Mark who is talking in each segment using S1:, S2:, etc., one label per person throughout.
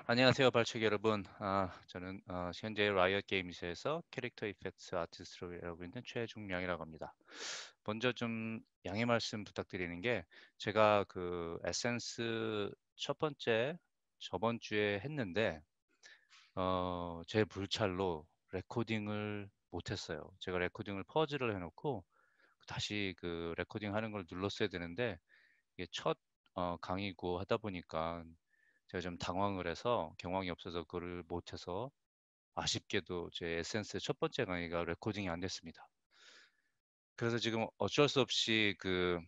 S1: 안녕하세요, 발책 여러분. 저는 현재 라이엇 게임즈에서 캐릭터 이펙트 아티스트로 일하고 있는 최중량이라고 합니다. 먼저 좀 양해 말씀 부탁드리는 게 제가 그 에센스 첫 번째 저번 주에 했는데 제 불찰로 레코딩을 못했어요. 제가 레코딩을 퍼즐을 해놓고 다시 그 레코딩 하는 걸 눌렀어야 되는데 이게 첫 강의고 하다 보니까 제가 좀 당황을 해서 경황이 없어서 그걸 못해서 아쉽게도 제 에센스 첫 번째 강의가 레코딩이 안 됐습니다. 그래서 지금 어쩔 수 없이 그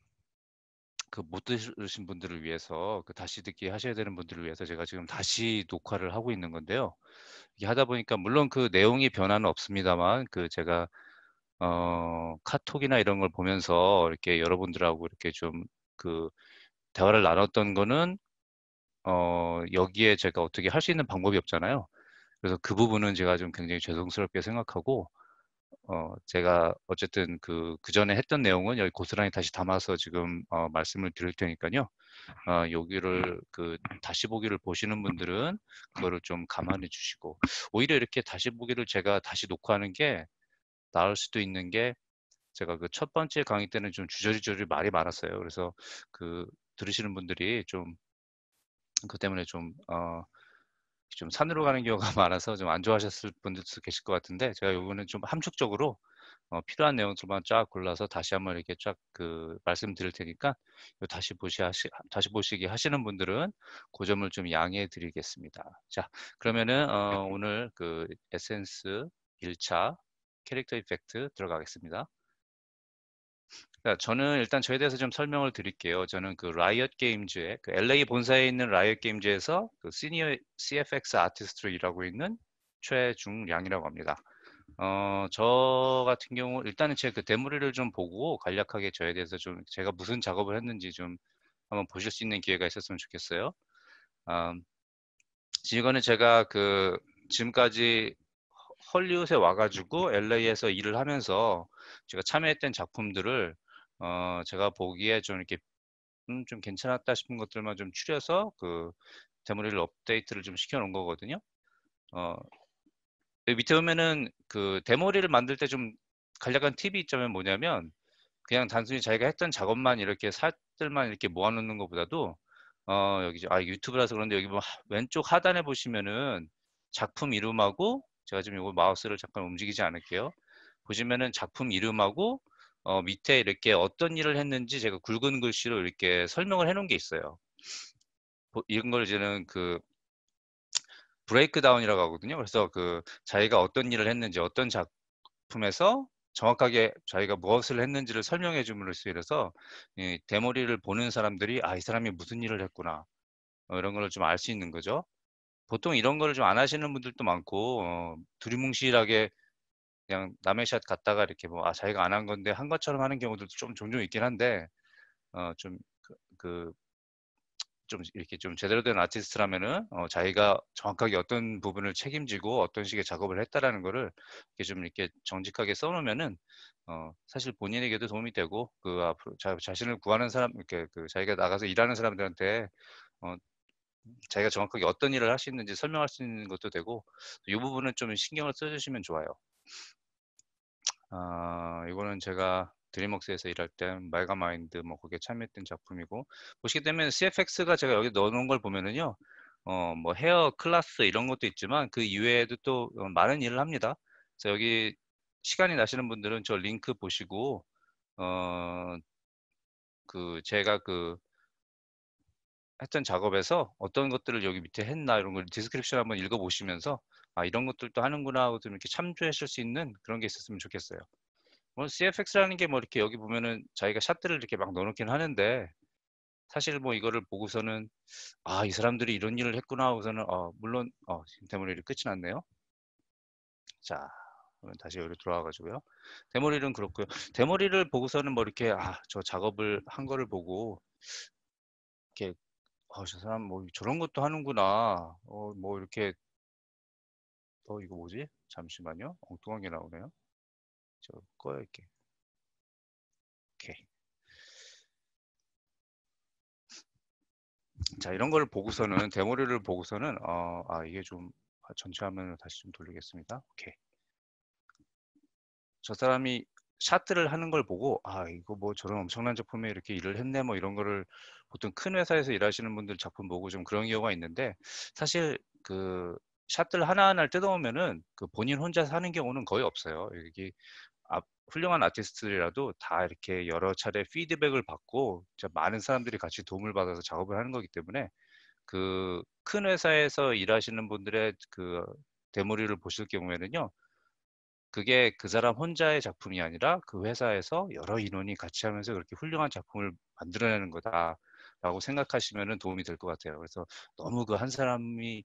S1: 못 들으신 분들을 위해서 그 다시 듣기 하셔야 되는 분들을 위해서 제가 지금 다시 녹화를 하고 있는 건데요. 이게 하다 보니까 물론 그 내용이 변화는 없습니다만 그 제가 카톡이나 이런 걸 보면서 이렇게 여러분들하고 이렇게 좀 그 대화를 나눴던 거는 여기에 제가 어떻게 할 수 있는 방법이 없잖아요. 그래서 그 부분은 제가 좀 굉장히 죄송스럽게 생각하고, 제가 어쨌든 그전에 했던 내용은 여기 고스란히 다시 담아서 지금, 말씀을 드릴 테니까요. 여기를 다시 보기를 보시는 분들은 그거를 좀 감안해 주시고, 오히려 이렇게 다시 보기를 제가 다시 녹화하는 게 나을 수도 있는 게, 제가 그 첫 번째 강의 때는 좀 주저리주저리 말이 많았어요. 그래서 그 들으시는 분들이 좀, 그 때문에 좀 산으로 가는 경우가 많아서 좀 안 좋아하셨을 분들도 계실 것 같은데 제가 요거는 좀 함축적으로 필요한 내용들만 쫙 골라서 다시 한번 이렇게 쫙 말씀드릴 테니까 다시 보시기 하시는 분들은 그 점을 좀 양해해 드리겠습니다. 자, 그러면은 오늘 그 에센스 1차 캐릭터 이펙트 들어가겠습니다. 저는 일단 저에 대해서 좀 설명을 드릴게요. 저는 그 라이엇 게임즈의 그 LA 본사에 있는 라이엇 게임즈에서 그 시니어 CFX 아티스트로 일하고 있는 최중량이라고 합니다. 저 같은 경우 일단은 제 그 데모리를 좀 보고 간략하게 저에 대해서 좀 제가 무슨 작업을 했는지 좀 한번 보실 수 있는 기회가 있었으면 좋겠어요. 음, 이거는 제가 지금까지 헐리우드에 와가지고 LA에서 일을 하면서 제가 참여했던 작품들을 제가 보기에 좀 이렇게 좀 괜찮았다 싶은 것들만 좀 추려서 그 데모리를 업데이트를 좀 시켜 놓은 거거든요. 어, 여기 밑에 보면은 그 데모리를 만들 때 좀 간략한 팁이 있자면 뭐냐면 그냥 단순히 자기가 했던 작업만 이렇게 살들만 이렇게 모아놓는 것보다도 여기 유튜브라서 그런데 여기 뭐 왼쪽 하단에 보시면은 작품 이름하고 제가 지금 이거 마우스를 잠깐 움직이지 않을게요. 보시면은 작품 이름하고 밑에 이렇게 어떤 일을 했는지 제가 굵은 글씨로 이렇게 설명을 해놓은 게 있어요. 이런 걸 이제는 브레이크 다운이라고 하거든요. 그래서 자기가 어떤 일을 했는지 어떤 작품에서 정확하게 자기가 무엇을 했는지를 설명해 줌으로써 이래서 이 데모리를 보는 사람들이 이 사람이 무슨 일을 했구나 이런 걸 좀 알 수 있는 거죠. 보통 이런 거를 좀 안 하시는 분들도 많고 두리뭉실하게 그냥 남의 샷 갖다가 이렇게 뭐 자기가 안 한 건데 한 것처럼 하는 경우들도 좀 종종 있긴 한데 좀 좀 이렇게 좀 제대로 된 아티스트라면은 자기가 정확하게 어떤 부분을 책임지고 어떤 식의 작업을 했다라는 거를 이렇게 좀 이렇게 정직하게 써놓으면은 사실 본인에게도 도움이 되고 앞으로 자신을 구하는 사람 이렇게 자기가 나가서 일하는 사람들한테 어, 자기가 정확하게 어떤 일을 할 수 있는지 설명할 수 있는 것도 되고 이 부분은 좀 신경을 써주시면 좋아요. 이거는 제가 드림웍스에서 일할 때 말가마인드 뭐 거기에 참여했던 작품이고 보시게 되면 CFX가 제가 여기 넣어놓은 걸 보면은요 뭐 헤어 클래스 이런 것도 있지만 그 이외에도 또 많은 일을 합니다. 그래서 여기 시간이 나시는 분들은 저 링크 보시고 어, 제가 했던 작업에서 어떤 것들을 여기 밑에 했나 이런 걸 디스크립션 한번 읽어보시면서 이런 것들도 하는구나 하고 좀 이렇게 참조하실 수 있는 그런 게 있었으면 좋겠어요. 뭐 CFX라는 게 뭐 이렇게 여기 보면은 자기가 샷들을 이렇게 막 넣어놓긴 하는데 사실 뭐 이거를 보고서는 이 사람들이 이런 일을 했구나 하고서는 물론 지금 데모릴이 끝이 났네요. 자, 그러면 다시 여기로 돌아와 가지고요. 데모릴은 그렇고요. 데모릴을 보고서는 뭐 이렇게 저 작업을 한 거를 보고 이렇게 저 사람 뭐 저런 것도 하는구나. 뭐 이렇게 이거 뭐지? 잠시만요. 엉뚱한 게 나오네요. 저 꺼야겠게. 오케이. 자, 이런 걸 보고서는 데모를 보고서는 이게 좀 전체 화면을 다시 좀 돌리겠습니다. 오케이. 저 사람이 샷들을 하는 걸 보고 이거 뭐 저런 엄청난 작품에 이렇게 일을 했네 뭐 이런 거를 보통 큰 회사에서 일하시는 분들 작품 보고 좀 그런 경우가 있는데 사실 그 샷들 하나하나를 뜯어오면은 그 본인 혼자서 하는 경우는 거의 없어요. 이게 훌륭한 아티스트들이라도 다 이렇게 여러 차례 피드백을 받고 진짜 많은 사람들이 같이 도움을 받아서 작업을 하는 거기 때문에 그 큰 회사에서 일하시는 분들의 그 데모리를 보실 경우에는요. 그게 그 사람 혼자의 작품이 아니라 그 회사에서 여러 인원이 같이 하면서 그렇게 훌륭한 작품을 만들어내는 거다라고 생각하시면은 도움이 될 것 같아요. 그래서 너무 그 한 사람이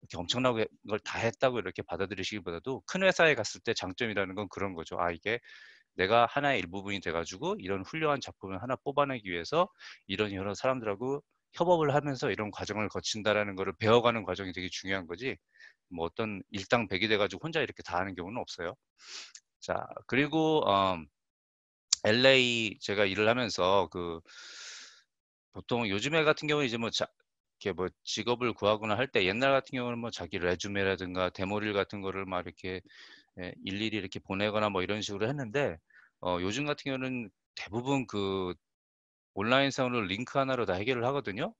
S1: 이렇게 엄청나게 걸 다 했다고 이렇게 받아들이시기보다도 큰 회사에 갔을 때 장점이라는 건 그런 거죠. 이게 내가 하나의 일부분이 돼 가지고 이런 훌륭한 작품을 하나 뽑아내기 위해서 이런 여러 사람들하고 협업을 하면서 이런 과정을 거친다라는 거를 배워가는 과정이 되게 중요한 거지. 뭐 어떤 일당백이 돼 가지고 혼자 이렇게 다 하는 경우는 없어요. 자, 그리고 LA 제가 일을 하면서 보통 요즘에 같은 경우는 이제 뭐 이렇게 뭐 직업을 구하거나 할 때 옛날 같은 경우는 뭐 자기 레주메라든가 데모릴 같은 거를 막 이렇게 일일이 이렇게 보내거나 뭐 이런 식으로 했는데 요즘 같은 경우는 대부분 그 온라인상으로 링크 하나로 다 해결을 하거든요.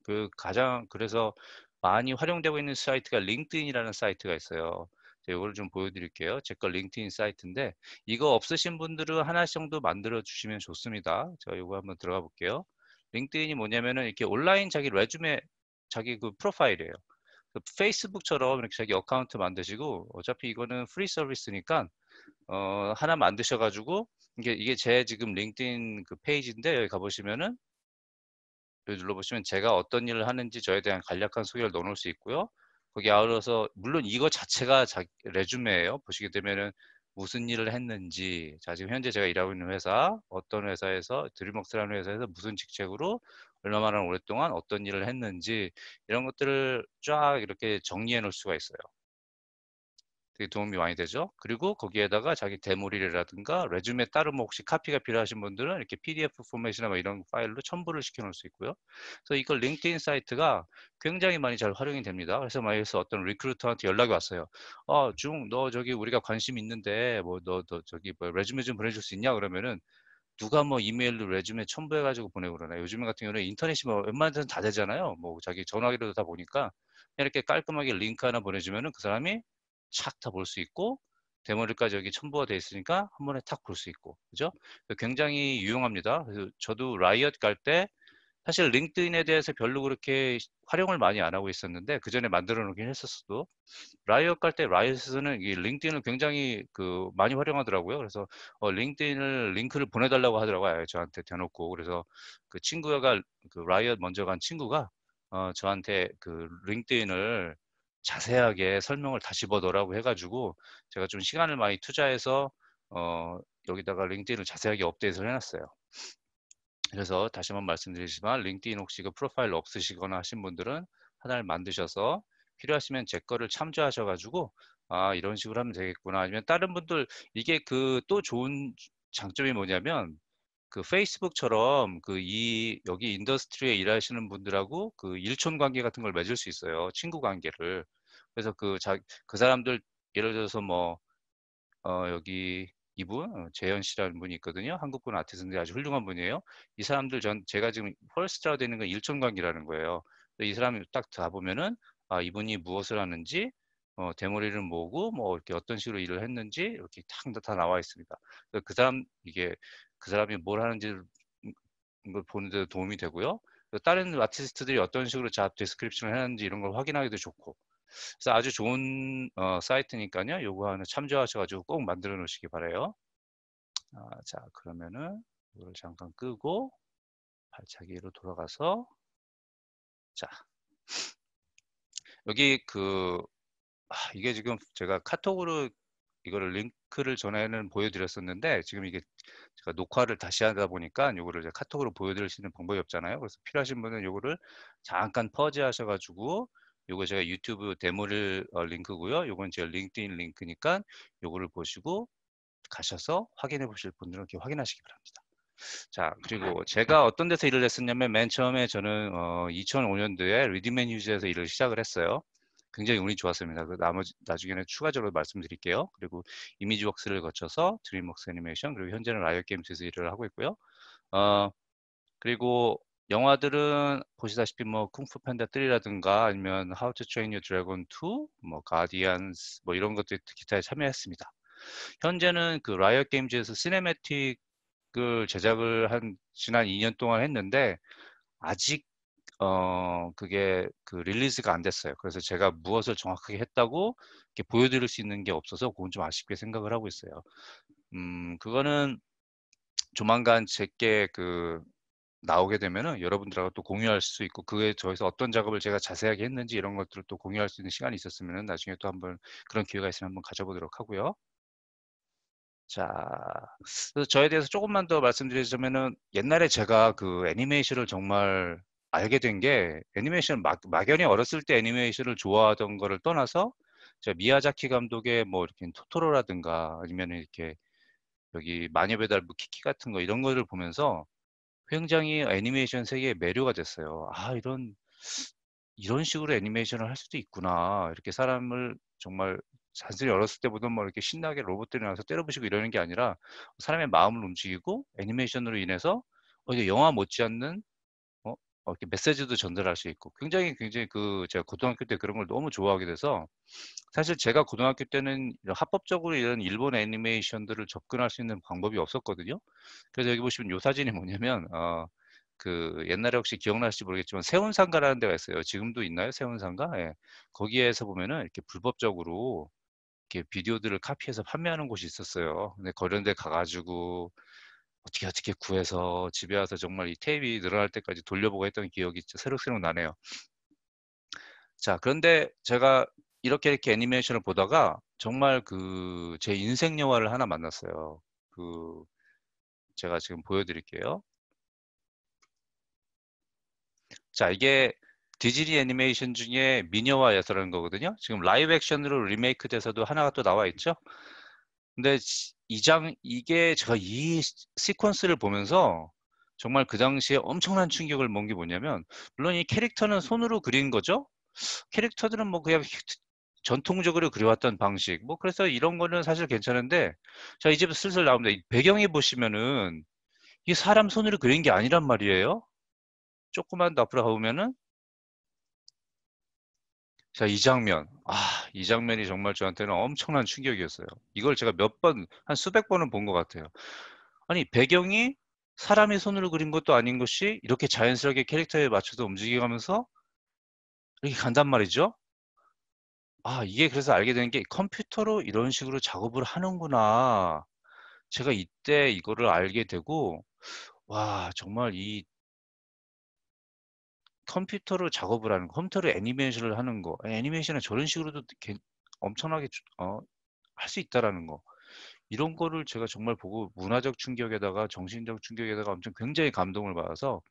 S1: 그래서 많이 활용되고 있는 사이트가 링크드인이라는 사이트가 있어요. 제가 이거를 좀 보여드릴게요. 제 거 링크드인 사이트인데 이거 없으신 분들은 하나씩 정도 만들어 주시면 좋습니다. 제가 이거 한번 들어가 볼게요. 링크드인이 뭐냐면은 이렇게 온라인 자기 레주메 자기 그 프로파일이에요. 페이스북처럼 이렇게 자기 어카운트 만드시고 어차피 이거는 프리 서비스니까 하나 만드셔가지고 이게 제 지금 링크드인 그 페이지인데 여기 가보시면은 여기 눌러보시면 제가 어떤 일을 하는지 저에 대한 간략한 소개를 넣어놓을 수 있고요. 거기 아울러서 물론 이거 자체가 레주메예요. 보시게 되면은 무슨 일을 했는지, 자 지금 현재 제가 일하고 있는 회사, 어떤 회사에서 드림웍스라는 회사에서 무슨 직책으로 얼마나 오랫동안 어떤 일을 했는지 이런 것들을 쫙 이렇게 정리해 놓을 수가 있어요. 되게 도움이 많이 되죠. 그리고 거기에다가 자기 데모리라든가 레주메 따로 뭐 혹시 카피가 필요하신 분들은 이렇게 PDF 포맷이나 뭐 이런 파일로 첨부를 시켜 놓을 수 있고요. 그래서 이걸 링크드인 사이트가 굉장히 많이 잘 활용이 됩니다. 그래서 만약에 어떤 리크루터한테 연락이 왔어요. 너 저기 우리가 관심 있는데 뭐 너 저기 뭐 레주메 좀 보내줄 수 있냐? 그러면은 누가 뭐 이메일로 레주메 첨부해가지고 보내고 그러나요? 요즘에 같은 경우는 인터넷이 뭐 웬만한 데는 다 되잖아요. 뭐 자기 전화기로도 다 보니까 그냥 이렇게 깔끔하게 링크 하나 보내주면은 그 사람이 착 다 볼 수 있고 데모리까지 여기 첨부가 돼 있으니까 한 번에 탁 볼 수 있고 그죠? 굉장히 유용합니다. 그래서 저도 라이엇 갈 때 사실 링크드인에 대해서 별로 그렇게 활용을 많이 안 하고 있었는데 그 전에 만들어 놓긴 했었어도 라이엇 갈 때 라이엇에서는 이 링크드인을 굉장히 많이 활용하더라고요. 그래서 링크드인을 링크를 보내달라고 하더라고요. 저한테 대놓고. 그래서 그 친구가 그 라이엇 먼저 간 친구가 저한테 그 링크드인을 자세하게 설명을 다 집어넣으라고 해가지고 제가 좀 시간을 많이 투자해서 여기다가 링크드인을 자세하게 업데이트를 해놨어요. 그래서 다시 한번 말씀드리지만 링크드인 혹시 그 프로파일 없으시거나 하신 분들은 하나를 만드셔서 필요하시면 제 거를 참조하셔가지고 이런 식으로 하면 되겠구나. 아니면 다른 분들 이게 또 좋은 장점이 뭐냐면 그 페이스북처럼 여기 인더스트리에 일하시는 분들하고 그 일촌 관계 같은 걸 맺을 수 있어요. 친구 관계를. 그래서 그 사람들 예를 들어서 뭐 여기 이분 재현 씨라는 분이 있거든요. 한국분 아티스트인데 아주 훌륭한 분이에요. 이 사람들 제가 지금 펄스트라 되는 건 일촌관계라는 거예요. 이 사람이 딱 다 보면은 이분이 무엇을 하는지 대머리를 모으고 뭐 이렇게 어떤 식으로 일을 했는지 이렇게 다 나와 있습니다. 그 사람 이게 그 사람이 뭘 하는지 걸 보는 데 도움이 되고요. 다른 아티스트들이 어떤 식으로 잡 디스크립션을 했는지 이런 걸 확인하기도 좋고 그래서 아주 좋은 사이트니까요. 요거 하나 참조하셔가지고 꼭 만들어 놓으시기 바래요. 자, 그러면은 이걸 잠깐 끄고 발차기로 돌아가서 자, 여기 이게 지금 제가 카톡으로 이거를 링크를 전에는 보여드렸었는데 지금 이게 제가 녹화를 다시 하다 보니까 요거를 이제 카톡으로 보여드릴 수 있는 방법이 없잖아요. 그래서 필요하신 분은 요거를 잠깐 퍼지 하셔가지고 요거 제가 유튜브 데모를 링크고요. 요건 제가 링크드인 링크니까 요거를 보시고 가셔서 확인해 보실 분들은 이렇게 확인하시기 바랍니다. 자, 그리고 제가 어떤 데서 일을 했었냐면 맨 처음에 저는 2005년도에 리딩맨 휴즈에서 일을 시작을 했어요. 굉장히 운이 좋았습니다. 그 나중에는 추가적으로 말씀드릴게요. 그리고 이미지웍스를 거쳐서 드림웍스 애니메이션, 그리고 현재는 라이엇 게임즈에서 일을 하고 있고요. 그리고 영화들은 보시다시피 뭐 쿵푸 팬다 3라든가 아니면 하우 투 트레인 유 드래곤 2, 뭐 가디언스 뭐 이런 것들 기타에 참여했습니다. 현재는 그 라이엇 게임즈에서 시네매틱을 제작을 한 지난 2년 동안 했는데 아직 그게 그 릴리즈가 안 됐어요. 그래서 제가 무엇을 정확하게 했다고 이렇게 보여드릴 수 있는 게 없어서 그건 좀 아쉽게 생각을 하고 있어요. 그거는 조만간 제게 그 나오게 되면은 여러분들하고 또 공유할 수 있고 그에 저에서 어떤 작업을 제가 자세하게 했는지 이런 것들을 또 공유할 수 있는 시간이 있었으면은 나중에 또 한번 그런 기회가 있으면 한번 가져보도록 하고요. 자, 그래서 저에 대해서 조금만 더 말씀드리자면은 옛날에 제가 그 애니메이션을 정말 알게 된 게 애니메이션 막연히 어렸을 때 애니메이션을 좋아하던 거를 떠나서 제가 미야자키 감독의 뭐 이렇게 토토로라든가 아니면 이렇게 여기 마녀배달부 키키 같은 거 이런 거를 보면서 굉장히 애니메이션 세계에 매료가 됐어요. 아, 이런 식으로 애니메이션을 할 수도 있구나. 이렇게 사람을 정말 단순히 어렸을 때보다 뭐 이렇게 신나게 로봇들이 나와서 때려부시고 이러는 게 아니라 사람의 마음을 움직이고 애니메이션으로 인해서 이게 영화 못지않는 어, 이렇게 메시지도 전달할 수 있고 굉장히 그 제가 고등학교 때 그런 걸 너무 좋아하게 돼서 사실 제가 고등학교 때는 이런 합법적으로 이런 일본 애니메이션들을 접근할 수 있는 방법이 없었거든요. 그래서 여기 보시면 요 사진이 뭐냐면 그 옛날에 혹시 기억나실지 모르겠지만 세운상가라는 데가 있어요. 지금도 있나요? 세운상가? 예. 거기에서 보면은 이렇게 불법적으로 이렇게 비디오들을 카피해서 판매하는 곳이 있었어요. 근데 그런 데 가가지고 어떻게 구해서 집에 와서 정말 이 테이프가 늘어날 때까지 돌려보고 했던 기억이 진짜 새록새록 나네요. 자, 그런데 제가 이렇게 애니메이션을 보다가 정말 그 제 인생 영화를 하나 만났어요. 그 제가 지금 보여드릴게요. 자, 이게 디즈니 애니메이션 중에 미녀와 야수라는 거거든요. 지금 라이브 액션으로 리메이크 돼서도 하나가 또 나와 있죠. 근데 이게 제가 이 시퀀스를 보면서 정말 그 당시에 엄청난 충격을 먹은 게 뭐냐면, 물론 이 캐릭터는 손으로 그린 거죠. 캐릭터들은 뭐 그냥 전통적으로 그려왔던 방식. 뭐 그래서 이런 거는 사실 괜찮은데, 자, 이제부터 슬슬 나옵니다. 이 배경에 보시면은 이게 사람 손으로 그린 게 아니란 말이에요. 조금만 더 앞으로 가보면은 자, 이 장면이 정말 저한테는 엄청난 충격이었어요. 이걸 제가 몇 번, 한 수백 번은 본 것 같아요. 아니, 배경이 사람의 손으로 그린 것도 아닌 것이 이렇게 자연스럽게 캐릭터에 맞춰서 움직여가면서 이렇게 간단 말이죠. 아, 이게 그래서 알게 된 게 컴퓨터로 이런 식으로 작업을 하는구나. 제가 이때 이거를 알게 되고, 와, 정말 이 컴퓨터로 작업을 하는 거, 컴퓨터로 애니메이션을 하는 거, 애니메이션은 저런 식으로도 엄청나게 할 수 있다라는 거. 이런 거를 제가 정말 보고 문화적 충격에다가 정신적 충격에다가 엄청 굉장히 감동을 받아서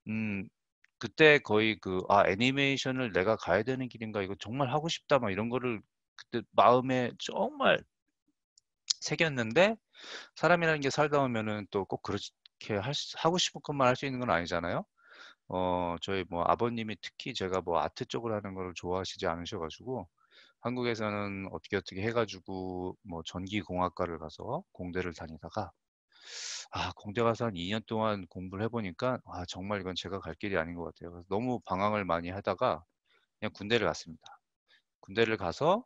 S1: 음 그때 거의 애니메이션을 내가 가야 되는 길인가 이거 정말 하고 싶다 막 이런 거를 그때 마음에 정말 새겼는데 사람이라는 게 살다 보면은 또 꼭 그렇게 하고 싶은 것만 할 수 있는 건 아니잖아요. 저희 뭐 아버님이 특히 제가 뭐 아트 쪽을 하는 걸 좋아하시지 않으셔 가지고 한국에서는 어떻게 해 가지고 뭐 전기공학과를 가서 공대를 다니다가 공대 가서 한 2년 동안 공부를 해 보니까 정말 이건 제가 갈 길이 아닌 것 같아요. 그래서 너무 방황을 많이 하다가 그냥 군대를 갔습니다. 군대를 가서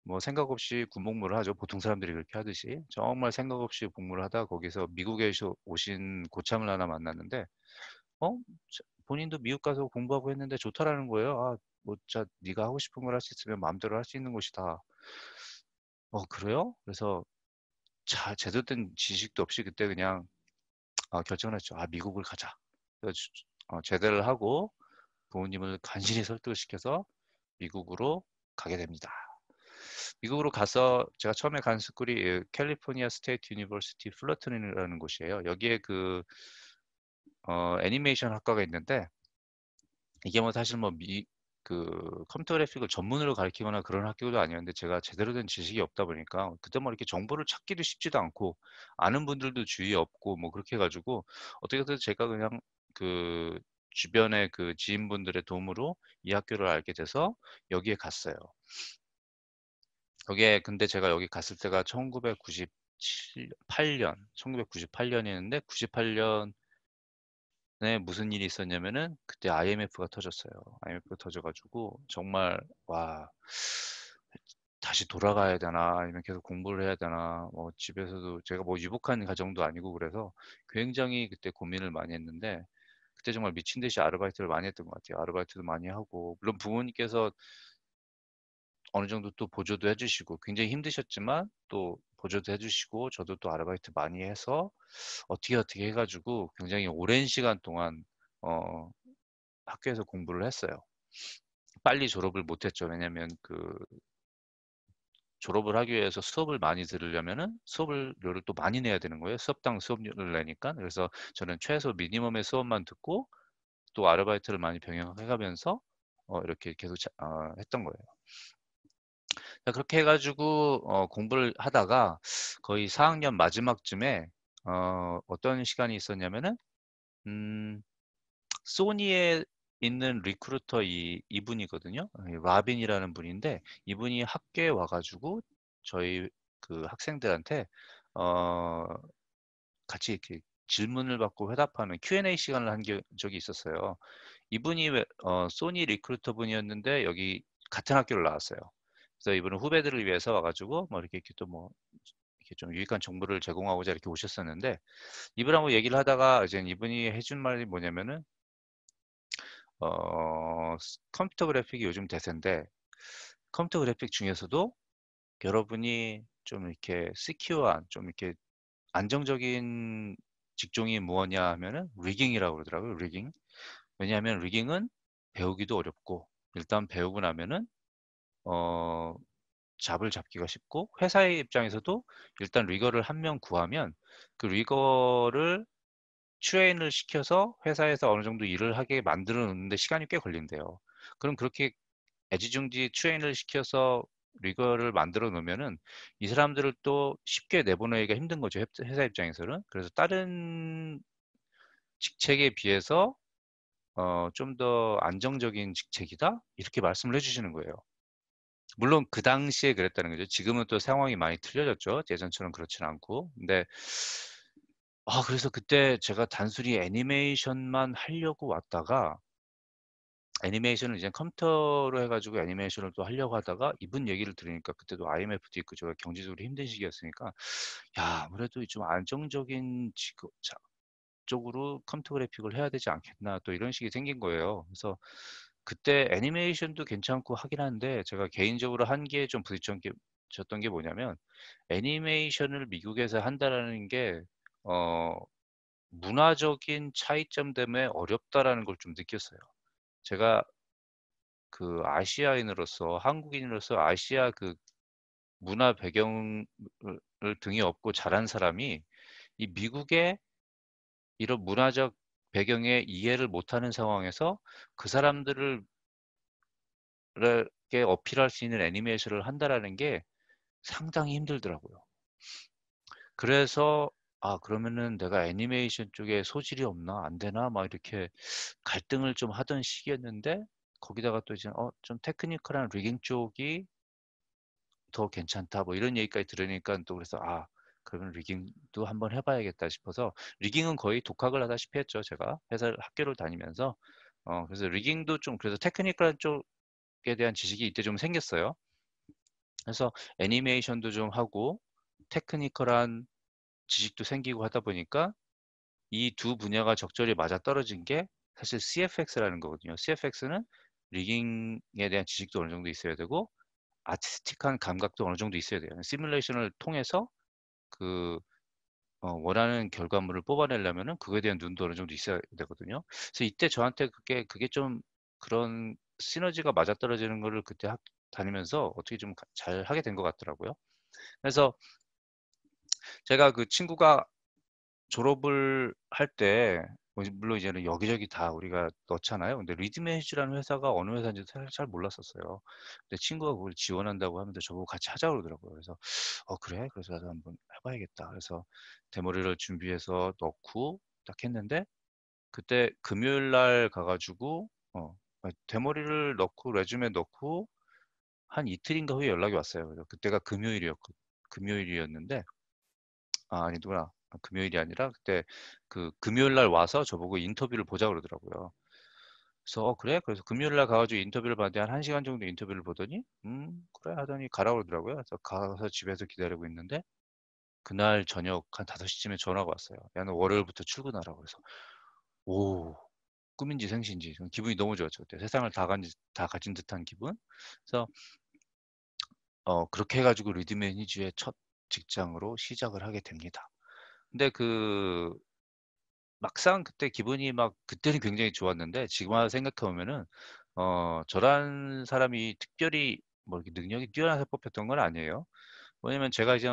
S1: 뭐 생각 없이 군복무를 하죠. 보통 사람들이 그렇게 하듯이. 정말 생각 없이 복무를 하다가 거기서 미국에서 오신 고참을 하나 만났는데 어? 본인도 미국 가서 공부하고 했는데 좋다라는 거예요. 뭐 진짜 네가 하고 싶은 걸 할 수 있으면 마음대로 할 수 있는 곳이다. 그래요? 그래서 제대로 된 지식도 없이 그때 그냥 결정을 했죠. 미국을 가자. 그래서 제대를 하고 부모님을 간신히 설득을 시켜서 미국으로 가게 됩니다. 미국으로 가서 제가 처음에 간 스쿨이 캘리포니아 스테이트 유니버시티 플러튼이라는 곳이에요. 여기에 애니메이션 학과가 있는데 이게 뭐 사실 뭐 그 컴퓨터 그래픽을 전문으로 가르치거나 그런 학교도 아니었는데 제가 제대로 된 지식이 없다 보니까 그때 뭐 이렇게 정보를 찾기도 쉽지도 않고 아는 분들도 주위에 없고 뭐 그렇게 해 가지고 어떻게든 제가 그냥 그 주변의 그 지인분들의 도움으로 이 학교를 알게 돼서 여기에 갔어요. 여기에 근데 제가 여기 갔을 때가 1998년이었는데 98년에 무슨 일이 있었냐면은 그때 IMF가 터졌어요. IMF가 터져 가지고 정말 와 다시 돌아가야 되나 아니면 계속 공부를 해야 되나 뭐 집에서도 제가 뭐 유복한 가정도 아니고 그래서 굉장히 그때 고민을 많이 했는데 그때 정말 미친 듯이 아르바이트를 많이 했던 것 같아요. 아르바이트도 많이 하고 물론 부모님께서 어느 정도 또 보조도 해 주시고 굉장히 힘드셨지만 또 보조도 해 주시고 저도 또 아르바이트 많이 해서 어떻게 해 가지고 굉장히 오랜 시간 동안 어 학교에서 공부를 했어요. 빨리 졸업을 못 했죠. 왜냐면 그 졸업을 하기 위해서 수업을 많이 들으려면은 수업료를 또 많이 내야 되는 거예요. 수업당 수업료를 내니까. 그래서 저는 최소 미니멈의 수업만 듣고 또 아르바이트를 많이 병행해 가면서 이렇게 계속 했던 거예요. 그렇게 해 가지고 공부를 하다가 거의 4 학년 마지막쯤에 어떤 시간이 있었냐면은 음 소니에 있는 리크루터 이분이거든요. 라빈이라는 분인데 이분이 학교에 와 가지고 저희 그 학생들한테 어 같이 이렇게 질문을 받고 회답하는 Q&A 시간을 한 적이 있었어요. 이분이 소니 리크루터 분이었는데 여기 같은 학교를 나왔어요. 그래서 이분은 후배들을 위해서 와 가지고 뭐 이렇게 또 뭐 이렇게 좀 유익한 정보를 제공하고자 이렇게 오셨었는데 이분하고 얘기를 하다가 이제 이분이 해준 말이 뭐냐면은 컴퓨터 그래픽이 요즘 대세인데 컴퓨터 그래픽 중에서도 여러분이 좀 이렇게 시큐어한 좀 이렇게 안정적인 직종이 무엇냐 하면은 리깅이라고 그러더라고요. 리깅. 왜냐하면 리깅은 배우기도 어렵고 일단 배우고 나면은 어 잡을 잡기가 쉽고 회사의 입장에서도 일단 리거를 한 명 구하면 그 리거를 트레인을 시켜서 회사에서 어느 정도 일을 하게 만들어 놓는데 시간이 꽤 걸린대요. 그럼 그렇게 애지중지 트레인을 시켜서 리거를 만들어 놓으면은 이 사람들을 또 쉽게 내보내기가 힘든 거죠. 회사 입장에서는. 그래서 다른 직책에 비해서 좀 더 안정적인 직책이다? 이렇게 말씀을 해 주시는 거예요. 물론 그 당시에 그랬다는 거죠. 지금은 또 상황이 많이 틀려졌죠. 예전처럼 그렇지는 않고. 근데 그래서 그때 제가 단순히 애니메이션만 하려고 왔다가 애니메이션을 이제 컴퓨터로 해 가지고 애니메이션을 또 하려고 하다가 이분 얘기를 들으니까 그때도 IMF도 있고 제가 경제적으로 힘든 시기였으니까 '야 아무래도 좀 안정적인 직업 쪽으로 컴퓨터 그래픽을 해야 되지 않겠나.' 또 이런 식이 생긴 거예요. 그래서 그때 애니메이션도 괜찮고 하긴 한데 제가 개인적으로 한계에 좀 부딪혔던 게 뭐냐면 애니메이션을 미국에서 한다라는 게 어 '문화적인 차이점 때문에 어렵다.'라는 걸 좀 느꼈어요. 제가 그 아시아인으로서 한국인으로서 아시아 그 문화 배경을 등에 업고 자란 사람이 이 미국의 이런 문화적 배경에 이해를 못하는 상황에서 그 사람들을 게 어필할 수 있는 애니메이션을 한다라는 게 상당히 힘들더라고요. 그래서 '아 그러면은 내가 애니메이션 쪽에 소질이 없나? 안 되나?' 막 이렇게 갈등을 좀 하던 시기였는데 거기다가 또 이제 좀 테크니컬한 리깅 쪽이 더 괜찮다 뭐 이런 얘기까지 들으니까 또 그래서 '아 그러면 리깅도 한번 해 봐야겠다.' 싶어서 리깅은 거의 독학을 하다시피 했죠 제가. 학교를 다니면서. 그래서 리깅도 좀 그래서 테크니컬한 쪽에 대한 지식이 이때 좀 생겼어요. 그래서 애니메이션도 좀 하고 테크니컬한 지식도 생기고 하다 보니까 이 두 분야가 적절히 맞아떨어진 게 사실 CFX라는 거거든요. CFX는 리깅에 대한 지식도 어느 정도 있어야 되고 아티스틱한 감각도 어느 정도 있어야 돼요. 시뮬레이션을 통해서 그 원하는 결과물을 뽑아내려면은 그거에 대한 눈도 어느 정도 있어야 되거든요. 그래서 이때 저한테 그게 좀 그런 시너지가 맞아떨어지는 거를 그때 다니면서 어떻게 좀 잘하게 된 것 같더라고요. 그래서 제가 그 친구가 졸업을 할 때 물론 이제는 여기저기 다 우리가 넣잖아요. 근데 리드메이지라는 회사가 어느 회사인지 사실 잘 몰랐었어요. 근데 친구가 그걸 지원한다고 하면서 저보고 같이 하자 그러더라고요. 그래서 그래? 그래서 나도 한번 해봐야겠다. 그래서 데모리를 준비해서 넣고 딱 했는데 그때 금요일 날 가가지고 데모리를 넣고 레주메 넣고 한 이틀인가 후에 연락이 왔어요. 그래서 그때가 금요일이었는데 아니구나. 금요일이 아니라 그때 그 금요일 날 와서 저보고 인터뷰를 보자 그러더라고요. 그래서 그래? 그래서 금요일 날 가가지고 인터뷰를 봤는데 한 1시간 정도 인터뷰를 보더니 그래 하더니 가라 그러더라고요. 그래서 가서 집에서 기다리고 있는데 그날 저녁 한 5시쯤에 전화가 왔어요. 야, 너 월요일부터 출근하라고. 그래서 오, 꿈인지 생신지 기분이 너무 좋았죠. 그때 세상을 다 가진 듯한 기분. 그래서 그렇게 해가지고 리드매니지의 첫 직장으로 시작을 하게 됩니다. 근데 막상 그때 기분이 막 그때는 굉장히 좋았는데 지금 와서 생각해 보면은 저란 사람이 특별히 뭐 이렇게 능력이 뛰어나서 뽑혔던 건 아니에요. 왜냐면 제가 이제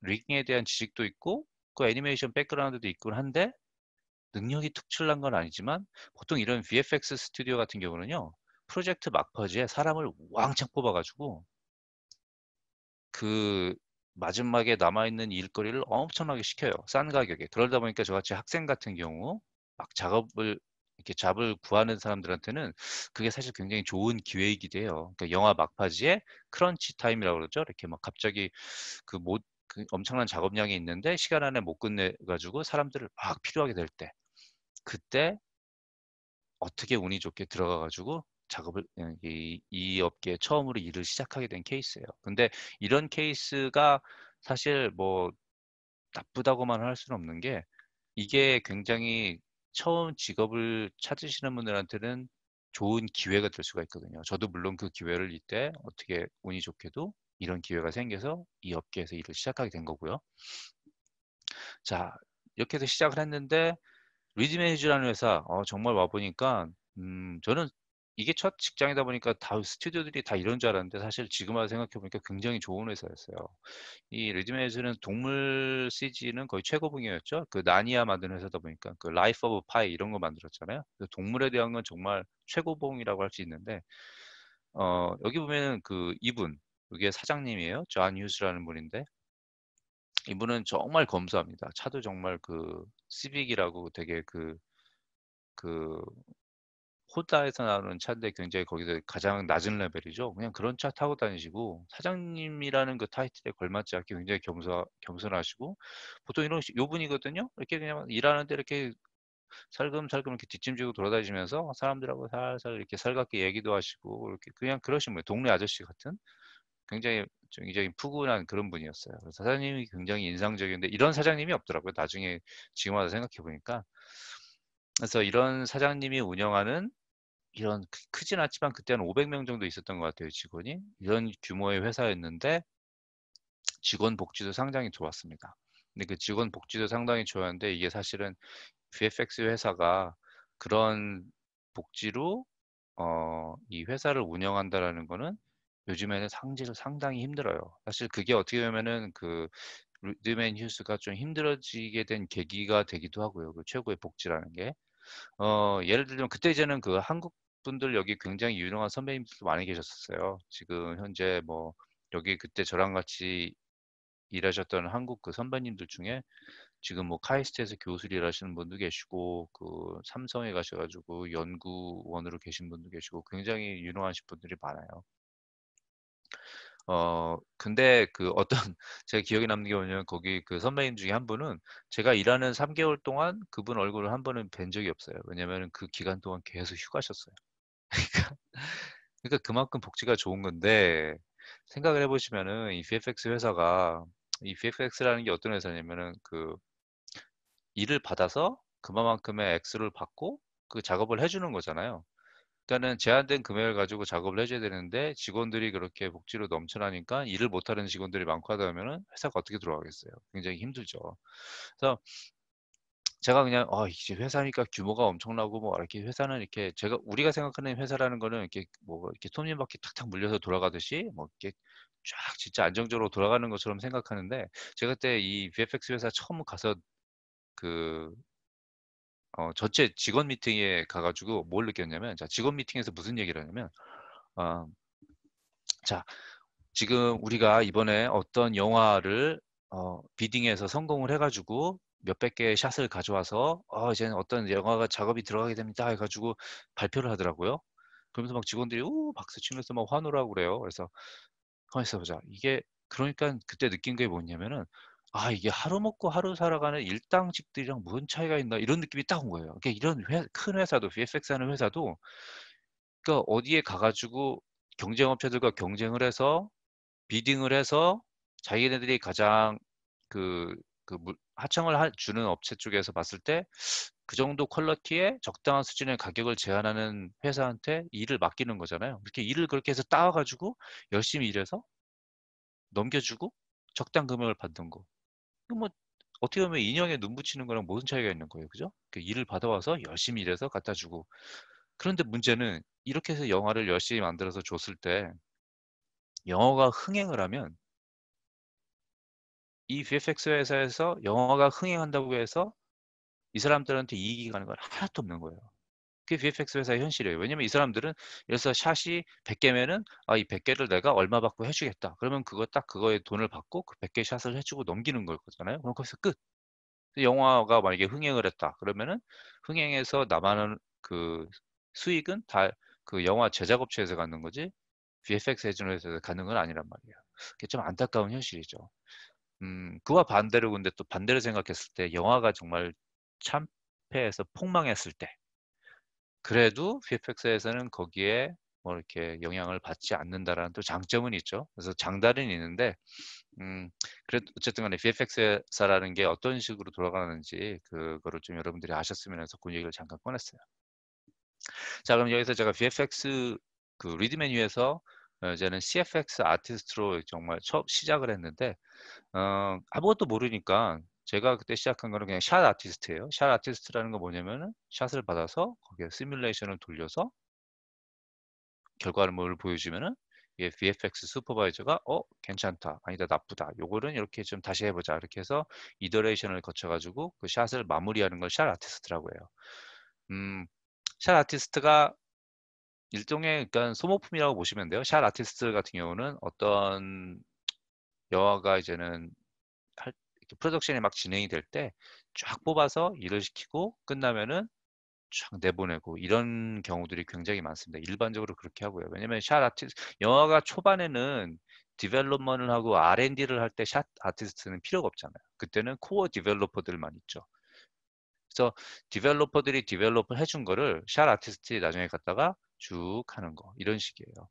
S1: 리깅에 대한 지식도 있고 그 애니메이션 백그라운드도 있고 한데 능력이 특출난 건 아니지만 보통 이런 VFX 스튜디오 같은 경우는요. 프로젝트 막바지에 사람을 왕창 뽑아가지고 그 마지막에 남아있는 일거리를 엄청나게 시켜요. 싼 가격에. 그러다 보니까 저같이 학생 같은 경우 막 작업을 이렇게 잡을 구하는 사람들한테는 그게 사실 굉장히 좋은 기회이기도 해요. 그러니까 영화 막바지에 크런치 타임이라고 그러죠. 이렇게 막 갑자기 그 엄청난 작업량이 있는데 시간 안에 못 끝내가지고 사람들을 막 필요하게 될 때, 그때 어떻게 운이 좋게 들어가가지고 작업을 이 업계에 처음으로 일을 시작하게 된 케이스예요. 근데 이런 케이스가 사실 뭐 나쁘다고만 할 수는 없는 게 이게 굉장히 처음 직업을 찾으시는 분들한테는 좋은 기회가 될 수가 있거든요. 저도 물론 그 기회를 이때 어떻게 운이 좋게도 이런 기회가 생겨서 이 업계에서 일을 시작하게 된 거고요. 자, 이렇게 해서 시작을 했는데 리드매니지라는 회사 정말 와보니까 저는 이게 첫 직장이다 보니까 다 스튜디오들이 다 이런 줄 알았는데 사실 지금 와서 생각해보니까 굉장히 좋은 회사였어요. 이 리드매니지는 동물 CG는 거의 최고봉이었죠. 그 나니아 만든 회사다 보니까 그 라이프 오브 파이 이런 거 만들었잖아요. 그 동물에 대한 건 정말 최고봉이라고 할 수 있는데 여기 보면은 그 이분 이게 사장님이에요. 존 휴스라는 분인데 이분은 정말 검소합니다. 차도 정말 그 시빅이라고 되게 그 호다에서 나오는 차인데 굉장히 거기서 가장 낮은 레벨이죠. 그냥 그런 차 타고 다니시고 사장님이라는 그 타이틀에 걸맞지 않게 굉장히 겸손하시고 보통 요 분이거든요. 이렇게 그냥 일하는데 이렇게 살금살금 이렇게 뒷짐지고 돌아다니시면서 사람들하고 살살 이렇게 살갑게 얘기도 하시고 이렇게 그냥 그러신 분이에요. 동네 아저씨 같은 굉장히 푸근한 그런 분이었어요. 그래서 사장님이 굉장히 인상적인데 이런 사장님이 없더라고요. 나중에 지금 와서 생각해 보니까. 그래서 이런 사장님이 운영하는 이런 크진 않지만 그때는 500명 정도 있었던 것 같아요, 직원이. 이런 규모의 회사였는데 직원 복지도 상당히 좋았습니다. 근데 그 직원 복지도 상당히 좋았는데 이게 사실은 VFX 회사가 그런 복지로 이 회사를 운영한다라는 거는 요즘에는 상당히 힘들어요. 사실 그게 어떻게 보면은 그 루드맨 휴스가 좀 힘들어지게 된 계기가 되기도 하고요. 그 최고의 복지라는 게. 예를 들면 그때 이제는 그 한국 분들 여기 굉장히 유명한 선배님들도 많이 계셨었어요. 지금 현재 뭐 여기 그때 저랑 같이 일하셨던 한국 그 선배님들 중에 지금 뭐 카이스트에서 교수를 일하시는 분도 계시고 그 삼성에 가셔가지고 연구원으로 계신 분도 계시고 굉장히 유능하신 분들이 많아요. 근데 그 어떤 제가 기억에 남는 게 뭐냐면 거기 그 선배님 중에 한 분은 제가 일하는 3개월 동안 그분 얼굴을 한 번은 뵌 적이 없어요. 왜냐면 그 기간 동안 계속 휴가셨어요. 그러니까 그만큼 복지가 좋은 건데 생각을 해보시면은 이 VFX 회사가 이 VFX라는 게 어떤 회사냐면은 그 일을 받아서 그만큼의 액수를 받고 그 작업을 해주는 거잖아요. 그러니까는 제한된 금액을 가지고 작업을 해줘야 되는데 직원들이 그렇게 복지로 넘쳐나니까 일을 못하는 직원들이 많고 하다 보면은 회사가 어떻게 돌아가겠어요? 굉장히 힘들죠. 그래서 제가 그냥 이제 회사니까 규모가 엄청나고 뭐 이렇게 회사는 이렇게 우리가 생각하는 회사라는 거는 이렇게 뭐 이렇게 손님바퀴 탁탁 물려서 돌아가듯이 뭐 이렇게 쫙 진짜 안정적으로 돌아가는 것처럼 생각하는데 제가 그때 이 VFX 회사 처음 가서 그 전체 직원 미팅에 가가지고 뭘 느꼈냐면, 자, 직원 미팅에서 무슨 얘기를 하냐면, 어, 자, 지금 우리가 이번에 어떤 영화를 비딩해서 성공을 해가지고 몇백 개의 샷을 가져와서 이제는 어떤 영화가 작업이 들어가게 됩니다 해가지고 발표를 하더라고요. 그러면서 막 직원들이 우 박수 치면서 막 환호를 하고 그래요. 그래서 가만 있어 보자. 이게 그러니까 그때 느낀 게 뭐냐면은 이게 하루 먹고 하루 살아가는 일당직들이랑 무슨 차이가 있나 이런 느낌이 딱 온 거예요. 그러니까 이런 큰 회사도 VFX 하는 회사도 그러니까 어디에 가가지고 경쟁 업체들과 경쟁을 해서 비딩을 해서 자기네들이 가장 하청을 주는 업체 쪽에서 봤을 때 그 정도 퀄리티에 적당한 수준의 가격을 제한하는 회사한테 일을 맡기는 거잖아요. 이렇게 일을 그렇게 해서 따와가지고 열심히 일해서 넘겨주고 적당 금액을 받는 거. 이거 뭐 어떻게 보면 인형에 눈 붙이는 거랑 무슨 차이가 있는 거예요, 그죠? 그 일을 받아와서 열심히 일해서 갖다 주고. 그런데 문제는 이렇게 해서 영화를 열심히 만들어서 줬을 때 영화가 흥행을 하면 이 VFX 회사에서 영화가 흥행한다고 해서 이 사람들한테 이익이 가는 건 하나도 없는 거예요. 그게 VFX 회사의 현실이에요. 왜냐면 이 사람들은 그래서 샷이 100개면은 이 100개를 내가 얼마 받고 해주겠다. 그러면 그거 딱 그거에 돈을 받고 그 100개 샷을 해주고 넘기는 거잖아요. 그럼 거기서 끝. 영화가 만약에 흥행을 했다. 그러면은 흥행해서 남아는 그 수익은 다 그 영화 제작업체에서 갖는 거지 VFX 해주는 회사에서 갖는 건 아니란 말이에요. 그게 좀 안타까운 현실이죠. 그와 반대로 근데 또 반대로 생각했을 때 영화가 정말 참패해서 폭망했을 때 그래도 VFX에서는 거기에 뭐 이렇게 영향을 받지 않는다라는 또 장점은 있죠. 그래서 장단은 있는데 그래도 어쨌든 간에 VFX사라는 게 어떤 식으로 돌아가는지 그거를 좀 여러분들이 아셨으면 해서 그 얘기를 잠깐 꺼냈어요. 자, 그럼 여기서 제가 VFX 그 리드 메뉴에서 이제는 CFX 아티스트로 정말 처음 시작을 했는데 아무것도 모르니까 제가 그때 시작한 거는 그냥 샷 아티스트예요. 샷 아티스트라는 건 뭐냐면은 샷을 받아서 거기에 시뮬레이션을 돌려서 결과물을 보여주면은 이게 VFX 슈퍼바이저가 괜찮다, 아니다, 나쁘다. 요거는 이렇게 좀 다시 해보자. 이렇게 해서 이더레이션을 거쳐가지고 그 샷을 마무리하는 걸 샷 아티스트라고 해요. 샷 아티스트가 일종의 그러니까 소모품이라고 보시면 돼요. 샷 아티스트 같은 경우는 어떤 영화가 이제는 이렇게 프로덕션이 막 진행이 될 때 쫙 뽑아서 일을 시키고 끝나면은 쫙 내보내고 이런 경우들이 굉장히 많습니다. 일반적으로 그렇게 하고요. 왜냐면 샷 아티스트 영화가 초반에는 디벨롭먼을 하고 R&D를 할 때 샷 아티스트는 필요가 없잖아요. 그때는 코어 디벨로퍼들만 있죠. 그래서 디벨로퍼들이 디벨롭을 해준 거를 샷 아티스트에 나중에 갖다가 쭉 하는 거 이런 식이에요.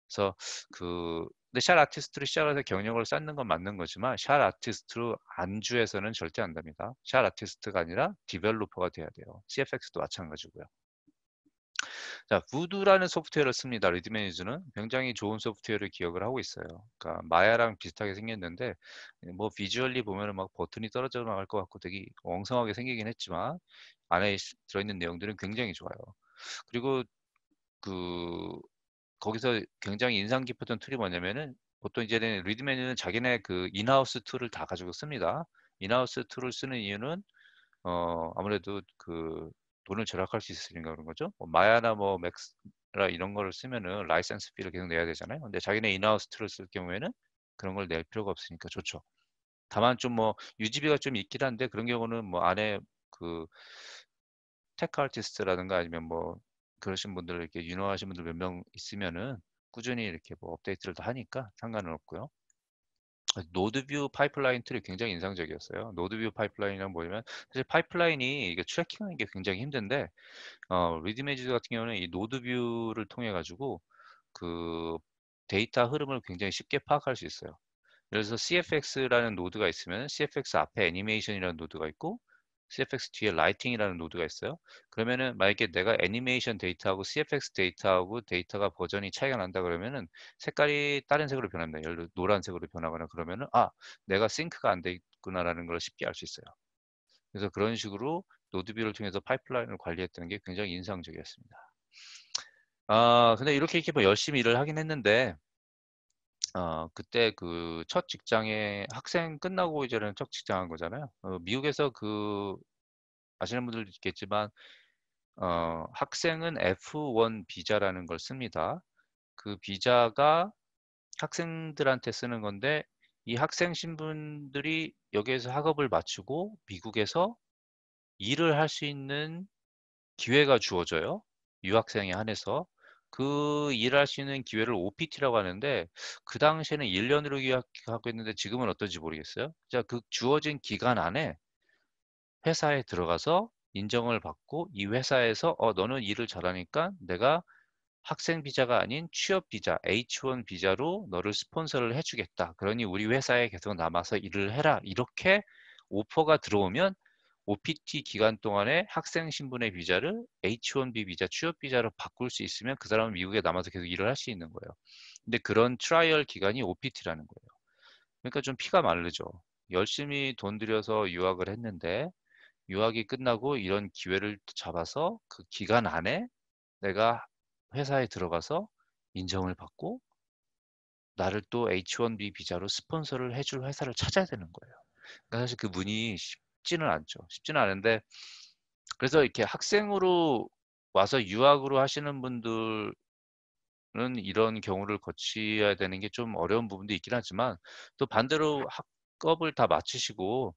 S1: 그래서 근데 샷 아티스트로 시작해서 경력을 쌓는 건 맞는 거지만 샷 아티스트로 안주해서는 절대 안 됩니다. 샷 아티스트가 아니라 디벨로퍼가 돼야 돼요. CFX도 마찬가지고요. 자, 부두라는 소프트웨어를 씁니다. 리드 매니저는 굉장히 좋은 소프트웨어를 기억을 하고 있어요. 그러니까 마야랑 비슷하게 생겼는데 뭐 비주얼리 보면은 막 버튼이 떨어져 나갈 것 같고 되게 엉성하게 생기긴 했지만 안에 들어있는 내용들은 굉장히 좋아요. 그리고 그 거기서 굉장히 인상 깊었던 툴이 뭐냐면은 보통 이제는 리드 매니저는 자기네 그 인하우스 툴을 다 가지고 씁니다. 인하우스 툴을 쓰는 이유는 아무래도 돈을 절약할 수 있으니까 그런 거죠. 뭐 마야나 뭐 맥스라 이런 거를 쓰면은 라이센스 비를 계속 내야 되잖아요. 근데 자기네 인하우스 툴을 쓸 경우에는 그런 걸 낼 필요가 없으니까 좋죠. 다만 좀 뭐 유지비가 좀 있긴 한데 그런 경우는 뭐 안에 그 테크 아티스트라든가 아니면 뭐 그러신 분들 이렇게 유능하신 분들 몇 명 있으면은 꾸준히 이렇게 뭐 업데이트를 다 하니까 상관은 없고요. 노드뷰 파이프라인 툴이 굉장히 인상적이었어요. 노드뷰 파이프라인이란 뭐냐면 사실 파이프라인이 이게 트래킹하는 게 굉장히 힘든데 리드메이지 같은 경우는 이 노드뷰를 통해 가지고 그 데이터 흐름을 굉장히 쉽게 파악할 수 있어요. 그래서 CFX라는 노드가 있으면 CFX 앞에 애니메이션이라는 노드가 있고 CFX 뒤에 라이팅이라는 노드가 있어요. 그러면은 만약에 내가 애니메이션 데이터하고 CFX 데이터하고 데이터가 버전이 차이가 난다 그러면은 색깔이 다른 색으로 변합니다. 예를 들어 노란색으로 변하거나 그러면은 내가 싱크가 안 돼 있구나라는 걸 쉽게 알 수 있어요. 그래서 그런 식으로 노드뷰를 통해서 파이프라인을 관리했던 게 굉장히 인상적이었습니다. 근데 이렇게 뭐 열심히 일을 하긴 했는데 그때 그 첫 직장에 학생 끝나고 이제는 첫 직장 한 거잖아요. 미국에서 아시는 분들도 있겠지만 학생은 F1 비자라는 걸 씁니다. 그 비자가 학생들한테 쓰는 건데 이 학생 신분들이 여기에서 학업을 마치고 미국에서 일을 할 수 있는 기회가 주어져요. 유학생에 한해서. 그 일할 수 있는 기회를 OPT라고 하는데 그 당시에는 1년으로 계약하고 있는데 지금은 어떤지 모르겠어요. 자, 그 주어진 기간 안에 회사에 들어가서 인정을 받고 이 회사에서 너는 일을 잘하니까 내가 학생 비자가 아닌 취업 비자, H1 비자로 너를 스폰서를 해주겠다. 그러니 우리 회사에 계속 남아서 일을 해라. 이렇게 오퍼가 들어오면 OPT 기간 동안에 학생 신분의 비자를 H1B 비자, 취업 비자로 바꿀 수 있으면 그 사람은 미국에 남아서 계속 일을 할 수 있는 거예요. 근데 그런 트라이얼 기간이 OPT라는 거예요. 그러니까 좀 피가 마르죠. 열심히 돈 들여서 유학을 했는데 유학이 끝나고 이런 기회를 잡아서 그 기간 안에 내가 회사에 들어가서 인정을 받고 나를 또 H1B 비자로 스폰서를 해줄 회사를 찾아야 되는 거예요. 그러니까 사실 그 문이 쉽지는 않죠. 쉽지는 않은데 그래서 이렇게 학생으로 와서 유학으로 하시는 분들은 이런 경우를 거쳐야 되는 게 좀 어려운 부분도 있긴 하지만 또 반대로 학업을 다 마치시고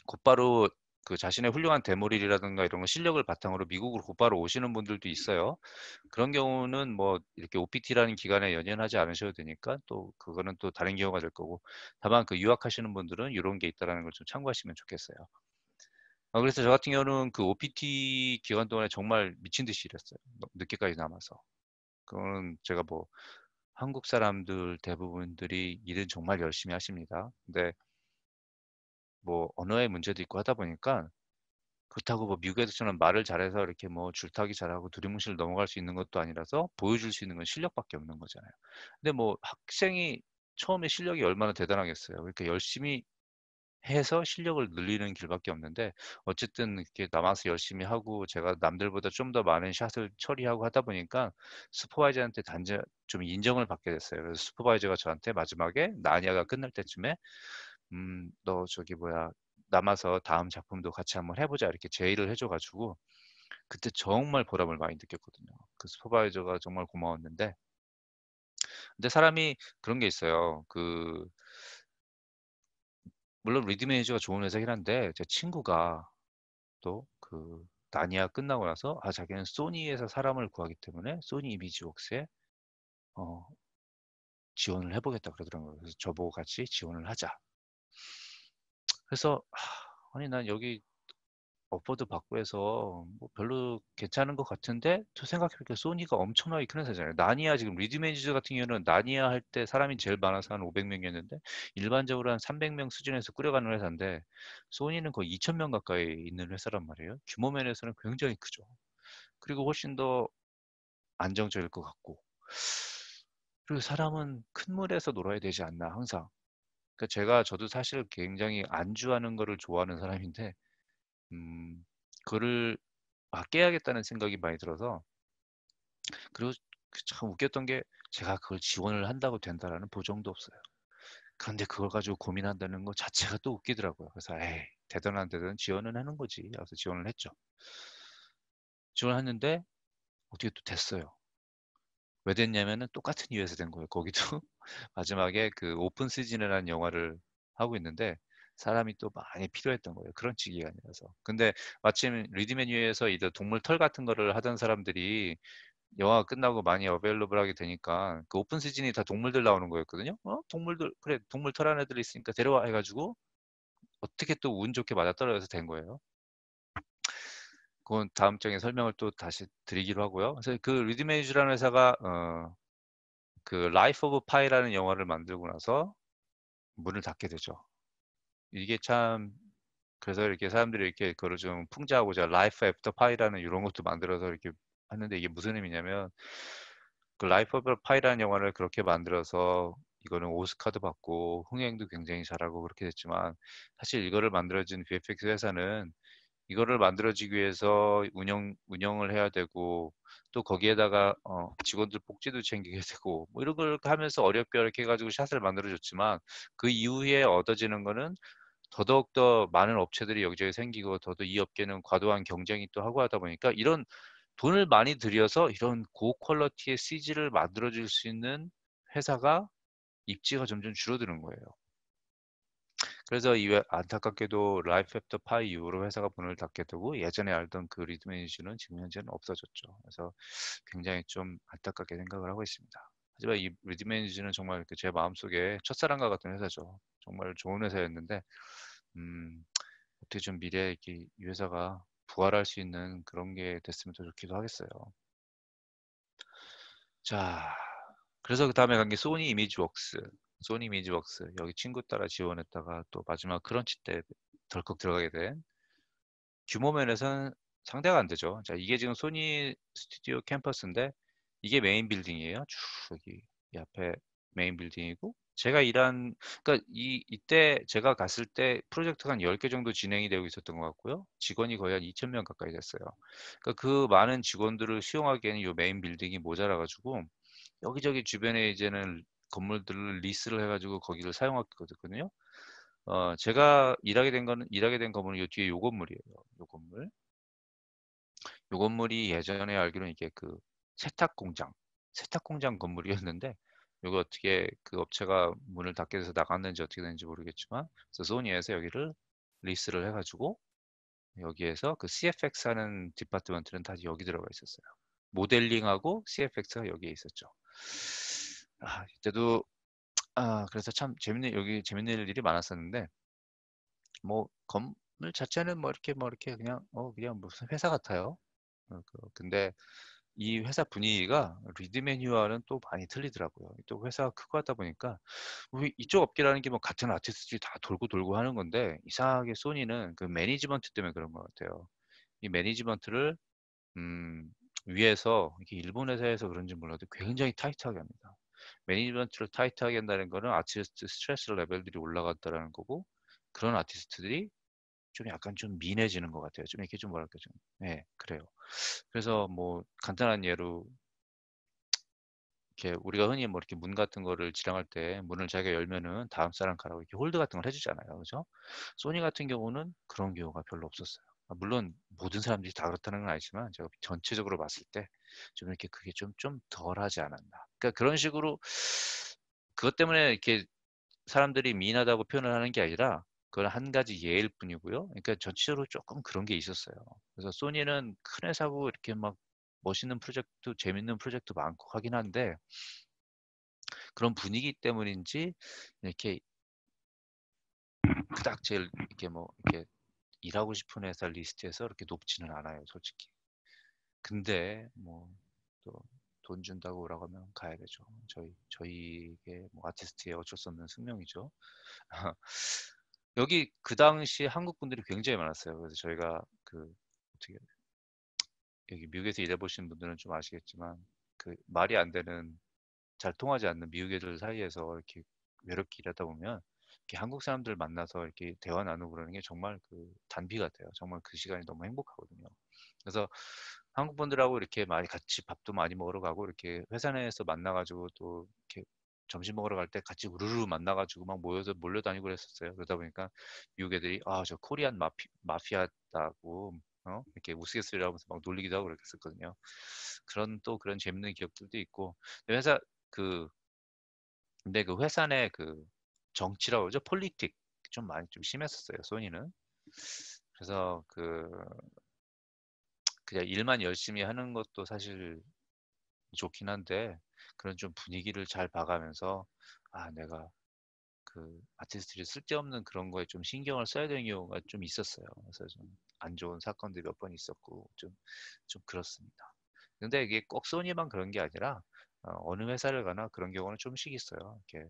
S1: 곧바로 그 자신의 훌륭한 데모릴이라든가 이런 거 실력을 바탕으로 미국으로 곧바로 오시는 분들도 있어요. 그런 경우는 뭐 이렇게 OPT라는 기간에 연연하지 않으셔도 되니까 또 그거는 또 다른 경우가 될 거고 다만 그 유학하시는 분들은 이런 게 있다라는 걸 좀 참고하시면 좋겠어요. 그래서 저 같은 경우는 그 OPT 기간 동안에 정말 미친 듯이 일했어요. 늦게까지 남아서. 그거는 제가 뭐 한국 사람들 대부분들이 일은 정말 열심히 하십니다. 근데 뭐 언어의 문제도 있고 하다 보니까 그렇다고 뭐 미국에서처럼 말을 잘해서 이렇게 뭐 줄타기 잘하고 두리뭉실 넘어갈 수 있는 것도 아니라서 보여줄 수 있는 건 실력밖에 없는 거잖아요. 근데 뭐 학생이 처음에 실력이 얼마나 대단하겠어요. 그러니까 열심히 해서 실력을 늘리는 길밖에 없는데 어쨌든 이렇게 남아서 열심히 하고 제가 남들보다 좀 더 많은 샷을 처리하고 하다 보니까 슈퍼바이저한테 단지 좀 인정을 받게 됐어요. 그래서 슈퍼바이저가 저한테 마지막에 나니아가 끝날 때쯤에 너 저기 뭐야 남아서 다음 작품도 같이 한번 해보자 이렇게 제의를 해줘가지고 그때 정말 보람을 많이 느꼈거든요. 그 슈퍼바이저가 정말 고마웠는데 근데 사람이 그런 게 있어요. 물론 리드 매니저가 좋은 회사긴 한데 제 친구가 또 그 나니아 끝나고 나서 자기는 소니에서 사람을 구하기 때문에 소니 이미지웍스에 어, 지원을 해보겠다 그러더라고요. 그래서 저보고 같이 지원을 하자. 그래서 아니 난 여기 오퍼도 받고 해서 뭐 별로 괜찮은 것 같은데 또 생각해보니까 소니가 엄청나게 큰 회사잖아요. 나니아 지금 리드 매니저 같은 경우는 나니아 할 때 사람이 제일 많아서 한 500명이었는데 일반적으로 한 300명 수준에서 꾸려가는 회사인데 소니는 거의 2000명 가까이 있는 회사란 말이에요. 규모 면에서는 굉장히 크죠. 그리고 훨씬 더 안정적일 것 같고 그리고 사람은 큰 물에서 놀아야 되지 않나 항상. 그러니까 저도 사실 굉장히 안주하는 거를 좋아하는 사람인데 그거를 깨야겠다는 생각이 많이 들어서 그리고 참 웃겼던 게 제가 그걸 지원을 한다고 된다라는 보장도 없어요. 그런데 그걸 가지고 고민한다는 것 자체가 또 웃기더라고요. 그래서 에이 되든 안 되든 지원은 하는 거지. 그래서 지원을 했죠. 지원을 했는데 어떻게 또 됐어요. 왜 됐냐면은 똑같은 이유에서 된 거예요. 거기도 마지막에 그 오픈 시즌이라는 영화를 하고 있는데 사람이 또 많이 필요했던 거예요. 그런 기간이라서. 근데 마침 리드메뉴에서 이제 동물 털 같은 거를 하던 사람들이 영화가 끝나고 많이 어베일러블하게 되니까 그 오픈 시즌이 다 동물들 나오는 거였거든요. 동물들 그래 동물 털한 애들 있으니까 데려와 해가지고 어떻게 또 운 좋게 맞아떨어져서 된 거예요. 그건 다음 장에 설명을 또 다시 드리기로 하고요. 그래서 그 리드메이즈라는 회사가 그 라이프 오브 파이라는 영화를 만들고 나서 문을 닫게 되죠. 이게 참 그래서 이렇게 사람들이 이렇게 그거를 좀 풍자하고자 라이프 애프터 파이라는 이런 것도 만들어서 이렇게 하는데 이게 무슨 의미냐면 그 라이프 오브 파이라는 영화를 그렇게 만들어서 이거는 오스카도 받고 흥행도 굉장히 잘하고 그렇게 됐지만 사실 이거를 만들어진 VFX 회사는 이거를 만들어지기 위해서 운영을 해야 되고 또 거기에다가 직원들 복지도 챙기게 되고 뭐 이런 걸 하면서 어렵게 해가지고 샷을 만들어줬지만 그 이후에 얻어지는 거는 더더욱더 많은 업체들이 여기저기 생기고 더더 이 업계는 과도한 경쟁이 또 하고 하다 보니까 이런 돈을 많이 들여서 이런 고퀄리티의 CG를 만들어 줄 수 있는 회사가 입지가 점점 줄어드는 거예요. 그래서 안타깝게도 라이프 애프터 파이 이후로 회사가 문을 닫게 되고 예전에 알던 그 리드메니지는 지금 현재는 없어졌죠. 그래서 굉장히 좀 안타깝게 생각을 하고 있습니다. 하지만 이 리드메니지는 정말 제 마음속에 첫사랑과 같은 회사죠. 정말 좋은 회사였는데 어떻게 좀 미래에 이렇게 이 회사가 부활할 수 있는 그런 게 됐으면 더 좋기도 하겠어요. 자, 그래서 그 다음에 간 게 소니 이미지웍스. 소니 이미지웍스. 여기 친구 따라 지원했다가 또 마지막 크런치 때 덜컥 들어가게 된 규모 면에서는 상대가 안 되죠. 자, 이게 지금 소니 스튜디오 캠퍼스인데 이게 메인 빌딩이에요. 쭉 여기 이 앞에 메인 빌딩이고 제가 그러니까 이때 제가 갔을 때 프로젝트가 한 10개 정도 진행이 되고 있었던 것 같고요. 직원이 거의 한 2,000명 가까이 됐어요. 그러니까 그 많은 직원들을 수용하기에는 이 메인 빌딩이 모자라 가지고 여기저기 주변에 이제는 건물들을 리스를 해가지고 거기를 사용하거든요. 제가 일하게 된 건물은 요 뒤에 요 건물이에요. 요 건물. 요 건물이 예전에 알기로는 이게 그 세탁 공장 건물이었는데 요거 어떻게 그 업체가 문을 닫게 돼서 나갔는지 어떻게 됐는지 모르겠지만 그래서 소니에서 여기를 리스를 해가지고 여기에서 그 CFX 하는 디파트먼트는 다 여기 들어가 있었어요. 모델링하고 CFX가 여기에 있었죠. 이때도 그래서 참 여기 재밌는 일이 많았었는데 뭐 건물 자체는 뭐 이렇게 그냥 무슨 회사 같아요. 근데 이 회사 분위기가 리드메뉴와는 또 많이 틀리더라고요. 또 회사가 크고 하다 보니까 우리 이쪽 업계라는 게 뭐 같은 아티스트들이 다 돌고 돌고 하는 건데 이상하게 소니는 그 매니지먼트 때문에 그런 것 같아요. 이 매니지먼트를 위에서 이게 일본 회사에서 그런지 몰라도 굉장히 타이트하게 합니다. 매니지먼트를 타이트하게 한다는 거는 아티스트 스트레스 레벨들이 올라갔다라는 거고 그런 아티스트들이 좀 약간 좀 민해지는 것 같아요. 좀 이렇게 좀 뭐랄까 좀, 네, 그래요. 그래서 뭐 간단한 예로 이렇게 우리가 흔히 뭐 이렇게 문 같은 거를 지랑할 때 문을 자기가 열면은 다음 사람 가라고 이렇게 홀드 같은 걸 해주잖아요, 그죠? 소니 같은 경우는 그런 경우가 별로 없었어요. 물론 모든 사람들이 다 그렇다는 건 아니지만 제가 전체적으로 봤을 때 좀 이렇게 그게 좀 덜하지 않았나. 그러니까 그런 식으로 그것 때문에 이렇게 사람들이 미인하다고 표현을 하는 게 아니라 그건 한 가지 예일 뿐이고요. 그러니까 전체적으로 조금 그런 게 있었어요. 그래서 소니는 큰 회사고 이렇게 막 멋있는 프로젝트, 재밌는 프로젝트 많고 하긴 한데 그런 분위기 때문인지 이렇게 그닥 제일 이렇게 뭐 이렇게 일하고 싶은 회사 리스트에서 이렇게 높지는 않아요, 솔직히. 근데 뭐 또 돈 준다고 오라고 하면 가야 되죠. 저희에게 뭐 아티스트의 어쩔 수 없는 숙명이죠. 여기 그 당시 한국 분들이 굉장히 많았어요. 그래서 저희가 그 어떻게 여기 미국에서 일해보신 분들은 좀 아시겠지만 그 말이 안 되는 잘 통하지 않는 미국 애들 사이에서 이렇게 외롭게 일하다 보면 이렇게 한국 사람들 만나서 이렇게 대화 나누고 그러는 게 정말 그 단비 같아요. 정말 그 시간이 너무 행복하거든요. 그래서 한국 분들하고 이렇게 많이 같이 밥도 많이 먹으러 가고 이렇게 회사 내에서 만나가지고 또 이렇게 점심 먹으러 갈 때 같이 우르르 만나가지고 막 모여서 몰려다니고 그랬었어요. 그러다 보니까 미국 애들이 저 코리안 마피아다고 이렇게 우스갯소리를 하면서 막 놀리기도 하고 그랬었거든요. 그런 재밌는 기억들도 있고 회사 그 근데 그 회사 내 그 정치라고 그러죠? 폴리틱 좀 많이 좀 심했었어요, 소니는. 그래서 그냥 일만 열심히 하는 것도 사실 좋긴 한데 그런 좀 분위기를 잘 봐가면서 내가 그 아티스트들이 쓸데없는 그런 거에 좀 신경을 써야 되는 경우가 좀 있었어요. 그래서 좀 안 좋은 사건들이 몇 번 있었고 좀 그렇습니다. 근데 이게 꼭 소니만 그런 게 아니라 어느 회사를 가나 그런 경우는 좀씩 있어요. 이렇게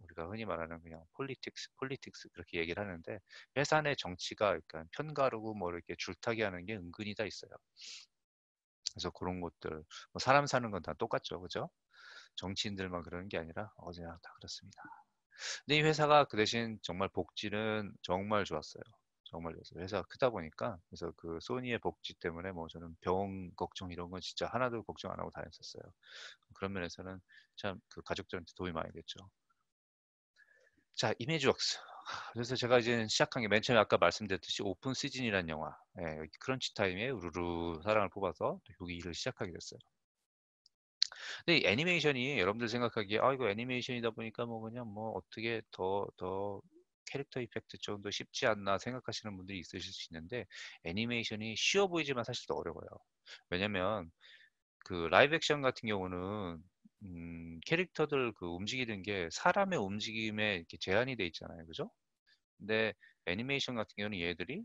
S1: 우리가 흔히 말하는 그냥 폴리틱스 그렇게 얘기를 하는데 회사 내 정치가 약간 편가르고 뭐 이렇게 줄타기 하는 게 은근히 다 있어요. 그래서 그런 것들 뭐 사람 사는 건 다 똑같죠, 그죠? 정치인들만 그러는 게 아니라 그냥 다 그렇습니다. 근데 이 회사가 그 대신 정말 복지는 정말 좋았어요. 정말 좋았어요. 회사가 크다 보니까 그래서 그 소니의 복지 때문에 뭐 저는 병 걱정 이런 건 진짜 하나도 걱정 안 하고 다녔었어요. 그런 면에서는 참 그 가족들한테 도움이 많이 됐죠. 자, 이미지웍스. 그래서 제가 이제 시작한 게 맨 처음에 아까 말씀드렸듯이 오픈 시즌이라는 영화, 예, 크런치 타임에 우르르 사랑을 뽑아서 여기를 시작하게 됐어요. 근데 이 애니메이션이 여러분들 생각하기에 아 이거 애니메이션이다 보니까 뭐 그냥 뭐 어떻게 더 캐릭터 이펙트 정도 쉽지 않나 생각하시는 분들이 있으실 수 있는데 애니메이션이 쉬워 보이지만 사실 더 어려워요. 왜냐면 그 라이브 액션 같은 경우는 캐릭터들 그 움직이는 게 사람의 움직임에 이렇게 제한이 돼 있잖아요. 그죠? 근데 애니메이션 같은 경우는 얘들이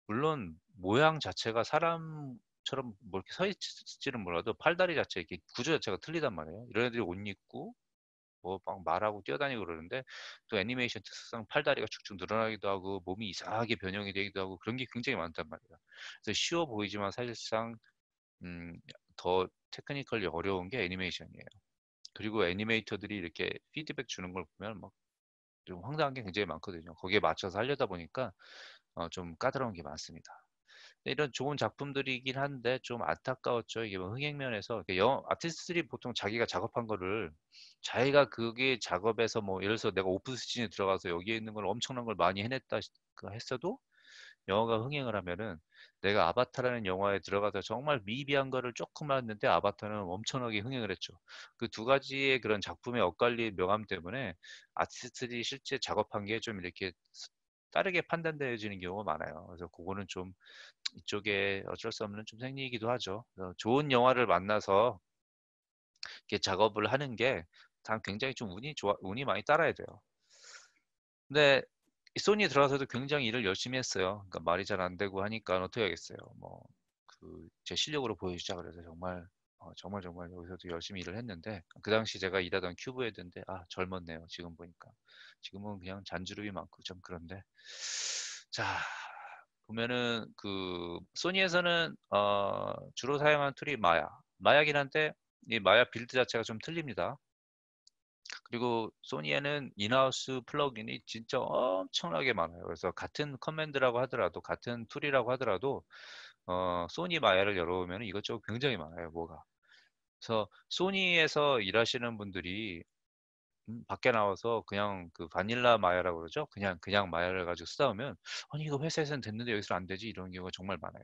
S1: 물론 모양 자체가 사람처럼 뭐 이렇게 서 있을지는 몰라도 팔다리 자체 이렇게 구조 자체가 틀리단 말이에요. 이런 애들이 옷 입고 뭐 막 말하고 뛰어다니고 그러는데 또 애니메이션 특성상 팔다리가 축축 늘어나기도 하고 몸이 이상하게 변형이 되기도 하고 그런 게 굉장히 많단 말이에요. 그래서 쉬워 보이지만 사실상 음, 더 테크니컬리 어려운 게 애니메이션이에요. 그리고 애니메이터들이 이렇게 피드백 주는 걸 보면 막 좀 황당한 게 굉장히 많거든요. 거기에 맞춰서 하려다 보니까 좀 까다로운 게 많습니다. 이런 좋은 작품들이긴 한데 좀 안타까웠죠. 이게 뭐 흥행면에서 아티스트들이 보통 자기가 작업한 거를 자기가 그게 작업에서 뭐 예를 들어서 내가 오픈 스진에 들어가서 여기에 있는 걸 엄청난 걸 많이 해냈다 했어도 영화가 흥행을 하면은 내가 아바타라는 영화에 들어가서 정말 미비한 거를 조금 했는데 아바타는 엄청나게 흥행을 했죠. 그 두 가지의 그런 작품의 엇갈린 명암 때문에 아티스트들이 실제 작업한 게 좀 이렇게 다르게 판단되어지는 경우가 많아요. 그래서 그거는 좀 이쪽에 어쩔 수 없는 좀 생리이기도 하죠. 그래서 좋은 영화를 만나서 이렇게 작업을 하는 게 다 굉장히 좀 운이 많이 따라야 돼요. 근데 이 소니에 들어가서도 굉장히 일을 열심히 했어요. 그러니까 말이 잘 안 되고 하니까 어떻게 하겠어요. 뭐 그 제 실력으로 보여주자 그래서 정말 정말 여기서도 열심히 일을 했는데 그 당시 제가 일하던 큐브헤드인데 아 젊었네요. 지금 보니까 지금은 그냥 잔주름이 많고 좀 그런데 자 보면은 그 소니에서는 주로 사용한 툴이 마야긴 한데 이 마야 빌드 자체가 좀 틀립니다. 그리고 소니에는 인하우스 플러그인이 진짜 엄청나게 많아요. 그래서 같은 커맨드라고 하더라도 같은 툴이라고 하더라도 소니 마야를 열어보면 이것저것 굉장히 많아요. 뭐가. 그래서 소니에서 일하시는 분들이 밖에 나와서 그냥 그 바닐라 마야라고 그러죠. 그냥 마야를 가지고 쓰다 보면 아니 이거 회사에서는 됐는데 여기서 안 되지 이런 경우가 정말 많아요.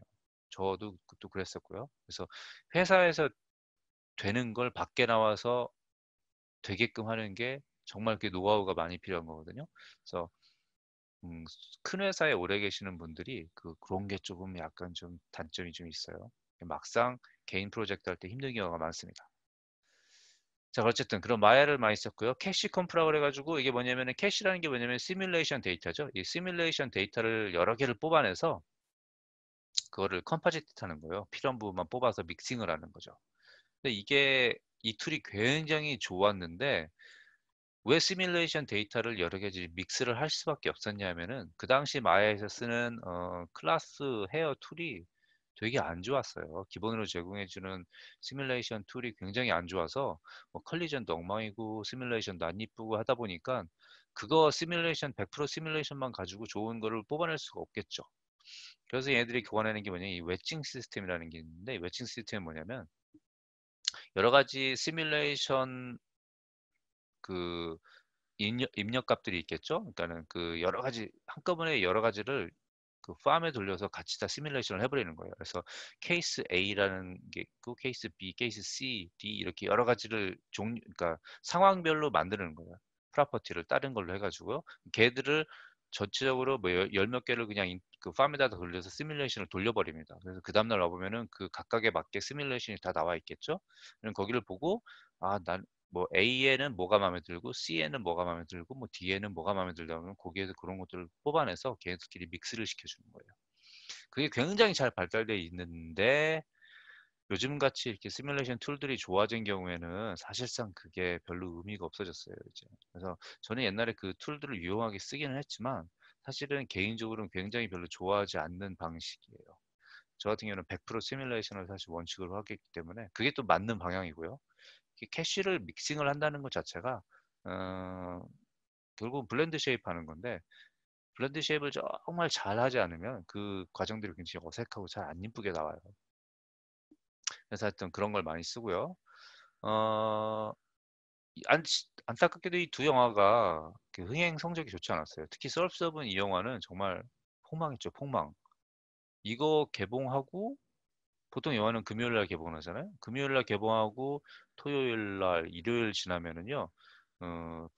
S1: 저도 또 그랬었고요. 그래서 회사에서 되는 걸 밖에 나와서 되게끔 하는 게 정말 그 노하우가 많이 필요한 거거든요. 그래서 음, 큰 회사에 오래 계시는 분들이 그런 게 조금 약간 좀 단점이 좀 있어요. 막상 개인 프로젝트 할 때 힘든 경우가 많습니다. 자, 어쨌든 그런 마야를 많이 썼고요. 캐시 컴프라고 그래가지고 이게 뭐냐면은 캐시라는 게 뭐냐면 시뮬레이션 데이터죠. 이 시뮬레이션 데이터를 여러 개를 뽑아내서 그거를 컴포지트 하는 거예요. 필요한 부분만 뽑아서 믹싱을 하는 거죠. 근데 이게 이 툴이 굉장히 좋았는데 왜 시뮬레이션 데이터를 여러 가지 믹스를 할 수밖에 없었냐면은 그 당시 마야에서 쓰는 클래스 헤어 툴이 되게 안 좋았어요. 기본으로 제공해주는 시뮬레이션 툴이 굉장히 안 좋아서 뭐 컬리전도 엉망이고 시뮬레이션도 안 이쁘고 하다 보니까 그거 시뮬레이션 100% 시뮬레이션만 가지고 좋은 거를 뽑아낼 수가 없겠죠. 그래서 얘들이 교환하는 게 뭐냐 이 웨칭 시스템이라는 게 있는데 이 웨칭 시스템은 뭐냐면 여러 가지 시뮬레이션 그 입력 값들이 있겠죠. 그러니까는 그 여러 가지 한꺼번에 여러 가지를 그 팜에 돌려서 같이 다 시뮬레이션을 해버리는 거예요. 그래서 케이스 A라는 게 있고 케이스 B, 케이스 C, D 이렇게 여러 가지를 그러니까 상황별로 만드는 거예요. 프로퍼티를 다른 걸로 해가지고요. 걔들을 전체적으로 뭐 열 몇 개를 그냥 그 팜에다 돌려서 시뮬레이션을 돌려버립니다. 그래서 그 다음날 와보면은 그 각각에 맞게 시뮬레이션이 다 나와 있겠죠. 그럼 거기를 보고 난 뭐 A에는 뭐가 마음에 들고 C에는 뭐가 마음에 들고 뭐 D에는 뭐가 마음에 들다 보면 거기에서 그런 것들을 뽑아내서 걔네들끼리 믹스를 시켜주는 거예요. 그게 굉장히 잘 발달되어 있는데 요즘 같이 이렇게 시뮬레이션 툴들이 좋아진 경우에는 사실상 그게 별로 의미가 없어졌어요, 이제. 그래서 저는 옛날에 그 툴들을 유용하게 쓰기는 했지만 사실은 개인적으로는 굉장히 별로 좋아하지 않는 방식이에요. 저 같은 경우는 100% 시뮬레이션을 사실 원칙으로 하기 때문에 그게 또 맞는 방향이고요. 캐시를 믹싱을 한다는 것 자체가 어, 결국 블렌드 쉐입 하는 건데 블렌드 쉐입을 정말 잘 하지 않으면 그 과정들이 굉장히 어색하고 잘 안 이쁘게 나와요. 그래서 하여튼 그런 걸 많이 쓰고요. 어, 안타깝게도 이 두 영화가 그 흥행 성적이 좋지 않았어요. 특히 썰프서브는 이 영화는 정말 폭망했죠, 폭망. 이거 개봉하고 보통 영화는 금요일 날 개봉하잖아요. 금요일 날 개봉하고 토요일 날, 일요일 지나면은요,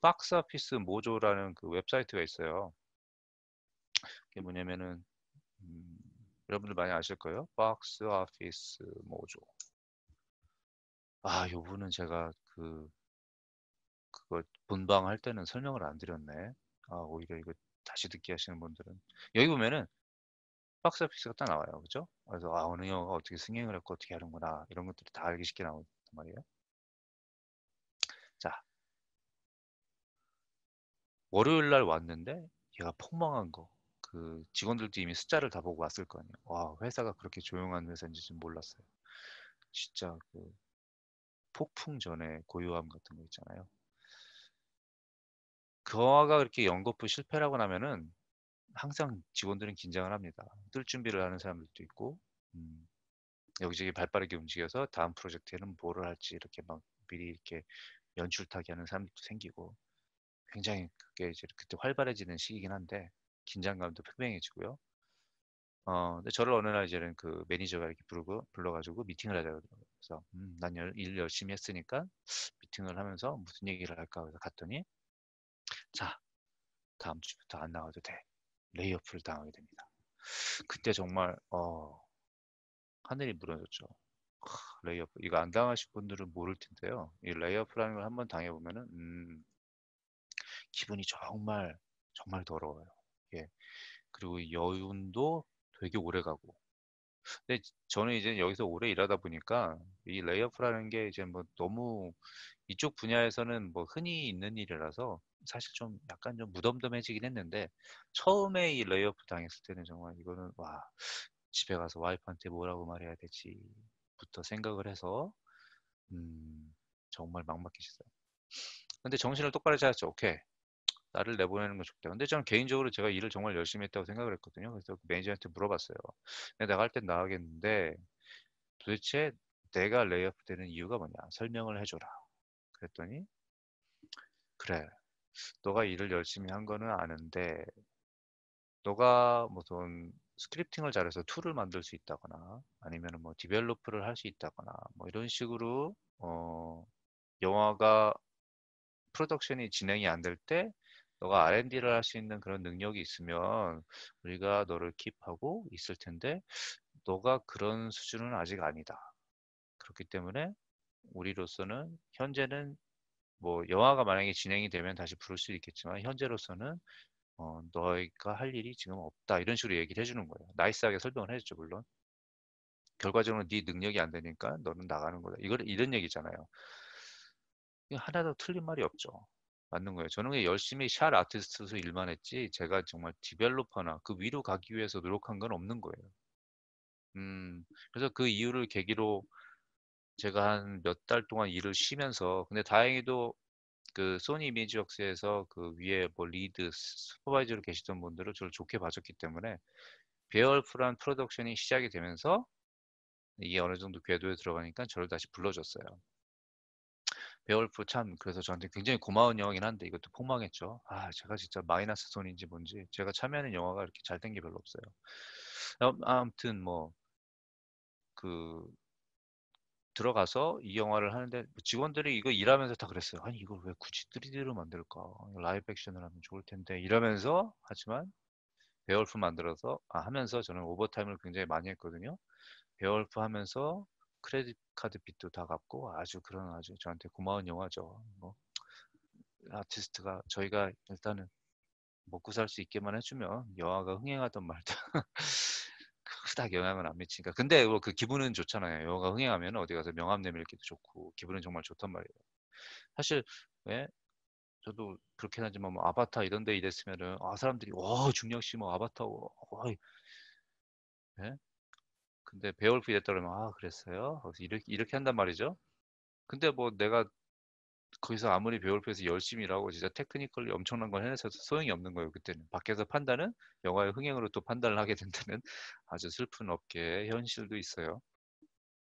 S1: 박스 오피스 모조라는 그 웹사이트가 있어요. 그게 뭐냐면은 음, 여러분들 많이 아실 거예요. 박스 오피스 모조. 아, 요분은 제가 그거 본방할 때는 설명을 안 드렸네. 아, 오히려 이거 다시 듣기 하시는 분들은 여기 보면은 박스 오피스가 딱 나와요. 그죠? 그래서 아, 어느 영화가 어떻게 승행을 했고 어떻게 하는구나 이런 것들이 다 알기 쉽게 나온단 말이에요. 자, 월요일 날 왔는데 얘가 폭망한 거. 그 직원들도 이미 숫자를 다 보고 왔을 거 아니에요. 와, 회사가 그렇게 조용한 회사인지 좀 몰랐어요. 진짜 그 폭풍 전에 고요함 같은 거 있잖아요. 그 영화가 그렇게 연거푸 실패라고 나면은 항상 직원들은 긴장을 합니다. 뜰 준비를 하는 사람들도 있고, 음, 여기저기 발빠르게 움직여서 다음 프로젝트에는 뭐를 할지 이렇게 막 미리 이렇게 연출 타기 하는 사람들도 생기고, 굉장히 그게 이제 그때 활발해지는 시기긴 한데, 긴장감도 팽팽해지고요. 근데 저를 어느 날 이제는 그 매니저가 이렇게 불러가지고 미팅을 하자 그러더라고요. 그래서, 난 일 열심히 했으니까 미팅을 하면서 무슨 얘기를 할까 해서 갔더니, 자, 다음 주부터 안 나와도 돼. 레이오프를 당하게 됩니다. 그때 정말, 하늘이 무너졌죠. 레이오프. 이거 안 당하신 분들은 모를 텐데요. 이 레이오프라는 걸 한번 당해보면은, 기분이 정말, 정말 더러워요. 예. 그리고 이 여운도 되게 오래 가고. 근데 저는 이제 여기서 오래 일하다 보니까 이 레이오프라는 게 이제 뭐 너무 이쪽 분야에서는 뭐 흔히 있는 일이라서 사실 좀 약간 좀 무덤덤해지긴 했는데 처음에 이 레이오프 당했을 때는 정말 이거는 와 집에 가서 와이프한테 뭐라고 말해야 되지부터 생각을 해서 정말 막막해졌어요. 근데 정신을 똑바로 차렸죠. 오케이. 나를 내보내는 건 좋다. 근데 저는 개인적으로 제가 일을 정말 열심히 했다고 생각을 했거든요. 그래서 그 매니저한테 물어봤어요. 내가 나갈 땐 나가겠는데 도대체 내가 레이오프 되는 이유가 뭐냐? 설명을 해줘라. 그랬더니 그래. 너가 일을 열심히 한 거는 아는데 너가 무슨 스크립팅을 잘해서 툴을 만들 수 있다거나 아니면 뭐 디벨로프를 할 수 있다거나 뭐 이런 식으로 영화가 프로덕션이 진행이 안 될 때 너가 R&D를 할 수 있는 그런 능력이 있으면 우리가 너를 킵하고 있을 텐데 너가 그런 수준은 아직 아니다. 그렇기 때문에 우리로서는 현재는 뭐 영화가 만약에 진행이 되면 다시 부를 수 있겠지만 현재로서는 너희가 할 일이 지금 없다 이런 식으로 얘기를 해주는 거예요. 나이스하게 설명을 해줬죠 물론. 결과적으로 네 능력이 안 되니까 너는 나가는 거다. 이걸 이런 얘기잖아요. 이거 하나도 틀린 말이 없죠. 맞는 거예요. 저는 그냥 열심히 샷 아티스트로서 일만 했지 제가 정말 디벨로퍼나 그 위로 가기 위해서 노력한 건 없는 거예요. 그래서 그 이유를 계기로 제가 한 몇 달 동안 일을 쉬면서 근데 다행히도 그 소니 이미지웍스에서 그 위에 뭐 리드 슈퍼바이저로 계시던 분들을 저를 좋게 봐줬기 때문에 베어울프란 프로덕션이 시작이 되면서 이게 어느 정도 궤도에 들어가니까 저를 다시 불러줬어요. 베어울프 참 그래서 저한테 굉장히 고마운 영화긴 한데 이것도 폭망했죠. 아 제가 진짜 마이너스 손인지 뭔지 제가 참여하는 영화가 이렇게 잘 된 게 별로 없어요. 아무튼 뭐 그 들어가서 이 영화를 하는데 직원들이 이거 일하면서 다 그랬어요. 아니 이걸 왜 굳이 3D로 만들까? 라이브 액션을 하면 좋을 텐데 이러면서 하지만 베어울프 만들어서 하면서 저는 오버타임을 굉장히 많이 했거든요. 베어울프 하면서 크레딧 카드 빚도 다 갚고 아주 저한테 고마운 영화죠. 뭐 아티스트가 저희가 일단은 먹고 살 수 있게만 해주면 영화가 흥행하던 말든 그닥 영향을 안 미치니까. 근데 뭐 그 기분은 좋잖아요. 영화가 흥행하면 어디 가서 명함 내밀기도 좋고 기분은 정말 좋단 말이에요. 사실 왜 저도 그렇긴 하지만 뭐 아바타 이런 데 일했으면은 사람들이 와 중력 씨 뭐 아바타 예? 근데 베어울프 일했다 그러면 그랬어요? 그래서 이렇게 한단 말이죠. 근데 뭐 내가 거기서 아무리 베어울프에서 열심히 일하고 진짜 테크니컬리 엄청난 걸 해내서 소용이 없는 거예요. 그때는 밖에서 판단은 영화의 흥행으로 또 판단을 하게 된다는 아주 슬픈 업계의 현실도 있어요.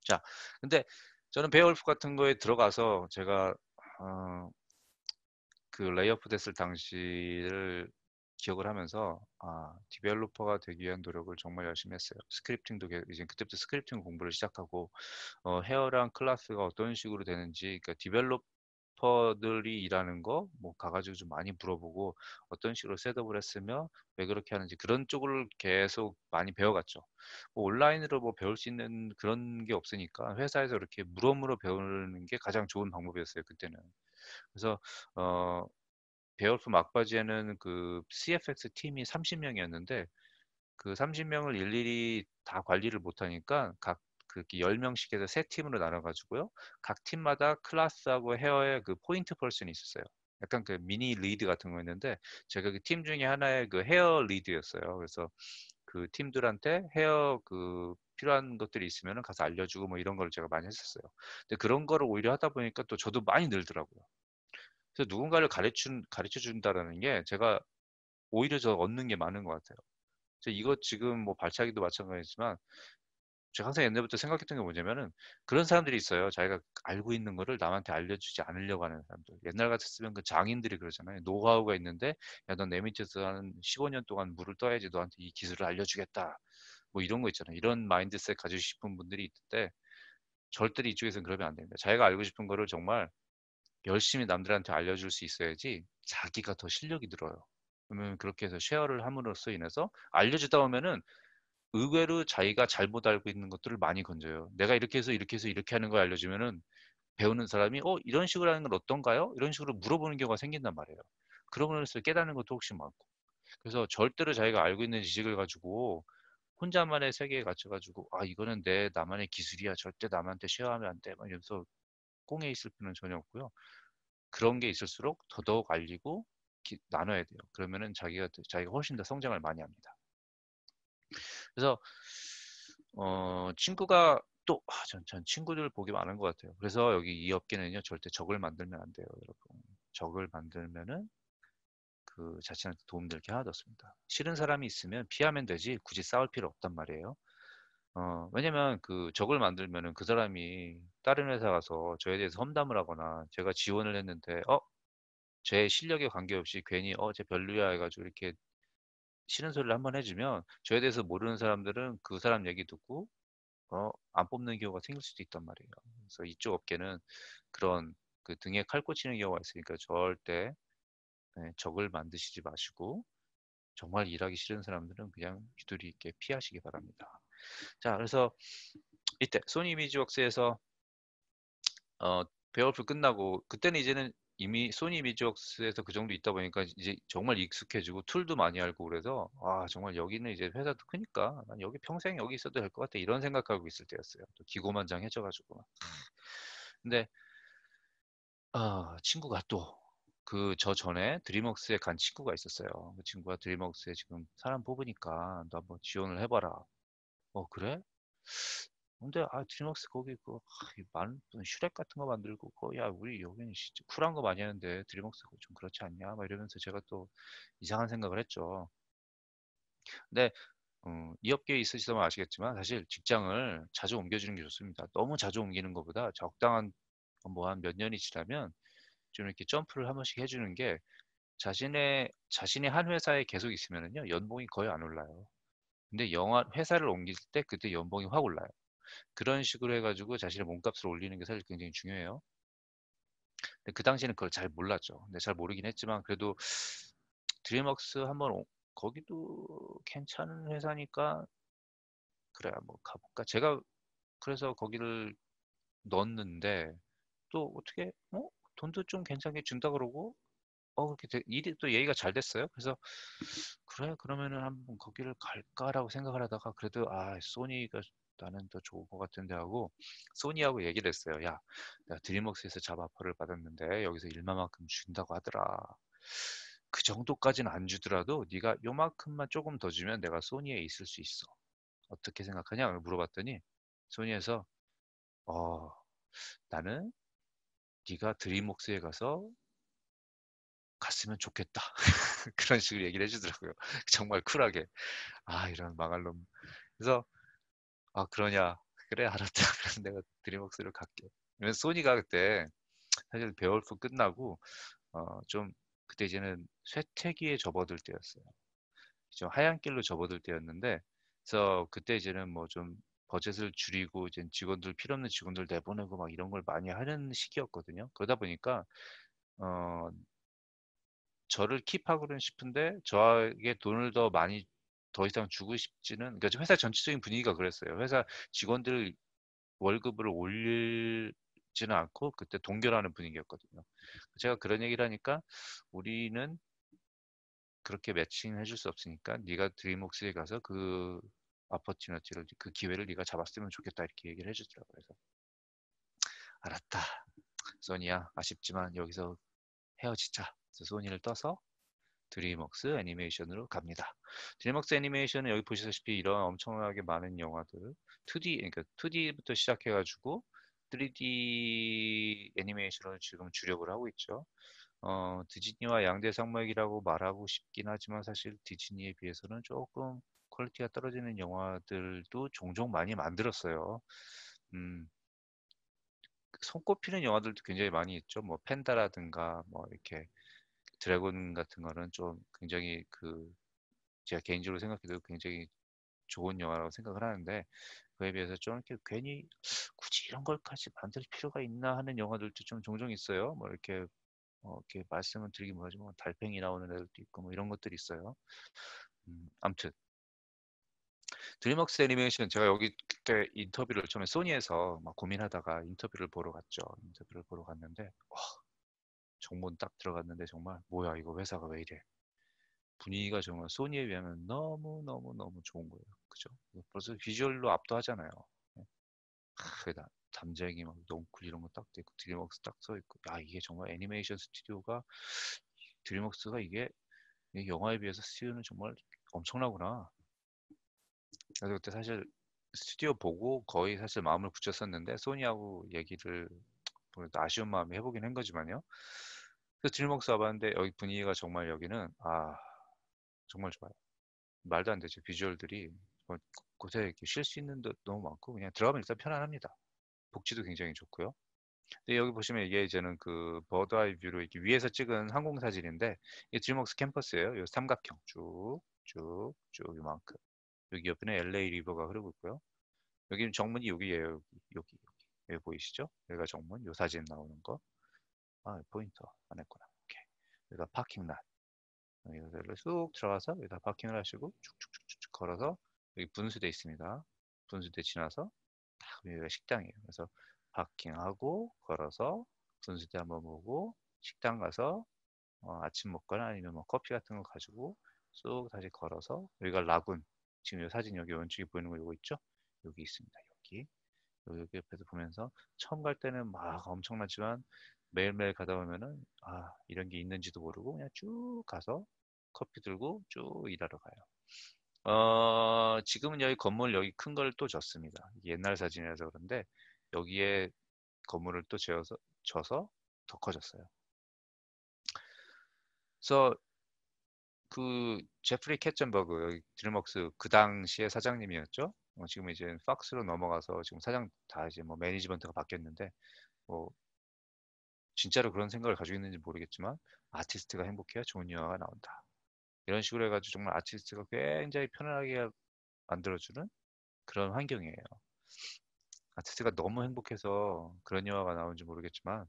S1: 자, 근데 저는 베어울프 같은 거에 들어가서 제가 어, 그 레이오프 됐을 당시를 기억을 하면서 디벨로퍼가 되기 위한 노력을 정말 열심히 했어요. 스크립팅도 이제 그때부터 스크립팅 공부를 시작하고 헤어랑 클래스가 어떤 식으로 되는지, 그러니까 디벨로퍼들이 일하는 거 뭐 가가지고 좀 많이 물어보고 어떤 식으로 셋업을 했으며 왜 그렇게 하는지 그런 쪽을 계속 많이 배워갔죠. 뭐 온라인으로 뭐 배울 수 있는 그런 게 없으니까 회사에서 이렇게 물어물어 배우는 게 가장 좋은 방법이었어요, 그때는. 그래서 어, 베어프 막바지에는 그 CFX 팀이 30명이었는데 그 30명을 일일이 다 관리를 못하니까 각 그렇게 10명씩 해서 세 팀으로 나눠가지고요. 각 팀마다 클래스하고 헤어의 그 포인트 퍼슨이 있었어요. 약간 그 미니 리드 같은 거였는데 제가 그 팀 중에 하나의 그 헤어 리드였어요. 그래서 그 팀들한테 헤어 그 필요한 것들이 있으면 가서 알려주고 뭐 이런 걸 제가 많이 했었어요. 근데 그런 거를 오히려 하다 보니까 또 저도 많이 늘더라고요. 그래서 누군가를 가르쳐 준다라는 게 제가 오히려 저 얻는 게 많은 것 같아요. 그래서 이거 지금 뭐 발차기도 마찬가지지만 제가 항상 옛날부터 생각했던 게 뭐냐면은 그런 사람들이 있어요. 자기가 알고 있는 거를 남한테 알려주지 않으려고 하는 사람들. 옛날 같았으면 그 장인들이 그러잖아요. 노하우가 있는데 야, 넌 내 밑에서 한 15년 동안 물을 떠야지 너한테 이 기술을 알려주겠다. 뭐 이런 거 있잖아요. 이런 마인드셋 가지고 싶은 분들이 있는데 절대로 이쪽에서는 그러면 안 됩니다. 자기가 알고 싶은 거를 정말 열심히 남들한테 알려줄 수 있어야지 자기가 더 실력이 늘어요. 그러면 그렇게 해서 쉐어를 함으로써 인해서 알려주다 보면은 의외로 자기가 잘못 알고 있는 것들을 많이 건져요. 내가 이렇게 해서 이렇게 하는 걸 알려주면은 배우는 사람이 이런 식으로 하는 건 어떤가요? 이런 식으로 물어보는 경우가 생긴단 말이에요. 그러면서 깨닫는 것도 혹시 많고. 그래서 절대로 자기가 알고 있는 지식을 가지고 혼자만의 세계에 갇혀가지고 이거는 내 나만의 기술이야. 절대 남한테 쉐어하면 안 돼. 막 이러면서 꽁에 있을 필요는 전혀 없고요. 그런 게 있을수록 더더욱 알리고 나눠야 돼요. 그러면은 자기가 훨씬 더 성장을 많이 합니다. 그래서 친구가 또 전 친구들 복이 많은 것 같아요. 그래서 여기 이 업계는요 절대 적을 만들면 안 돼요, 여러분. 적을 만들면은 그 자신한테 도움될 게 하나도 없습니다. 싫은 사람이 있으면 피하면 되지 굳이 싸울 필요 없단 말이에요. 왜냐면 그 적을 만들면은 그 사람이 다른 회사 가서 저에 대해서 험담을 하거나 제가 지원을 했는데 제 실력에 관계없이 괜히 쟤 별로야 해가지고 이렇게 싫은 소리를 한번 해주면 저에 대해서 모르는 사람들은 그 사람 얘기 듣고 안 뽑는 경우가 생길 수도 있단 말이에요. 그래서 이쪽 업계는 그런 그 등에 칼 꽂히는 경우가 있으니까 절대 적을 만드시지 마시고 정말 일하기 싫은 사람들은 그냥 유두리 있게 피하시기 바랍니다. 자, 그래서 이때 소니 이미지웍스에서 베어풀 끝나고 그때는 이제는 이미 소니 미지웍스에서 그 정도 있다 보니까 이제 정말 익숙해지고 툴도 많이 알고 그래서 정말 여기는 이제 회사도 크니까 난 여기 평생 여기 있어도 될 것 같아 이런 생각하고 있을 때였어요. 또 기고만장해져가지고. 근데 친구가 또 그 저 전에 드림웍스에 간 친구가 있었어요. 그 친구가 드림웍스에 지금 사람 뽑으니까 너 한번 지원을 해봐라. 그래? 근데 드림웍스 거기 많은 슈렉 같은 거 만들고 야 우리 여기는 진짜 쿨한 거 많이 하는데 드림웍스 좀 그렇지 않냐? 막 이러면서 제가 또 이상한 생각을 했죠. 근데 이 업계에 있으시다면 아시겠지만 사실 직장을 자주 옮겨주는 게 좋습니다. 너무 자주 옮기는 것보다 적당한 뭐 한 몇 년이 지나면 좀 이렇게 점프를 한 번씩 해주는 게 자신의 한 회사에 계속 있으면은요 연봉이 거의 안 올라요. 근데 회사를 옮길 때 그때 연봉이 확 올라요. 그런 식으로 해가지고 자신의 몸값을 올리는 게 사실 굉장히 중요해요. 근데 그 당시에는 그걸 잘 몰랐죠. 근데 잘 모르긴 했지만 그래도 드림웍스 한번 거기도 괜찮은 회사니까 그래 한번 가볼까. 제가 그래서 거기를 넣었는데 또 어떻게 돈도 좀 괜찮게 준다 그러고 그렇게 일이 또 얘기가 잘 됐어요. 그래서 그래 그러면은 한번 거기를 갈까라고 생각을 하다가 그래도 소니가 나는 더 좋은 것 같은데 하고 소니하고 얘기를 했어요. 야, 내가 드림웍스에서 잡 오퍼를 받았는데 여기서 일만큼 준다고 하더라. 그 정도까지는 안 주더라도 네가 요만큼만 조금 더 주면 내가 소니에 있을 수 있어. 어떻게 생각하냐? 물어봤더니 소니에서 어, 나는 네가 드림웍스에 가서 갔으면 좋겠다. 그런 식으로 얘기를 해주더라고요. 정말 쿨하게. 이런 망할 놈. 그래서 그러냐. 그래 알았다. 그래서 내가 드림웍스를 갈게. 왜냐면 소니가 그때 사실 베어울프 끝나고 좀 그때 이제는 쇠퇴기에 접어들 때였어요. 좀 하얀 길로 접어들 때였는데, 그래서 그때 이제는 뭐 좀 버젯을 줄이고 이제 직원들 필요 없는 직원들 내보내고 막 이런 걸 많이 하는 시기였거든요. 그러다 보니까 어 저를 킵하고는 싶은데 저에게 돈을 더 많이 더 이상 주고 싶지는, 그러니까 회사 전체적인 분위기가 그랬어요. 회사 직원들 월급을 올리지는 않고 그때 동결하는 분위기였거든요. 제가 그런 얘기를 하니까 우리는 그렇게 매칭해 줄 수 없으니까 네가 드림웍스에 가서 그 어퍼튜니티를, 그 기회를 네가 잡았으면 좋겠다, 이렇게 얘기를 해주더라고요. 그래서 알았다, 소니야, 아쉽지만 여기서 헤어지자. 그래서 소니를 떠서 드림웍스 애니메이션으로 갑니다. 드림웍스 애니메이션은 여기 보시다시피 이런 엄청나게 많은 영화들, 2D, 그러니까 2D부터 시작해가지고 3D 애니메이션을 지금 주력을 하고 있죠. 디즈니와 양대 산맥이라고 말하고 싶긴 하지만 사실 디즈니에 비해서는 조금 퀄리티가 떨어지는 영화들도 종종 많이 만들었어요. 음, 손꼽히는 영화들도 굉장히 많이 있죠. 뭐 팬다라든가 뭐 이렇게 드래곤 같은 거는 좀 굉장히 제가 개인적으로 생각해도 굉장히 좋은 영화라고 생각을 하는데, 그에 비해서 좀 이렇게 괜히 굳이 이런 걸까지 만들 필요가 있나 하는 영화들도 좀 종종 있어요. 뭐 이렇게 말씀을 드리기 뭐하지만 뭐 달팽이 나오는 애들도 있고 뭐 이런 것들이 있어요. 아무튼 드림웍스 애니메이션, 제가 여기 그때 인터뷰를 처음에 소니에서 막 고민하다가 인터뷰를 보러 갔죠. 인터뷰를 보러 갔는데 정문 딱 들어갔는데 정말 뭐야 이거 회사가 왜 이래. 분위기가 정말 소니에 비하면 너무 좋은 거예요. 그죠? 벌써 비주얼로 압도하잖아요. 그다 담쟁이 막 넝쿨 이런 거 딱 있고 드림웍스 딱 써 있고, 야 이게 정말 애니메이션 스튜디오가, 드림웍스가 이게 영화에 비해서 스튜디오는 정말 엄청나구나. 그래서 그때 사실 스튜디오 보고 거의 사실 마음을 굳혔었는데 소니하고 얘기를 아쉬운 마음에 해보긴 한 거지만요. 그래서 드림웍스 와봤는데 여기 분위기가 정말, 여기는 정말 좋아요. 말도 안 되죠. 비주얼들이 곳에 이렇게 쉴 수 있는 데 너무 많고 그냥 들어가면 일단 편안합니다. 복지도 굉장히 좋고요. 근데 여기 보시면 이게 이제는 그 버드 아이 뷰로 이렇게 위에서 찍은 항공 사진인데, 이게 드림웍스 캠퍼스예요. 요 삼각형 쭉 이만큼. 여기 옆에는 LA 리버가 흐르고 있고요. 여기는 정문이 여기예요. 여기 보이시죠? 여기가 정문. 요 사진 나오는 거. 포인터 안 했구나. 오케이. 여기가 파킹랏. 여기서 쑥 들어가서 여기다 파킹을 하시고 쭉쭉쭉쭉 걸어서 여기 분수대 있습니다. 분수대 지나서 딱 여기가 식당이에요. 그래서 파킹하고 걸어서 분수대 한번 보고 식당 가서 아침 먹거나 아니면 뭐 커피 같은 거 가지고 쑥 다시 걸어서 여기가 라군. 지금 이 사진 여기 왼쪽에 보이는 거 이거 있죠? 여기 있습니다. 여기 옆에서 보면서 처음 갈 때는 막 엄청나지만 매일매일 가다 보면은 이런 게 있는지도 모르고 그냥 쭉 가서 커피 들고 쭉 일하러 가요. 지금은 여기 건물 여기 큰 걸 또 졌습니다. 옛날 사진이라서 그런데 여기에 건물을 또 져서 더 커졌어요. 그래서 그 제프리 캐전버그, 여기 드림웍스 그 당시에 사장님이었죠. 지금 이제 팍스로 넘어가서 지금 사장 다 이제 뭐 매니지먼트가 바뀌었는데, 뭐 진짜로 그런 생각을 가지고 있는지 모르겠지만 아티스트가 행복해야 좋은 영화가 나온다. 이런 식으로 해가지고 정말 아티스트가 굉장히 편안하게 만들어주는 그런 환경이에요. 아티스트가 너무 행복해서 그런 영화가 나오는지 모르겠지만,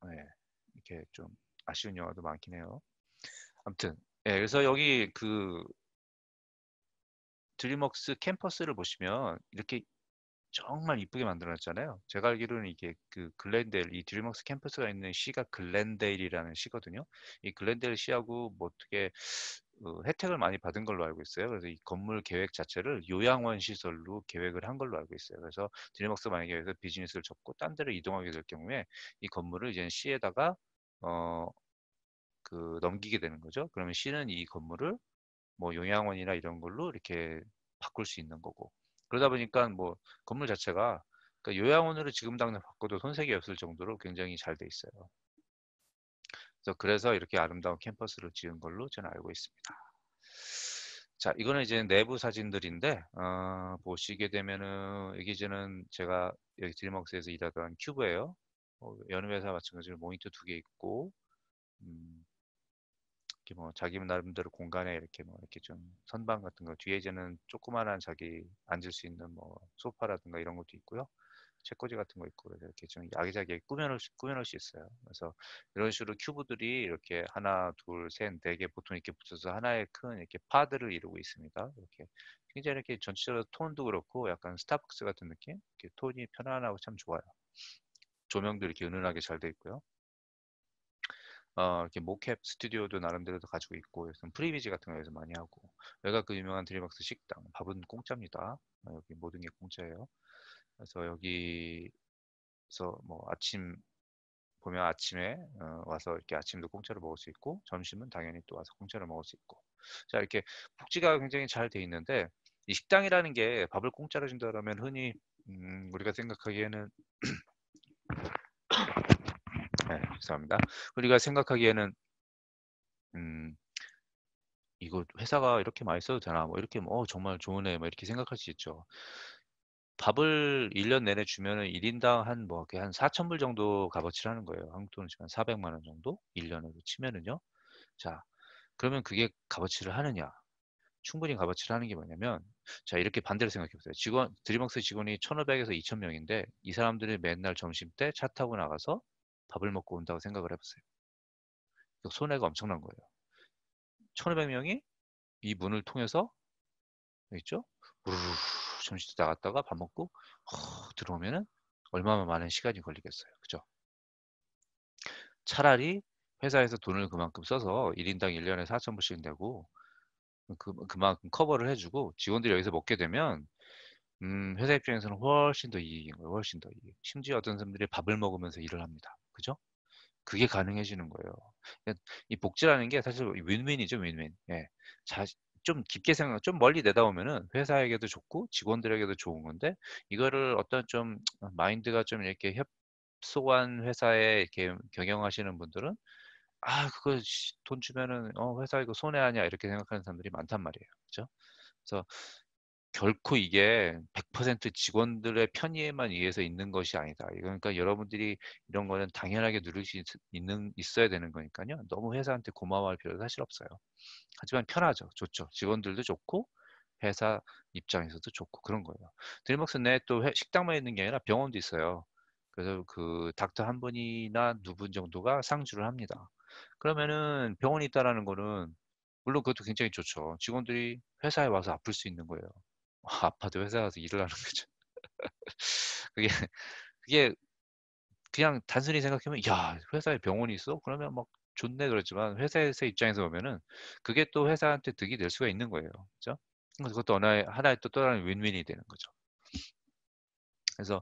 S1: 네, 이렇게 좀 아쉬운 영화도 많긴 해요. 아무튼, 예, 그래서 여기 그 드림웍스 캠퍼스를 보시면 이렇게 정말 이쁘게 만들어놨잖아요. 제가 알기로는 이게 그 글렌데일, 이 드림웍스 캠퍼스가 있는 시가 글렌데일이라는 시거든요. 이 글렌데일 시하고 뭐 어떻게 혜택을 많이 받은 걸로 알고 있어요. 그래서 이 건물 계획 자체를 요양원 시설로 계획을 한 걸로 알고 있어요. 그래서 드림웍스 만약에 여기서 비즈니스를 접고 딴 데로 이동하게 될 경우에 이 건물을 이제 시에다가 어, 넘기게 되는 거죠. 그러면 시는 이 건물을 뭐 요양원이나 이런 걸로 이렇게 바꿀 수 있는 거고, 그러다 보니까 뭐 건물 자체가, 그러니까 요양원으로 지금 당장 바꿔도 손색이 없을 정도로 굉장히 잘 돼 있어요. 그래서 이렇게 아름다운 캠퍼스를 지은 걸로 저는 알고 있습니다. 자, 이거는 이제 내부 사진들인데 보시게 되면은 여기 이제는 제가 여기 드림웍스에서 일하던 큐브예요. 여느 회사 마찬가지로 모니터 2개 있고, 이렇게 뭐 자기 나름대로 공간에 이렇게 뭐 이렇게 좀 선반 같은 거 뒤에 이제는 조그마한 자기 앉을 수 있는 뭐 소파라든가 이런 것도 있고요. 책꽂이 같은 거 있고 그래서 이렇게 좀 아기자기하게 꾸며놓을 수 있어요. 그래서 이런 식으로 큐브들이 이렇게 하나, 둘, 셋, 네 개 보통 이렇게 붙어서 하나의 큰 이렇게 파드를 이루고 있습니다. 이렇게 굉장히 이렇게 전체적으로 톤도 그렇고 약간 스타벅스 같은 느낌? 이렇게 톤이 편안하고 참 좋아요. 조명도 이렇게 은은하게 잘 돼 있고요. 이렇게 모캡 스튜디오도 나름대로도 가지고 있고, 그래서 프리비지 같은 거에서 많이 하고, 여기가 그 유명한 드림웍스 식당, 밥은 공짜입니다. 여기 모든 게 공짜예요. 그래서 여기서 뭐 아침 보면 아침에 와서 이렇게 아침도 공짜로 먹을 수 있고, 점심은 당연히 또 와서 공짜로 먹을 수 있고. 자, 이렇게 복지가 굉장히 잘 돼 있는데, 이 식당이라는 게 밥을 공짜로 준다라면 흔히 우리가 생각하기에는 네, 죄송합니다. 우리가 생각하기에는 음, 이거 회사가 이렇게 많이 써도 되나? 뭐 이렇게 뭐 정말 좋으네. 뭐 이렇게 생각할 수 있죠. 밥을 1년 내내 주면은 1인당 한 4,000불 정도 값어치를 하는 거예요. 한국 돈으로 치면 400만 원 정도? 1년으로 치면은요. 자, 그러면 그게 값어치를 하느냐? 충분히 값어치를 하는 게 뭐냐면, 자, 이렇게 반대로 생각해 보세요. 드림웍스 직원이 1,500에서 2,000명인데, 이 사람들이 맨날 점심 때 차 타고 나가서 밥을 먹고 온다고 생각을 해보세요. 손해가 엄청난 거예요. 1,500명이 이 문을 통해서 있죠? 우르르 점심 나갔다가 밥 먹고 들어오면은 얼마나 많은 시간이 걸리겠어요. 그죠? 차라리 회사에서 돈을 그만큼 써서 1인당 1년에 4,000불씩 내고 그만큼 커버를 해주고 직원들이 여기서 먹게 되면 회사 입장에서는 훨씬 더 이익인 거예요. 훨씬 더 이익. 심지어 어떤 사람들이 밥을 먹으면서 일을 합니다. 그죠? 그게 가능해지는 거예요. 그러니까 이 복지라는 게 사실 윈윈이죠, 윈윈. 예. 좀 깊게 좀 멀리 내다보면은 회사에게도 좋고 직원들에게도 좋은 건데 이거를 어떤 좀 마인드가 좀 이렇게 협소한 회사에 이렇게 경영하시는 분들은 그거 돈 주면은 회사 이거 손해하냐 이렇게 생각하는 사람들이 많단 말이에요. 그죠? 그래서 결코 이게 100% 직원들의 편의에만 의해서 있는 것이 아니다. 그러니까 여러분들이 이런 거는 당연하게 누릴 수 있어야 되는 거니까요. 너무 회사한테 고마워할 필요도 사실 없어요. 하지만 편하죠. 좋죠. 직원들도 좋고 회사 입장에서도 좋고 그런 거예요. 드림웍스 내에 또 식당만 있는 게 아니라 병원도 있어요. 그래서 그 닥터 한 분이나 두 분 정도가 상주를 합니다. 그러면은 병원이 있다라는 거는 물론 그것도 굉장히 좋죠. 직원들이 회사에 와서 아플 수 있는 거예요. 아파도 회사 가서 일을 하는 거죠. 그게 그게 그냥 단순히 생각하면 야 회사에 병원이 있어? 그러면 막 좋네 그렇지만 회사에서 입장에서 보면은 그게 또 회사한테 득이 될 수가 있는 거예요. 그죠? 그래서 그것도 하나의 또 다른 윈윈이 되는 거죠. 그래서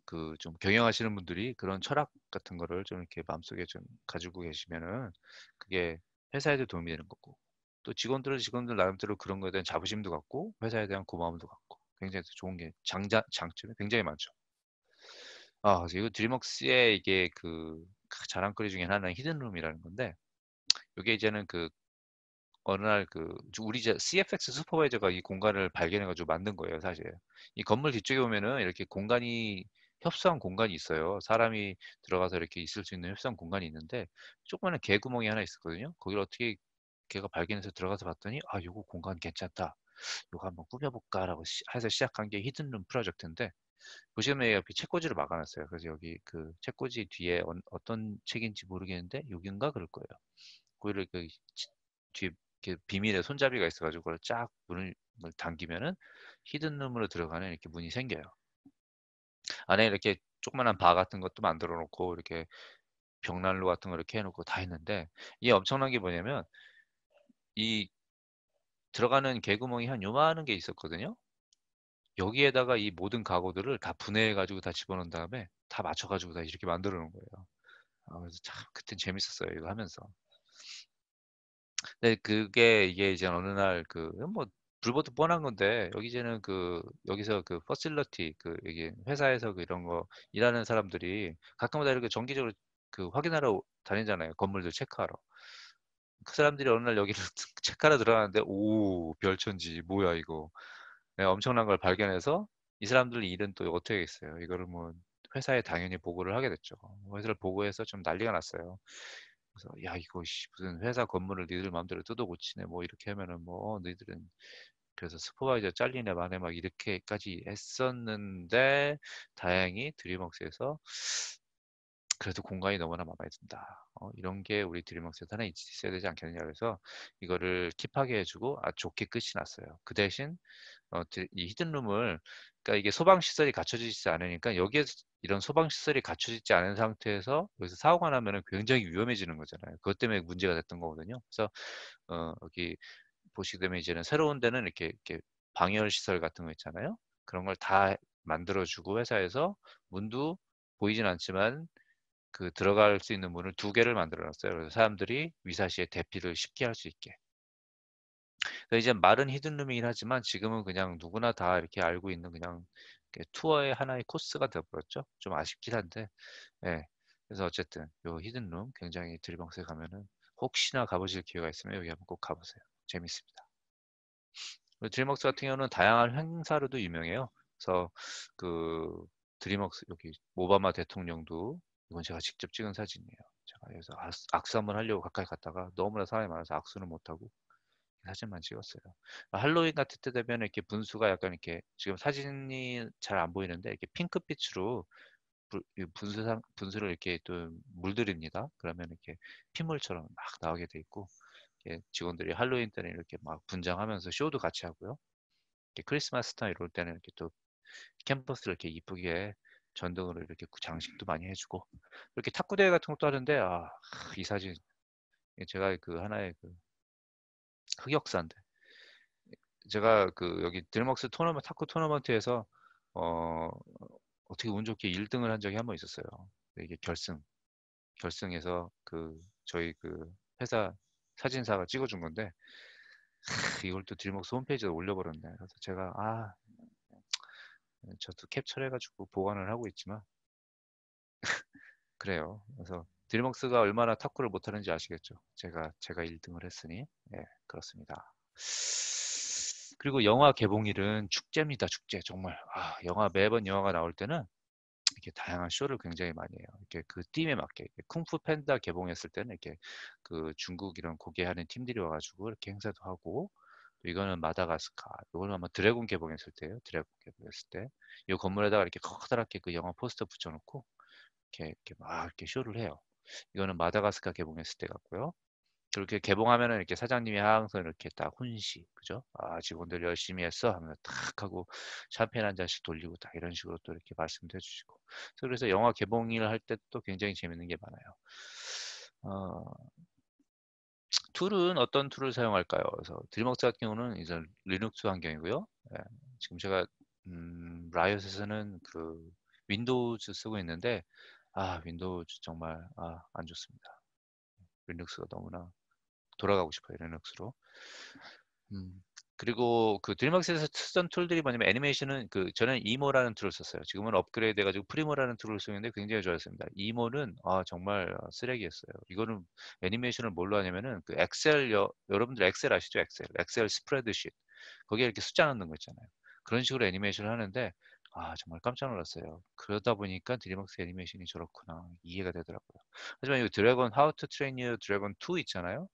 S1: 그 좀 경영하시는 분들이 그런 철학 같은 거를 좀 이렇게 마음속에 좀 가지고 계시면은 그게 회사에도 도움이 되는 거고 또 직원들은 직원들 나름대로 그런 거에 대한 자부심도 갖고 회사에 대한 고마움도 갖고 굉장히 좋은 게 장점이 굉장히 많죠. 그래서 이거 드림웍스의 이게 그 자랑거리 중에 하나는 히든룸이라는 건데 이게 이제는 그 어느 날 우리 이제 CFX 슈퍼바이저가 이 공간을 발견해가지고 만든 거예요, 사실. 이 건물 뒤쪽에 보면은 이렇게 협소한 공간이 있어요. 사람이 들어가서 이렇게 있을 수 있는 협소한 공간이 있는데 조그마한 개구멍이 하나 있었거든요. 거기를 어떻게 걔가 발견해서 들어가서 봤더니 요거 공간 괜찮다. 요거 한번 꾸며볼까라고 해서 시작한 게 히든룸 프로젝트인데 보시면 여기 책꽂이를 막아놨어요. 그래서 여기 그 책꽂이 뒤에 어떤 책인지 모르겠는데 여긴가 그럴 거예요. 거기를 뒤에 이렇게 비밀의 손잡이가 있어가지고 그걸 쫙 문을 당기면은 히든룸으로 들어가는 이렇게 문이 생겨요. 안에 이렇게 조그만한 바 같은 것도 만들어 놓고 이렇게 벽난로 같은 거 이렇게 해놓고 다 했는데 이게 엄청난 게 뭐냐면 이 들어가는 개구멍이 한 요만한 게 있었거든요. 여기에다가 이 모든 가구들을 다 분해해가지고 다 집어넣은 다음에 다 맞춰가지고 다 이렇게 만들어 놓은 거예요. 그래서 참 그땐 재밌었어요 이거 하면서. 근데 그게 이게 이제 어느 날 뭐 불보듯 뻔한 건데 여기 이제는 여기서 퍼실러티 이게 회사에서 이런 거 일하는 사람들이 가끔마다 이렇게 정기적으로 확인하러 다니잖아요. 건물들 체크하러. 그 사람들이 어느 날 여기를 체크하러 들어가는데 오 별천지 뭐야 이거. 네, 엄청난 걸 발견해서 이 사람들 일은 또 어떻게 했어요? 이거를 뭐 회사에 당연히 보고를 하게 됐죠. 회사를 보고해서 좀 난리가 났어요. 그래서 야 이거 무슨 회사 건물을 니들 마음대로 뜯어 고치네 뭐 이렇게 하면은 뭐 너희들은 그래서 슈퍼바이저 잘리네 마네 막 이렇게까지 했었는데 다행히 드림웍스에서 그래도 공간이 너무나 마음에 든다. 이런 게 우리 드림웍스에 하나 있어야 되지 않겠느냐 그래서 이거를 킵하게 해주고 좋게 끝이 났어요. 그 대신 이 히든룸을 그러니까 이게 소방 시설이 갖춰지지 않으니까 여기에 이런 소방 시설이 갖춰지지 않은 상태에서 여기서 사고가 나면은 굉장히 위험해지는 거잖아요. 그것 때문에 문제가 됐던 거거든요. 그래서 여기 보시게 되면 이제는 새로운 데는 이렇게 방열 시설 같은 거 있잖아요. 그런 걸 다 만들어주고 회사에서 문도 보이진 않지만 그 들어갈 수 있는 문을 2개를 만들어 놨어요. 그래서 사람들이 위사시에 대피를 쉽게 할 수 있게. 이제 말은 히든룸이긴 하지만 지금은 그냥 누구나 다 이렇게 알고 있는 그냥 투어의 하나의 코스가 되어버렸죠. 좀 아쉽긴 한데, 예. 그래서 어쨌든 요 히든룸 굉장히 드림웍스에 가면은 혹시나 가보실 기회가 있으면 여기 한번 꼭 가보세요. 재밌습니다. 드림웍스 같은 경우는 다양한 행사로도 유명해요. 그래서 그 드림웍스 여기 오바마 대통령도 이건 제가 직접 찍은 사진이에요. 제가 여기서 악수 한번 하려고 가까이 갔다가 너무나 사람이 많아서 악수는 못하고 사진만 찍었어요. 할로윈 같은 때 되면 이렇게 분수가 약간 이렇게 지금 사진이 잘 안 보이는데 이렇게 핑크빛으로 분수를 이렇게 또 물들입니다. 그러면 이렇게 핏물처럼 막 나오게 돼 있고 직원들이 할로윈 때는 이렇게 막 분장하면서 쇼도 같이 하고요. 크리스마스나 이럴 때는 이렇게 또 캠퍼스를 이렇게 이쁘게 전등으로 이렇게 장식도 많이 해주고 이렇게 탁구 대회 같은 것도 하는데 이 사진 제가 그 하나의 그 흑역사인데 제가 그 여기 드림웍스 토너먼트 탁구 토너먼트에서 어 어떻게 운 좋게 1등을 한 적이 한 번 있었어요. 이게 결승에서 그 저희 그 회사 사진사가 찍어준 건데 이걸 또 드림웍스 홈페이지에 올려버렸네. 그래서 제가 저도 캡처해가지고 보관을 하고 있지만 그래요. 그래서 드림웍스가 얼마나 탁구를 못하는지 아시겠죠? 제가 1등을 했으니 그렇습니다. 그리고 영화 개봉일은 축제입니다. 축제 정말 매번 영화가 나올 때는 이렇게 다양한 쇼를 굉장히 많이 해요. 이렇게 그 팀에 맞게 쿵푸 팬다 개봉했을 때는 이렇게 그 중국 이런 고개하는 팀들이 와가지고 이렇게 행사도 하고 또 이거는 마다가스카 이거는 아마 드래곤 개봉했을 때예요. 드래곤 개봉했을 때 이 건물에다가 이렇게 커다랗게 그 영화 포스터 붙여놓고 이렇게 막 이렇게 쇼를 해요. 이거는 마다가스카 개봉했을 때 같고요. 그렇게 개봉하면은 이렇게 사장님이 항상 이렇게 딱 훈시, 그죠? 직원들 열심히 했어 하면서 탁 하고 샴페인 한 잔씩 돌리고 딱 이런 식으로 또 이렇게 말씀도 해주시고. 그래서 영화 개봉일 할 때 또 굉장히 재밌는 게 많아요. 툴은 어떤 툴을 사용할까요? 그래서 드림웍스 같은 경우는 이제 리눅스 환경이고요. 지금 제가 라이엇에서는 그 윈도우즈 쓰고 있는데 윈도우즈 정말 안 좋습니다. 리눅스가 너무나 돌아가고 싶어요, 리눅스로. 그리고 그 드림웍스에서 쓰던 툴들이 뭐냐면 애니메이션은 저는 이모라는 툴을 썼어요. 지금은 업그레이드 해가지고 프리모라는 툴을 쓰는데 굉장히 좋았습니다. 이모는 정말 쓰레기였어요. 이거는 애니메이션을 뭘로 하냐면은 그 엑셀 여러분들 엑셀 아시죠? 엑셀 스프레드शी트 거기에 이렇게 숫자 넣는 거 있잖아요. 그런 식으로 애니메이션을 하는데 정말 깜짝 놀랐어요. 그러다 보니까 드림웍스 애니메이션이 저렇구나 이해가 되더라고요. 하지만 이 드래곤 하우 투 트레인 유 드래곤 2 있잖아요.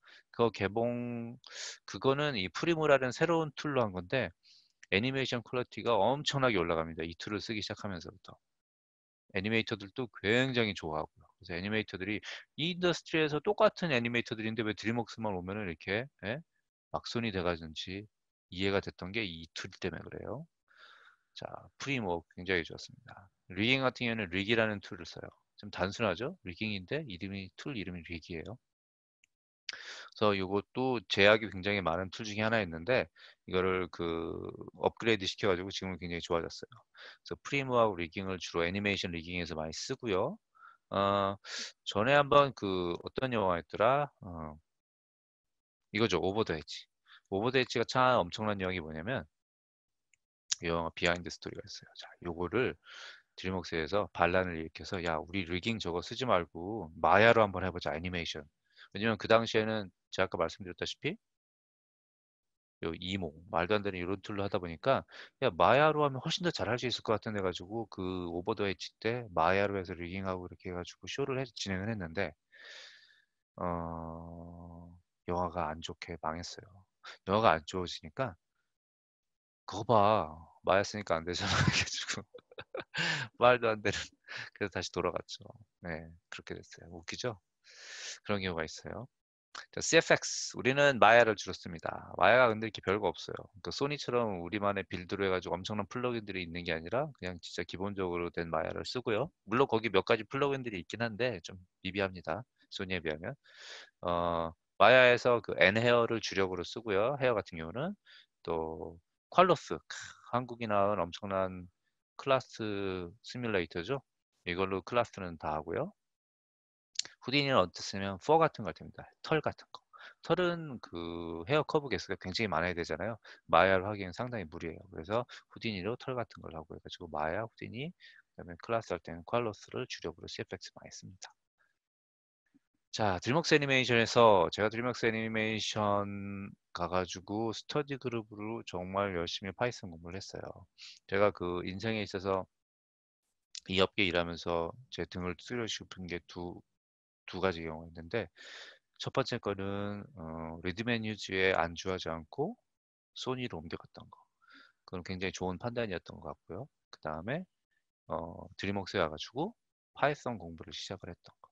S1: 그거는 이 프리모라는 새로운 툴로 한 건데 애니메이션 퀄리티가 엄청나게 올라갑니다. 이 툴을 쓰기 시작하면서부터. 애니메이터들도 굉장히 좋아하고요. 그래서 애니메이터들이 이 인더스트리에서 똑같은 애니메이터들인데 왜 드림웍스만 오면은 이렇게 막 손이 돼가는지 이해가 됐던 게 이 툴 때문에 그래요. 자, 프리모 굉장히 좋았습니다. 리깅 같은 경우는 릭이라는 툴을 써요. 좀 단순하죠? 리깅인데 툴 이름이 릭이에요. 그래서 이것도 제약이 굉장히 많은 툴 중에 하나 있는데 이거를 업그레이드 시켜가지고 지금은 굉장히 좋아졌어요. 그래서 프리모하고 리깅을 주로 애니메이션 리깅에서 많이 쓰고요. 전에 한번 어떤 영화였더라? 이거죠. 오버 더 엣지. 오버 더 엣지가 참 엄청난 영화이 뭐냐면 이 영화 비하인드 스토리가 있어요. 자, 요거를 드림웍스에서 반란을 일으켜서 야 우리 리깅 저거 쓰지 말고 마야로 한번 해보자 애니메이션. 왜냐면 그 당시에는 제가 아까 말씀드렸다시피 요 이모 말도 안 되는 이런 툴로 하다 보니까 야 마야로 하면 훨씬 더 잘할 수 있을 것 같은데 가지고 그 오버 더 엣지 때 마야로 해서 리깅하고 이렇게 해가지고 쇼를 진행을 했는데 영화가 안 좋게 망했어요. 영화가 안 좋아지니까 그거 봐. 마야 쓰니까 안 되잖아. 그래가지고 말도 안 되는. 그래서 다시 돌아갔죠. 네, 그렇게 됐어요. 웃기죠? 그런 경우가 있어요. 자, CFX. 우리는 마야를 주로 씁니다. 마야가 근데 이렇게 별거 없어요. 그러니까 소니처럼 우리만의 빌드로 해가지고 엄청난 플러그인들이 있는 게 아니라 그냥 진짜 기본적으로 된 마야를 쓰고요. 물론 거기 몇 가지 플러그인들이 있긴 한데 좀 미비합니다. 소니에 비하면. 마야에서 그 N헤어를 주력으로 쓰고요. 헤어 같은 경우는 또 퀄로스. 한국이 낳은 엄청난 클래스 시뮬레이터죠. 이걸로 클래스는 다 하고요. 후디니는 어떻게 쓰면 퍼 같은 걸 됩니다. 털 같은 거. 털은 그 헤어 커브 개수가 굉장히 많아야 되잖아요. 마야로 하기엔 상당히 무리예요. 그래서 후디니로 털 같은 걸 하고 해가지고 마야, 후디니, 그다음에 클래스 할 때는 퀄로스를 주력으로 CFX 많이 씁니다. 자, 드림웍스 애니메이션에서 제가 드림웍스 애니메이션 가가지고 스터디 그룹으로 정말 열심히 파이썬 공부를 했어요. 제가 그 인생에 있어서 이 업계 일하면서 제 등을 뚫려 싶은 게 두 가지 경우가 있는데 첫 번째 거는 리드맨 유즈에 안주하지 않고 소니로 옮겨갔던 거. 그건 굉장히 좋은 판단이었던 것 같고요. 그 다음에 드림웍스에 와가지고 파이썬 공부를 시작을 했던 거.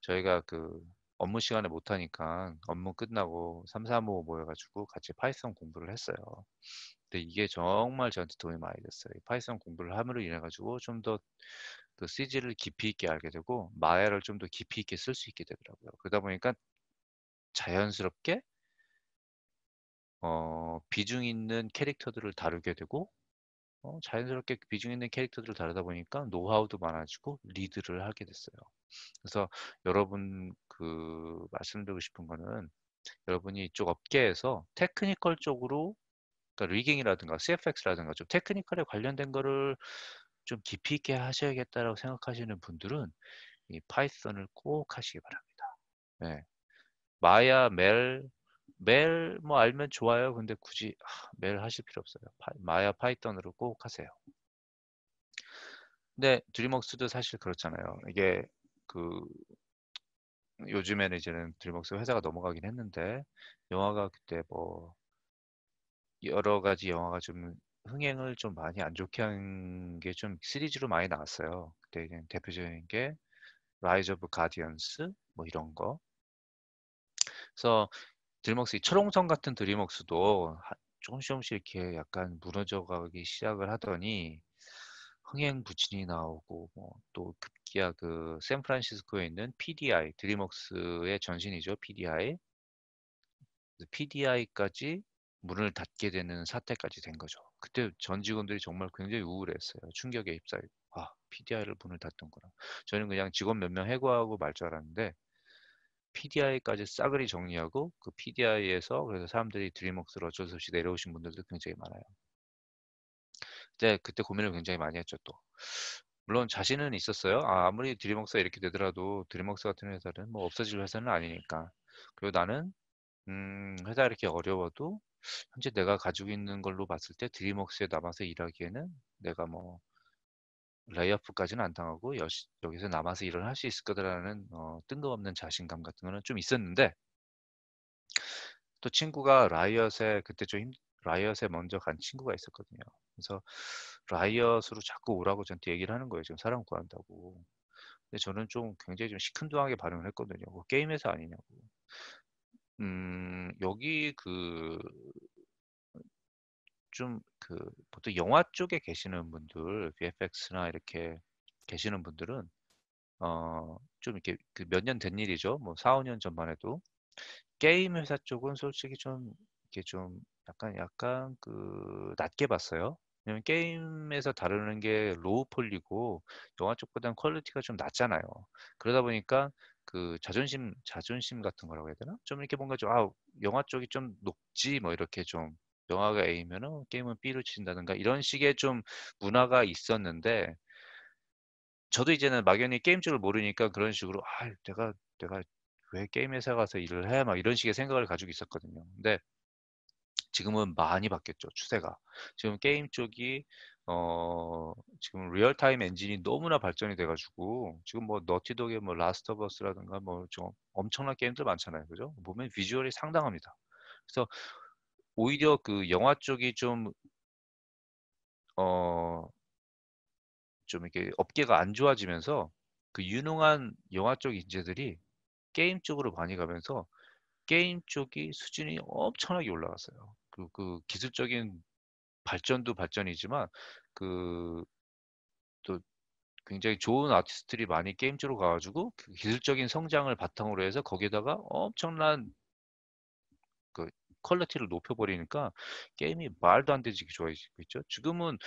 S1: 저희가 그 업무 시간에 못하니까 업무 끝나고 3, 4모 모여가지고 같이 파이썬 공부를 했어요. 근데 이게 정말 저한테 도움이 많이 됐어요. 파이썬 공부를 함으로 인해 가지고 좀 더 그 CG를 깊이 있게 알게 되고 마야를 좀 더 깊이 있게 쓸 수 있게 되더라고요. 그러다 보니까 자연스럽게 비중 있는 캐릭터들을 다루게 되고 자연스럽게 비중 있는 캐릭터들을 다루다 보니까 노하우도 많아지고 리드를 하게 됐어요. 그래서 여러분 그 말씀드리고 싶은 거는 여러분이 이쪽 업계에서 테크니컬 쪽으로 그러니까 리깅이라든가 CFX라든가 좀 테크니컬에 관련된 거를 좀 깊이 있게 하셔야겠다라고 생각하시는 분들은 이 파이썬을 꼭 하시기 바랍니다. 네. 마야, 멜 뭐 알면 좋아요. 근데 굳이 멜 하실 필요 없어요. 마야 파이썬으로 꼭 하세요. 근데 드림웍스도 사실 그렇잖아요. 이게 그 요즘에는 이제는 드림웍스 회사가 넘어가긴 했는데 영화가 그때 뭐 여러 가지 영화가 좀 흥행을 좀 많이 안 좋게 한 게 좀 시리즈로 많이 나왔어요. 그때 그냥 대표적인 게 라이즈 오브 가디언스 뭐 이런 거. 그래서 드림웍스 이 철옹성 같은 드림웍스도 조금씩 이렇게 약간 무너져가기 시작을 하더니 흥행 부진이 나오고 또 급기야 그 샌프란시스코에 있는 PDI 드림웍스의 전신이죠. PDI까지 문을 닫게 되는 사태까지 된 거죠. 그때 전 직원들이 정말 굉장히 우울했어요. 충격에 휩싸이고 PDI를 문을 닫던구나. 저는 그냥 직원 몇 명 해고하고 말 줄 알았는데 PDI까지 싸그리 정리하고 그 PDI에서 그래서 사람들이 드림웍스로 어쩔 수 없이 내려오신 분들도 굉장히 많아요. 그때 고민을 굉장히 많이 했죠 또. 물론 자신은 있었어요. 아무리 드림웍스가 이렇게 되더라도 드림웍스 같은 회사는 뭐 없어질 회사는 아니니까. 그리고 나는 회사 이렇게 어려워도 현재 내가 가지고 있는 걸로 봤을 때 드림웍스에 남아서 일하기에는 내가 뭐 레이오프까지는 안 당하고 여기서 남아서 일을 할 수 있을 거다라는 뜬금없는 자신감 같은 거는 좀 있었는데 또 친구가 라이엇에 그때 라이엇에 먼저 간 친구가 있었거든요. 그래서 라이엇으로 자꾸 오라고 저한테 얘기를 하는 거예요. 지금 사람 구한다고. 근데 저는 좀 굉장히 좀 시큰둥하게 반응을 했거든요. 그 게임 회사 아니냐고. 여기 좀 보통 영화 쪽에 계시는 분들, VFX나 이렇게 계시는 분들은 좀 이렇게 몇 년 된 일이죠. 뭐 4, 5년 전만 해도 게임 회사 쪽은 솔직히 좀 이렇게 좀 약간 낮게 봤어요. 왜냐면 게임에서 다루는 게 로우 폴리고 영화 쪽보다는 퀄리티가 좀 낮잖아요. 그러다 보니까 그 자존심 같은 거라고 해야 되나? 좀 이렇게 뭔가 좀 영화 쪽이 좀 높지 뭐 이렇게 좀 영화가 A면은 게임은 B로 치신다든가 이런 식의 좀 문화가 있었는데 저도 이제는 막연히 게임 쪽을 모르니까 그런 식으로 내가 왜 게임 회사 가서 일을 해? 막 이런 식의 생각을 가지고 있었거든요. 근데 지금은 많이 바뀌었죠, 추세가. 지금 게임 쪽이 지금 리얼타임 엔진이 너무나 발전이 돼 가지고 지금 뭐 너티독의 뭐 라스트 오브 어스라든가 뭐 좀 엄청난 게임들 많잖아요. 그죠? 보면 비주얼이 상당합니다. 그래서 오히려 그 영화 쪽이 어 좀 이렇게 업계가 안 좋아지면서 그 유능한 영화 쪽 인재들이 게임 쪽으로 많이 가면서 게임 쪽이 수준이 엄청나게 올라갔어요. 그 기술적인 발전도 발전이지만 그 또 굉장히 좋은 아티스트들이 많이 게임 쪽으로 가 가지고 그 기술적인 성장을 바탕으로 해서 거기에다가 엄청난 그 퀄리티를 높여 버리니까 게임이 말도 안 되게 좋아지고 있죠. 지금은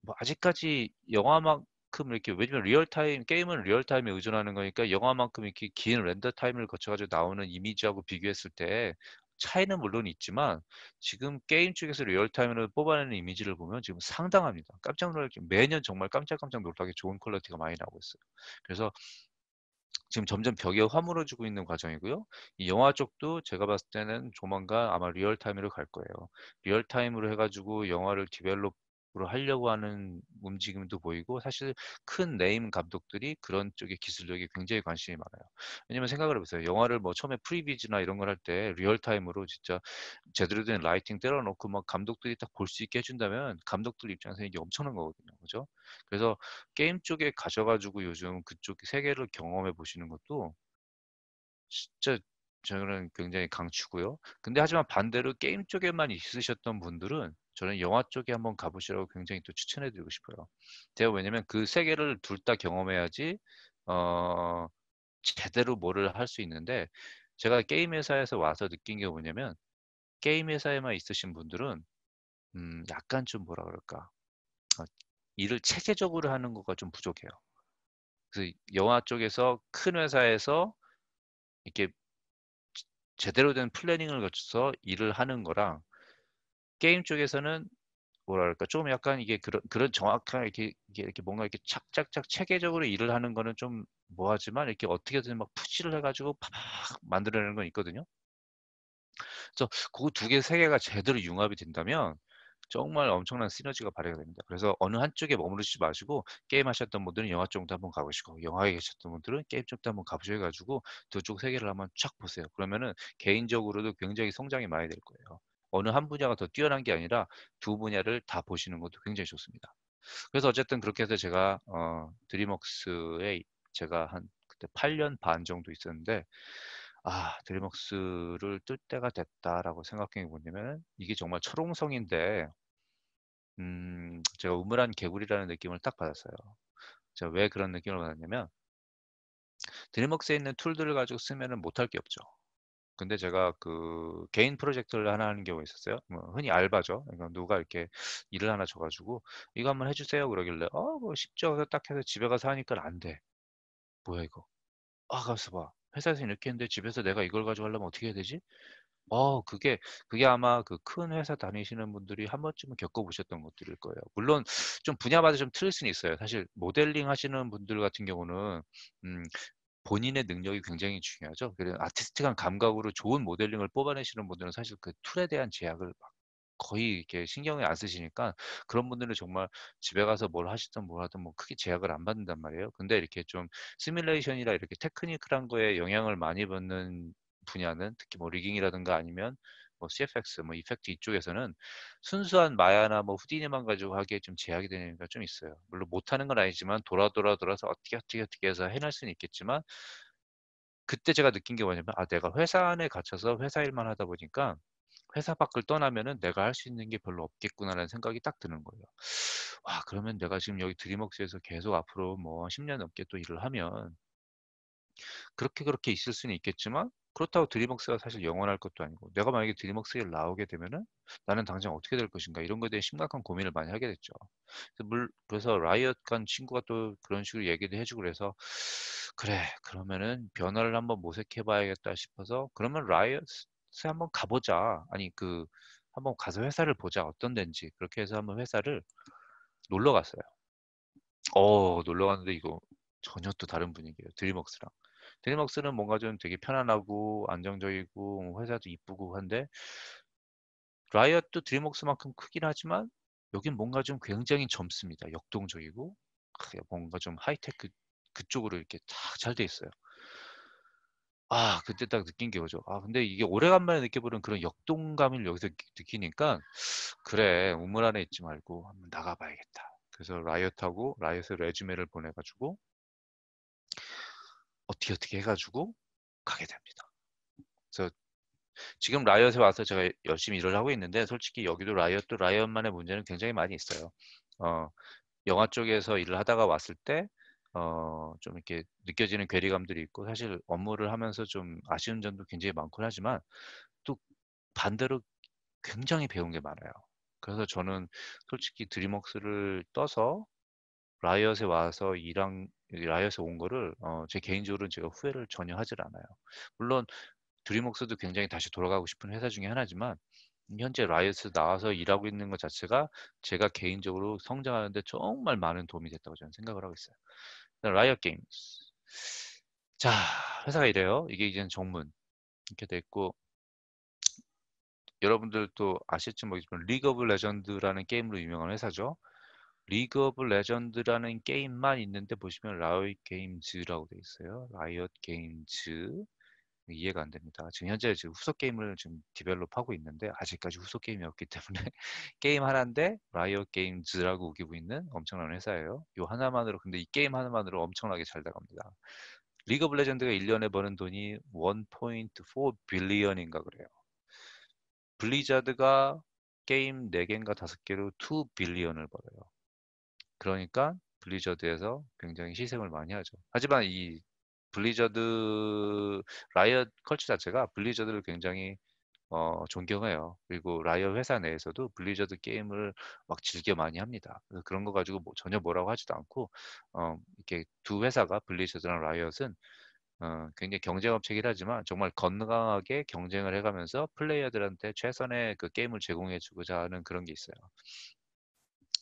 S1: 뭐 아직까지 영화만큼 이렇게, 왜냐면 리얼타임 게임은 리얼타임에 의존하는 거니까 영화만큼 이렇게 긴 렌더 타임을 거쳐 가지고 나오는 이미지하고 비교했을 때 차이는 물론 있지만 지금 게임 쪽에서 리얼타임으로 뽑아내는 이미지를 보면 지금 상당합니다. 깜짝 놀랄게 매년 정말 깜짝깜짝 놀라게 좋은 퀄리티가 많이 나오고 있어요. 그래서 지금 점점 벽에 허물어지고 있는 과정이고요. 이 영화 쪽도 제가 봤을 때는 조만간 아마 리얼타임으로 갈 거예요. 리얼타임으로 해 가지고 영화를 디벨롭을 하려고 하는 움직임도 보이고, 사실 큰 네임 감독들이 그런 쪽의 기술력에 굉장히 관심이 많아요. 왜냐면 생각을 해 보세요. 영화를 뭐 처음에 프리비즈나 이런 걸 할 때 리얼타임으로 진짜 제대로 된 라이팅 때려 놓고 막 감독들이 딱 볼 수 있게 해 준다면 감독들 입장에서 이게 엄청난 거거든요. 그죠? 그래서 게임 쪽에 가셔 가지고 요즘 그쪽 세계를 경험해 보시는 것도 진짜 저는 굉장히 강추고요. 근데 하지만 반대로 게임 쪽에만 있으셨던 분들은 저는 영화 쪽에 한번 가 보시라고 굉장히 또 추천해 드리고 싶어요. 제가 왜냐면 그 세계를 둘 다 경험해야지 어 제대로 뭐를 할 수 있는데, 제가 게임 회사에서 와서 느낀 게 뭐냐면 게임 회사에만 있으신 분들은 약간 좀 뭐라 그럴까, 어 일을 체계적으로 하는 거가 좀 부족해요. 그래서 영화 쪽에서 큰 회사에서 이렇게 제대로 된 플래닝을 거쳐서 일을 하는 거랑 게임 쪽에서는 뭐랄까 좀 약간 이게 그런 정확한 이렇게 뭔가 이렇게 착착착 체계적으로 일을 하는 거는 좀 뭐하지만 이렇게 어떻게든 막 푸시를 해 가지고 팍팍 만들어내는 건 있거든요. 그래서 그 두 개 세 개가 제대로 융합이 된다면 정말 엄청난 시너지가 발휘가 됩니다. 그래서 어느 한쪽에 머무르지 마시고 게임하셨던 분들은 영화 쪽도 한번 가 보시고 영화에 계셨던 분들은 게임 쪽도 한번 가 보셔 가지고 두 쪽 세계를 한번 쫙 보세요. 그러면은 개인적으로도 굉장히 성장이 많이 될 거예요. 어느 한 분야가 더 뛰어난 게 아니라 두 분야를 다 보시는 것도 굉장히 좋습니다. 그래서 어쨌든 그렇게 해서 제가 드림웍스에 제가 한 그때 8년 반 정도 있었는데, '아 드림웍스를 뜰 때가 됐다.'라고 생각한 게 뭐냐면은 이게 정말 철옹성인데 제가 우물안 개구리라는 느낌을 딱 받았어요. 제가 왜 그런 느낌을 받았냐면 드림웍스에 있는 툴들을 가지고 쓰면은 못할 게 없죠. 근데 제가 그 개인 프로젝트를 하나 하는 경우가 있었어요. 뭐 흔히 알바죠. 그러니까 누가 이렇게 일을 하나 줘 가지고 "이거 한번 해 주세요." 그러길래 뭐 쉽죠." 그래서 딱 해서 집에 가서 하니까 안 돼. "뭐야 이거?" "아 가만있어 봐. 회사에서 이렇게 했는데 집에서 내가 이걸 가지고 하려면 어떻게 해야 되지?" 그게 아마 그 큰 회사 다니시는 분들이 한 번쯤은 겪어 보셨던 것들일 거예요. 물론 좀 분야마다 좀 틀릴 수는 있어요. 사실 모델링 하시는 분들 같은 경우는 음 본인의 능력이 굉장히 중요하죠. 그래서 아티스틱한 감각으로 좋은 모델링을 뽑아내시는 분들은 사실 그 툴에 대한 제약을 막 거의 이렇게 신경을 안 쓰시니까 그런 분들은 정말 집에 가서 뭘 하시든 뭘 하든 뭐 크게 제약을 안 받는단 말이에요. 근데 이렇게 좀 시뮬레이션이라 이렇게 테크니컬한 거에 영향을 많이 받는 분야는 특히 뭐 리깅이라든가 아니면 뭐 CFX 뭐 이펙트 이쪽에서는 순수한 마야나 뭐 후디니만 가지고 하기에 좀 제약이 되는 게가 좀 있어요. 물론 못하는 건 아니지만 돌아서 어떻게 해서 해낼 수는 있겠지만, 그때 제가 느낀 게 뭐냐면 '아 내가 회사 안에 갇혀서 회사 일만 하다 보니까 회사 밖을 떠나면은 내가 할 수 있는 게 별로 없겠구나.'라는 생각이 딱 드는 거예요. 와 그러면 내가 지금 여기 드림웍스에서 계속 앞으로 뭐 10년 넘게 또 일을 하면 그렇게 있을 수는 있겠지만 그렇다고 드림웍스가 사실 영원할 것도 아니고, 내가 만약에 드림웍스에 나오게 되면은 '나는 당장 어떻게 될 것인가.' 이런 거에 대해 심각한 고민을 많이 하게 됐죠. 그래서 라이엇 간 친구가 또 그런 식으로 얘기도 해 주고 그래서 '그래 그러면은 변화를 한번 모색해 봐야겠다.' 싶어서 '그러면 라이엇에 한번 가 보자.' 아니 한번 가서 회사를 보자 어떤 데인지. 그렇게 해서 한번 회사를 놀러 갔어요. 놀러 갔는데 이거 전혀 또 다른 분위기예요, 드림웍스랑. 드림웍스는 뭔가 좀 되게 편안하고 안정적이고 뭐 회사도 이쁘고 한데, 라이엇도 드림웍스만큼 크긴 하지만 여긴 뭔가 좀 굉장히 젊습니다. 역동적이고 뭔가 좀 하이테크 그쪽으로 이렇게 딱 잘 돼 있어요. 그때 딱 느낀 게 그죠. 근데 이게 오래간만에 느껴보는 그런 역동감을 여기서 느끼니까 '그래 우물 안에 있지 말고 한번 나가 봐야겠다.' 그래서 라이엇의 레주메를 보내 가지고 어떻게 해 가지고 가게 됩니다. 그래서 지금 라이엇에 와서 제가 열심히 일을 하고 있는데 솔직히 여기도 라이엇도 라이엇만의 문제는 굉장히 많이 있어요. 어 영화 쪽에서 일을 하다가 왔을 때 좀 이렇게 느껴지는 괴리감들이 있고 사실 업무를 하면서 좀 아쉬운 점도 굉장히 많긴 하지만 또 반대로 굉장히 배운 게 많아요. 그래서 저는 솔직히 드림웍스를 떠서 라이엇에 와서 라이엇에 온 거를 제 개인적으로는 제가 후회를 전혀 하질 않아요. 물론 드림웍스도 굉장히 다시 돌아가고 싶은 회사 중에 하나지만 현재 라이엇에 나와서 일하고 있는 것 자체가 제가 개인적으로 성장하는 데 정말 많은 도움이 됐다고 저는 생각을 하고 있어요. 라이엇 게임즈. 자, 회사가 이래요. 이게 이제는 정문 이렇게 돼 있고 여러분들도 아실지 모르겠지만 리그 오브 레전드라는 게임으로 유명한 회사죠. 리그 오브 레전드라는 게임만 있는데 보시면 라이엇 게임즈라고 돼 있어요. 라이엇 게임즈. 이해가 안 됩니다. 지금 현재 후속 게임을 지금 디벨롭하고 있는데 아직까지 후속 게임이 없기 때문에 게임 하나인데 라이엇 게임즈라고 우기고 있는 엄청난 회사예요. 요 하나만으로 근데 이 게임 하나만으로 엄청나게 잘 나갑니다. 리그 오브 레전드가 1년에 버는 돈이 1.4 빌리언인가 그래요. 블리자드가 게임 4개인가 5개로 2 빌리언을 벌어요. 그러니까 블리자드에서 굉장히 희생을 많이 하죠. 하지만 이 블리자드 라이엇 컬처 자체가 블리자드를 굉장히 존경해요. 그리고 라이엇 회사 내에서도 블리자드 게임을 막 즐겨 많이 합니다. 그래서 그런 거 가지고 전혀 뭐라고 하지도 않고 이렇게 두 회사가 블리자드랑 라이엇은 굉장히 경쟁 업체이긴 하지만 정말 건강하게 경쟁을 해가면서 플레이어들한테 최선의 그 게임을 제공해 주고자 하는 그런 게 있어요.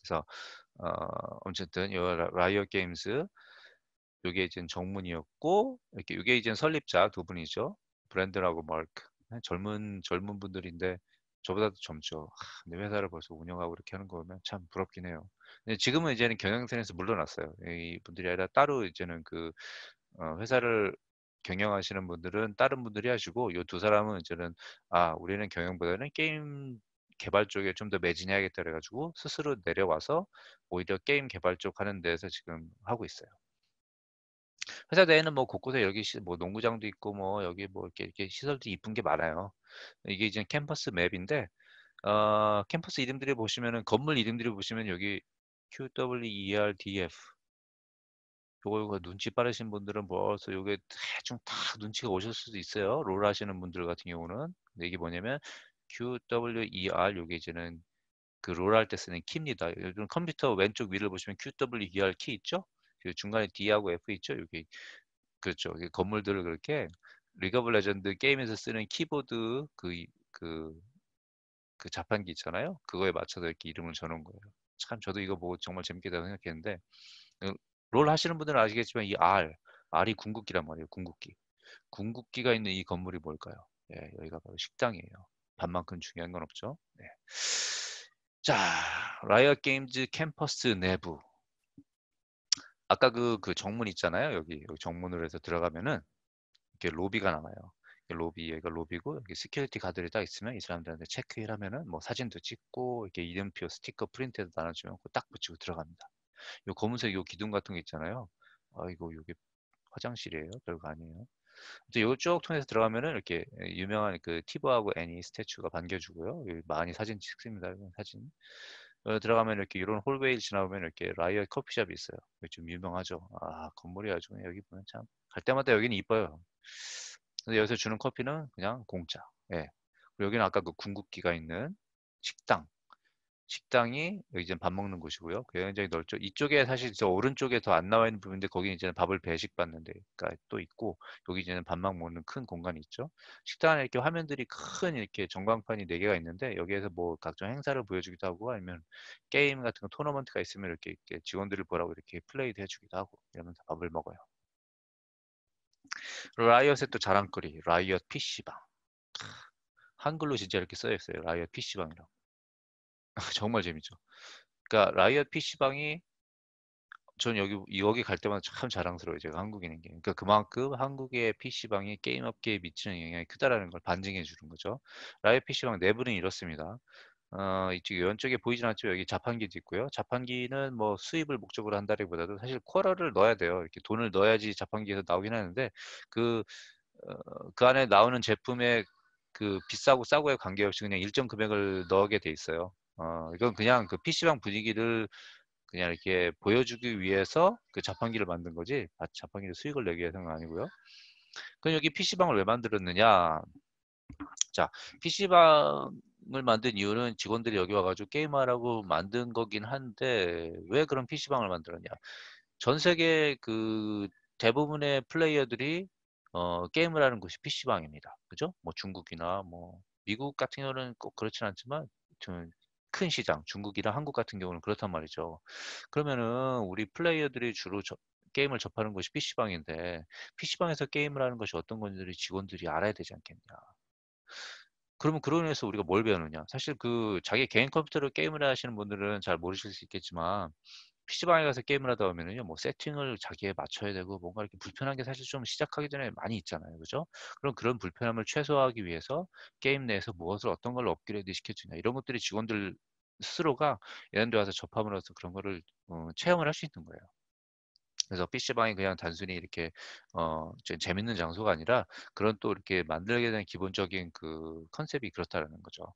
S1: 그래서 어 어쨌든 요 라이엇 게임즈 요게 이제 정문이었고 이렇게 요게 이제 설립자 두 분이죠. 브랜든하고 마크. 젊은 분들인데 저보다도 젊죠. 근데 회사를 벌써 운영하고 이렇게 하는 거 보면 참 부럽긴 해요. 근데 지금은 이제는 경영진에서 물러났어요. 이분들이 아니라 따로 이제는 그 회사를 경영하시는 분들은 다른 분들이 하시고 요 두 사람은 이제는 우리는 경영보다는 게임 개발 쪽에 좀 더 매진해야겠다 그래 가지고 스스로 내려와서 오히려 게임 개발 쪽 하는 데에서 지금 하고 있어요. 회사 내에는 뭐 곳곳에 여기 뭐 농구장도 있고 뭐 여기 뭐 이렇게 시설도 이쁜 게 많아요. 이게 이제 캠퍼스 맵인데 캠퍼스 이름들이 보시면은 건물 이름들이 보시면 여기 QWERDF 요거 눈치 빠르신 분들은 벌써 요게 대충 다 눈치가 오실 수도 있어요. 롤 하시는 분들 같은 경우는. 근데 이게 뭐냐면 QWER 요게 이제는 그 롤 할 때 쓰는 키입니다. 요즘 컴퓨터 왼쪽 위를 보시면 QWER 키 있죠? 그 중간에 D하고 F 있죠? 요게 그렇죠. 이 건물들을 그렇게 리그 오브 레전드 게임에서 쓰는 키보드 그 자판기 있잖아요. 그거에 맞춰서 이렇게 이름을 적는 거예요. 참 저도 이거 보고 정말 재밌겠다고 생각했는데 그 롤 하시는 분들은 아시겠지만 이 R이 궁극기란 말이에요. 궁극기. 궁극기가 있는 이 건물이 뭘까요? 예, 여기가 바로 식당이에요. 밥만큼 중요한 건 없죠. 네. 자, 라이엇 게임즈 캠퍼스 내부. 아까 그 정문 있잖아요. 여기 정문으로 해서 들어가면은 이렇게 로비가 나와요. 여기가 로비고 여기 시큐리티 가드들이 딱 있으면 이 사람들한테 체크인 하면은 뭐 사진도 찍고 이렇게 이름표 스티커 프린트해서 나눠주면 그거 딱 붙이고 들어갑니다. 요 검은색 요 기둥 같은 거 있잖아요. 이거 요게 화장실이에요. 별거 아니에요. 이제 요거 쭉 통해서 들어가면은 이렇게 유명한 그 티브하고 애니 스태츄가 반겨주고요. 여기 많이 사진 찍습니다. 이런 사진. 들어가면 이렇게 이런 홀웨이를 지나보면 이렇게 라이엇 커피숍이 있어요. 이게 좀 유명하죠. 건물이 아주 그냥 여기 보면 참 갈 때마다 여기는 이뻐요. 근데 여기서 주는 커피는 그냥 공짜. 예. 그리고 여기는 아까 그 궁극기가 있는 식당. 식당이 여기 이제 밥 먹는 곳이고요. 굉장히 넓죠. 이쪽에 사실 저 오른쪽에 더 안 나와 있는 부분인데 거기 이제는 밥을 배식받는 데가 또 있고 여기 이제는 밥만 먹는 큰 공간이 있죠. 식당 안에 이렇게 화면들이 큰 이렇게 전광판이 4개가 있는데 여기에서 뭐 각종 행사를 보여주기도 하고 아니면 게임 같은 거 토너먼트가 있으면 이렇게 직원들을 보라고 이렇게 플레이도 해주기도 하고 이러면서 밥을 먹어요. 라이엇의 또 자랑거리 라이엇 PC방. 한글로 진짜 이렇게 써 있어요. 라이엇 PC방이라고. 정말 재밌죠. 그러니까 라이엇 PC방이 전 여기 갈 때마다 참 자랑스러워요. 제가 한국인인 게. 그러니까 그만큼 한국의 PC방이 게임 업계에 미치는 영향이 크다라는 걸 반증해 주는 거죠. 라이엇 PC방 내부는 이렇습니다. 이쪽 왼쪽에 보이진 않지만 여기 자판기도 있고요. 자판기는 뭐 수입을 목적으로 한다기보다도 사실 쿼러를 넣어야 돼요. 이렇게 돈을 넣어야지 자판기에서 나오긴 하는데 그, 그 안에 나오는 제품의 그 비싸고 싸고의 관계없이 그냥 일정 금액을 넣게 돼 있어요. 이건 그냥 그 PC방 분위기를 그냥 이렇게 보여주기 위해서 그 자판기를 만든 거지, 자판기를 수익을 내기 위해서는 아니고요. 그럼 여기 PC방을 왜 만들었느냐? 자, PC방을 만든 이유는 직원들이 여기 와가지고 게임하라고 만든 거긴 한데, 왜 그런 PC방을 만들었냐? 전 세계 그 대부분의 플레이어들이 게임을 하는 곳이 PC방입니다. 그죠? 뭐 중국이나 뭐 미국 같은 경우는 꼭 그렇진 않지만 큰 시장, 중국이나 한국 같은 경우는 그렇단 말이죠. 그러면은 우리 플레이어들이 주로 게임을 접하는 곳이 PC방인데 PC방에서 게임을 하는 것이 어떤 건지 직원들이 알아야 되지 않겠냐. 그러면 그로 인해서 우리가 뭘 배우느냐? 사실 그 자기 개인 컴퓨터로 게임을 하시는 분들은 잘 모르실 수 있겠지만 PC방에 가서 게임을 하다 보면은요, 뭐 세팅을 자기에 맞춰야 되고 뭔가 이렇게 불편한 게 사실 좀 시작하기 전에 많이 있잖아요. 그죠? 그럼 그런 불편함을 최소화하기 위해서 게임 내에서 무엇을 어떤 걸 업그레이드 시켜주냐. 이런 것들이 직원들 스스로가 이런 데 와서 접함으로써 그런 거를 체험을 할 수 있는 거예요. 그래서 PC방이 그냥 단순히 이렇게 재밌는 장소가 아니라 그런 또 이렇게 만들게 된 기본적인 그 컨셉이 그렇다라는 거죠.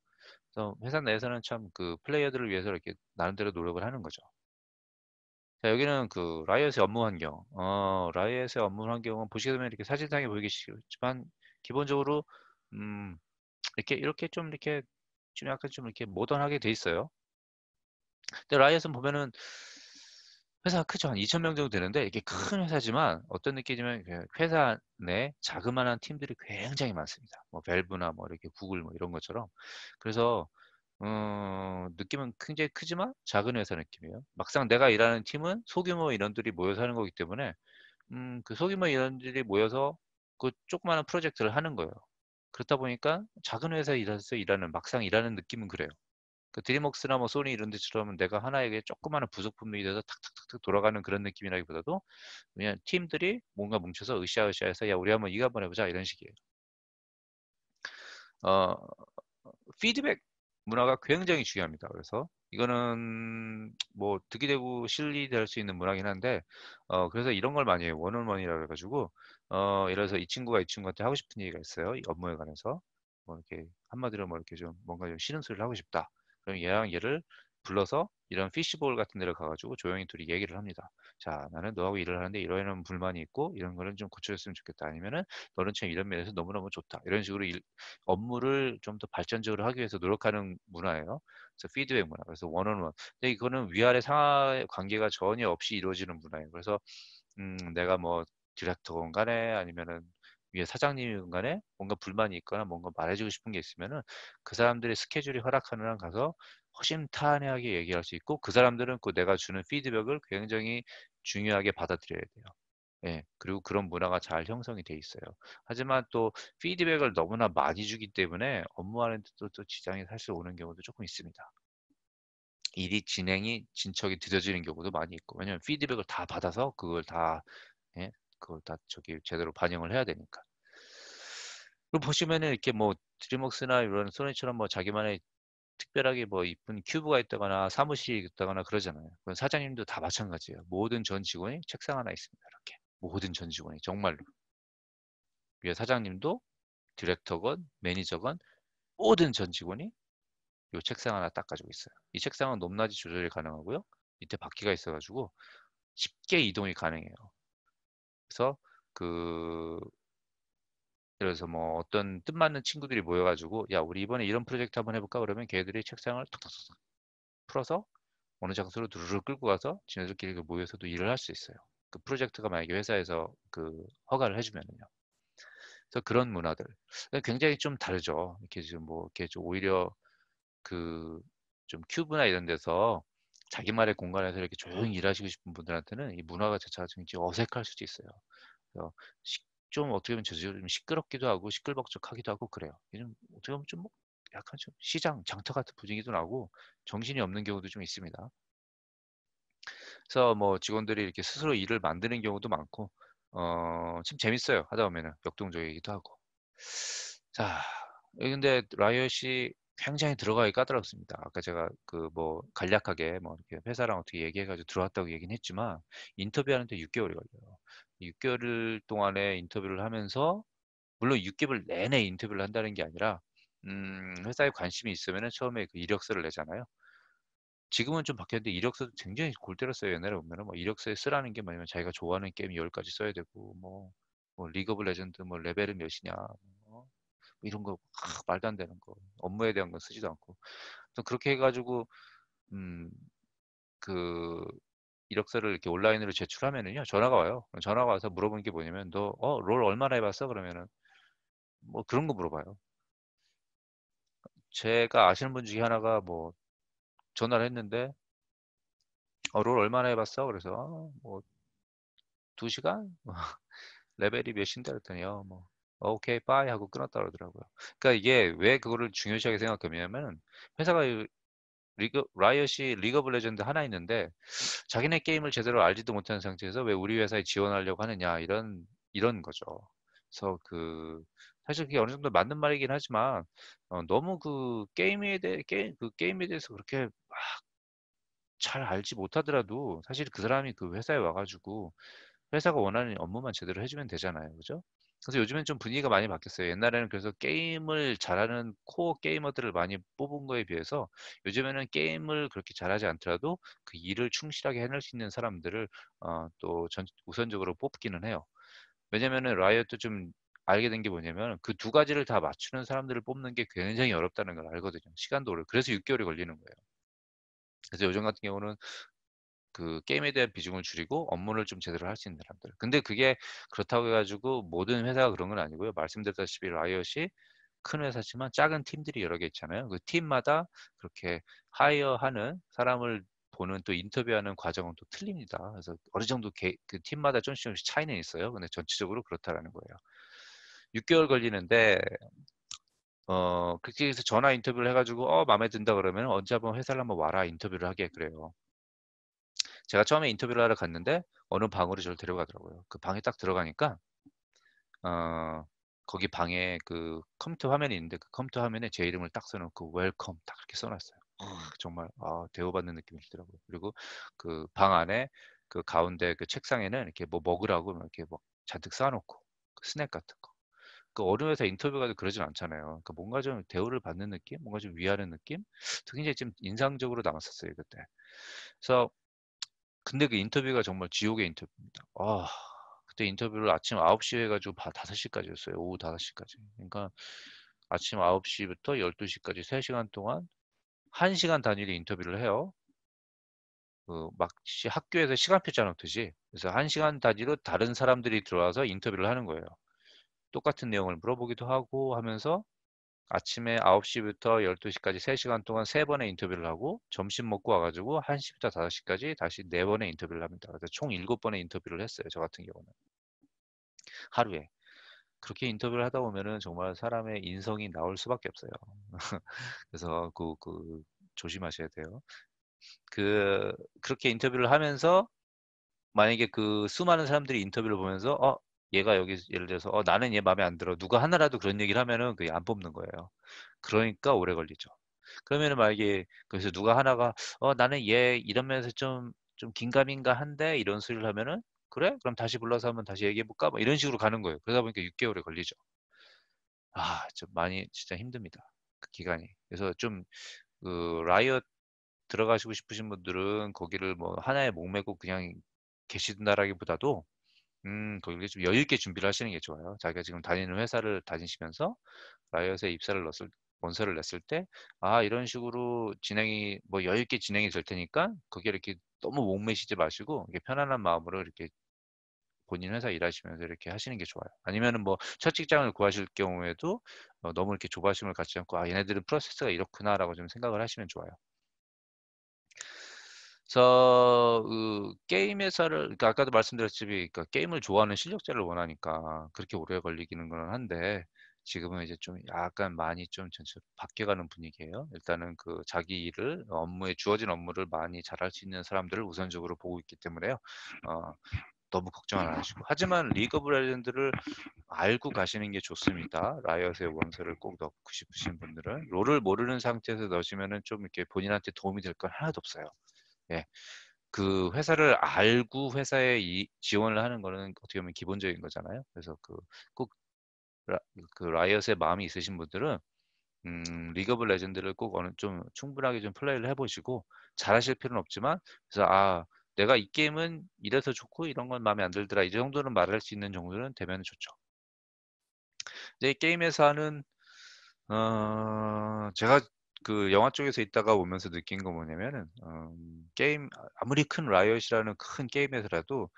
S1: 그래서 회사 내에서는 참 그 플레이어들을 위해서 이렇게 나름대로 노력을 하는 거죠. 자, 여기는 그 라이엇의 업무 환경. 라이엇의 업무 환경은 보시게 되면 이렇게 사진상에 보이겠지만 기본적으로 음, 이렇게 좀 이렇게 좀 약간 좀 이렇게 모던하게 돼 있어요. 근데 라이엇은 보면은 회사가 크죠. 한 2,000명 정도 되는데 이게 큰 회사지만 어떤 느낌이냐면 그 회사 내 자그마한 팀들이 굉장히 많습니다. 뭐 밸브나 뭐 이렇게 구글 뭐 이런 것처럼. 그래서 느낌은 굉장히 크지만 작은 회사 느낌이에요. 막상 내가 일하는 팀은 소규모 인원들이 모여서 하는 거기 때문에 그 소규모 인원들이 모여서 그 조그마한 프로젝트를 하는 거예요. 그렇다 보니까 작은 회사에 일해서 일하는 막상 일하는 느낌은 그래요. 그 드림웍스나 뭐 소니 이런 데처럼 내가 하나의 조그마한 부속품이 돼서 탁탁탁탁 돌아가는 그런 느낌이라기보다도 그냥 팀들이 뭔가 뭉쳐서 으쌰으쌰해서 야 우리 한번 이거 한번 해보자 이런 식이에요. 어, 피드백 문화가 굉장히 중요합니다. 그래서 이거는 뭐 득이 되고 실리 될 수 있는 문화긴 한데 그래서 이런 걸 많이 해요. 원온원이라 그래가지고 예를 들어서 이 친구가 이 친구한테 하고 싶은 얘기가 있어요. 이 업무에 관해서 뭐 이렇게 한마디로 뭐 이렇게 좀 뭔가 좀 싫은 소리를 하고 싶다. 그럼 얘랑 얘를 불러서 이런 피시볼 같은 데를 가가지고 조용히 둘이 얘기를 합니다. 자, 나는 너하고 일을 하는데 이런 불만이 있고 이런 거는 좀 고쳐줬으면 좋겠다. 아니면은 너는 참 이런 면에서 너무너무 좋다. 이런 식으로 업무를 좀 더 발전적으로 하기 위해서 노력하는 문화예요. 그래서 피드백 문화. 그래서 원원원. 근데 이거는 위아래 상하 관계가 전혀 없이 이루어지는 문화예요. 그래서 내가 뭐 디렉터건 간에 아니면은 위에 사장님이건 간에 뭔가 불만이 있거나 뭔가 말해주고 싶은 게 있으면은 그 사람들의 스케줄이 허락하는 한 가서 허심탄회하게 얘기할 수 있고 그 사람들은 그 내가 주는 피드백을 굉장히 중요하게 받아들여야 돼요. 예. 그리고 그런 문화가 잘 형성이 돼 있어요. 하지만 또 피드백을 너무나 많이 주기 때문에 업무하는 데도 또 지장이 사실 오는 경우도 조금 있습니다. 일이 진행이 진척이 늦어지는 경우도 많이 있고 왜냐면 피드백을 다 받아서 그걸 다 예, 그걸 다 저기 제대로 반영을 해야 되니까. 그리고 보시면은 이렇게 뭐 드림웍스나 이런 소니처럼 뭐 자기만의 특별하게 뭐 이쁜 큐브가 있다거나 사무실이 있다거나 그러잖아요. 그건 사장님도 다 마찬가지예요. 모든 전 직원이 책상 하나 있습니다. 이렇게 모든 전 직원이 정말로 위에 사장님도 디렉터건 매니저건 모든 전 직원이 이 책상 하나 딱 가지고 있어요. 이 책상은 높낮이 조절이 가능하고요. 밑에 바퀴가 있어가지고 쉽게 이동이 가능해요. 그래서 그 예를 들어서 뭐 어떤 뜻맞는 친구들이 모여가지고 야 우리 이번에 이런 프로젝트 한번 해볼까 그러면 걔들이 책상을 탁탁탁 풀어서 어느 장소로 두루루 끌고 가서 지네들끼리 모여서도 일을 할 수 있어요. 그 프로젝트가 만약에 회사에서 그 허가를 해주면은요. 그래서 그런 문화들 굉장히 좀 다르죠. 이렇게 지금 뭐 이렇게 좀 오히려 그 좀 큐브나 이런 데서 자기만의 공간에서 이렇게 조용히 일하시고 싶은 분들한테는 이 문화가 자체가 좀 어색할 수도 있어요. 그래서 좀 어떻게 보면 좀 시끄럽기도 하고 시끌벅적하기도 하고 그래요. 좀 어떻게 보면 좀 뭐 약간 좀 시장 장터 같은 분위기도 나고 정신이 없는 경우도 좀 있습니다. 그래서 뭐 직원들이 이렇게 스스로 일을 만드는 경우도 많고 참 재밌어요. 하다 보면은 역동적이기도 하고. 자, 근데 라이엇이 굉장히 들어가기 까다롭습니다. 아까 제가 그 뭐 간략하게 뭐 이렇게 회사랑 어떻게 얘기해 가지고 들어왔다고 얘기는 했지만 인터뷰하는데 6개월이 걸려요. 6개월 동안에 인터뷰를 하면서 물론 6개월 내내 인터뷰를 한다는 게 아니라 회사에 관심이 있으면은 처음에 그 이력서를 내잖아요. 지금은 좀 바뀌었는데 이력서도 굉장히 골 때렸어요. 옛날에 보면은 뭐 이력서에 쓰라는 게 뭐냐면 자기가 좋아하는 게임 10 가지 써야 되고 뭐 리그 오브 레전드 뭐 레벨은 몇이냐 뭐 이런 거 말도 안 되는 거 업무에 대한 건 쓰지도 않고 또 그렇게 해 가지고 음 그 이력서를 이렇게 온라인으로 제출하면은요 전화가 와요. 전화가 와서 물어보는 게 뭐냐면 "너 롤 얼마나 해 봤어?" 그러면은 뭐 그런 거 물어봐요. 제가 아시는 분 중에 하나가 뭐 전화를 했는데 롤 얼마나 해 봤어?" 그래서 뭐 "2 시간?" 레벨이 몇인데 그랬더니요. 뭐 "오케이 빠이." 하고 끊었다 그러더라고요. 그러니까 이게 왜 그거를 중요시하게 생각하냐면은 회사가 라이엇이 리그 오브 레전드 하나 있는데 자기네 게임을 제대로 알지도 못하는 상태에서 "왜 우리 회사에 지원하려고 하느냐." 이런 거죠. 그래서 사실 그게 어느 정도 맞는 말이긴 하지만 너무 게임에 대해서 그렇게 잘 알지 못하더라도 사실 그 사람이 그 회사에 와 가지고 회사가 원하는 업무만 제대로 해 주면 되잖아요. 그죠? 그래서 요즘엔 좀 분위기가 많이 바뀌었어요. 옛날에는 그래서 게임을 잘하는 코어 게이머들을 많이 뽑은 거에 비해서 요즘에는 게임을 그렇게 잘하지 않더라도 그 일을 충실하게 해낼 수 있는 사람들을 또 우선적으로 뽑기는 해요. 왜냐면은 라이엇도 좀 알게 된 게 뭐냐면 그 두 가지를 다 맞추는 사람들을 뽑는 게 굉장히 어렵다는 걸 알거든요. 시간도 오래 그래서 6 개월이 걸리는 거예요. 그래서 요즘 같은 경우는 그 게임에 대한 비중을 줄이고 업무를 좀 제대로 할 수 있는 사람들. 근데 그게 그렇다고 해 가지고 모든 회사가 그런 건 아니고요. 말씀드렸다시피 라이엇이 큰 회사지만 작은 팀들이 여러 개 있잖아요. 그 팀마다 그렇게 하이어하는 사람을 보는 또 인터뷰하는 과정은 또 틀립니다. 그래서 어느 정도 그 팀마다 조금씩 차이는 있어요. 근데 전체적으로 그렇다라는 거예요. 6 개월 걸리는데 그렇게 해서 전화 인터뷰를 해 가지고 마음에 든다 그러면 "언제 한번 회사를 한번 와라. 인터뷰를 하게." 그래요. 제가 처음에 인터뷰를 하러 갔는데 어느 방으로 저를 데려가더라고요. 그 방에 딱 들어가니까 어 거기 방에 그 컴퓨터 화면이 있는데 그 컴퓨터 화면에 제 이름을 딱 써 놓고 웰컴 딱 이렇게 써 놨어요. 정말 대우받는 느낌이 들더라고요. 그리고 그 방 안에 그 가운데 그 책상에는 이렇게 뭐 먹으라고 이렇게 뭐 잔뜩 쌓아 놓고 그 스낵 같은 거. 그 어느 회사 인터뷰 가도 그러진 않잖아요. 그러니까 뭔가 좀 대우를 받는 느낌? 뭔가 좀 위하는 느낌? 굉장히 좀 인상적으로 남았었어요 그때. 그래서 근데 그 인터뷰가 정말 지옥의 인터뷰입니다. 그때 인터뷰를 아침 9 시에 해 가지고 5 시까지였어요. 오후 5 시까지. 그러니까 아침 9 시부터 12 시까지 3 시간 동안 1 시간 단위로 인터뷰를 해요. 막 학교에서 시간표 짜 놓듯이. 그래서 1 시간 단위로 다른 사람들이 들어와서 인터뷰를 하는 거예요. 똑같은 내용을 물어보기도 하고 하면서 아침에 9 시부터 12 시까지 3 시간 동안 3 번의 인터뷰를 하고 점심 먹고 와 가지고 1 시부터 5 시까지 다시 4 번의 인터뷰를 합니다. 그래서 총 7 번의 인터뷰를 했어요, 저 같은 경우는 하루에. 그렇게 인터뷰를 하다 보면은 정말 사람의 인성이 나올 수밖에 없어요. 그래서 조심하셔야 돼요. 그렇게 인터뷰를 하면서 만약에 그 수많은 사람들이 인터뷰를 보면서 얘가 여기 예를 들어서 나는 얘 마음에 안 들어. 누가 하나라도 그런 얘기를 하면은 그게 안 뽑는 거예요. 그러니까 오래 걸리죠. 그러면은 만약에 그래서 누가 하나가 나는 얘 이런 면에서 좀 긴가민가한데." 이런 소리를 하면은 "그래? 그럼 다시 불러서 한번 다시 얘기해 볼까?" 뭐 이런 식으로 가는 거예요. 그러다 보니까 6 개월이 걸리죠. 좀 많이 진짜 힘듭니다, 그 기간이. 그래서 좀 라이엇 들어가시고 싶으신 분들은 거기를 뭐 하나에 목매고 그냥 계신다라기보다도 거기를 좀 여유 있게 준비를 하시는 게 좋아요. 자기가 지금 다니는 회사를 다니시면서 라이엇에 입사를 넣었을 원서를 냈을 때 이런 식으로 진행이 뭐 여유 있게 진행이 될 테니까 거기에 이렇게 너무 목매시지 마시고 이렇게 편안한 마음으로 이렇게 본인 회사 일하시면서 이렇게 하시는 게 좋아요. 아니면은 뭐 첫 직장을 구하실 경우에도 너무 이렇게 조바심을 갖지 않고 '아 얘네들은 프로세스가 이렇구나.'라고 좀 생각을 하시면 좋아요. 그래서 그 게임 회사를 그러니까 아까도 말씀드렸지만 그러니까 게임을 좋아하는 실력자를 원하니까 그렇게 오래 걸리기는 건 한데 지금은 이제 좀 약간 많이 좀 전체로 바뀌어가는 분위기예요. 일단은 그 자기 일을 업무에 주어진 업무를 많이 잘할 수 있는 사람들을 우선적으로 보고 있기 때문에요. 어 너무 걱정을 안 하시고. 하지만 리그 오브 레전드를 알고 가시는 게 좋습니다. 라이엇의 원서를 꼭 넣고 싶으신 분들은. 롤을 모르는 상태에서 넣으시면은 좀 이렇게 본인한테 도움이 될 건 하나도 없어요. 예. 그 회사를 알고 회사에 지원을 하는 거는 어떻게 보면 기본적인 거잖아요. 그래서 꼭 그 라이엇의 마음이 있으신 분들은 리그 오브 레전드를 꼭 어느 좀 충분하게 좀 플레이를 해보시고 잘하실 필요는 없지만 그래서 내가 이 게임은 이래서 좋고 이런 건 마음에 안 들더라 이 정도는 말할 수 있는 정도는 되면 좋죠. 근데 이 게임 회사는 제가 그 영화 쪽에서 있다가 오면서 느낀 거 뭐냐면은 게임 아무리 큰 라이엇이라는 큰 게임 회사라도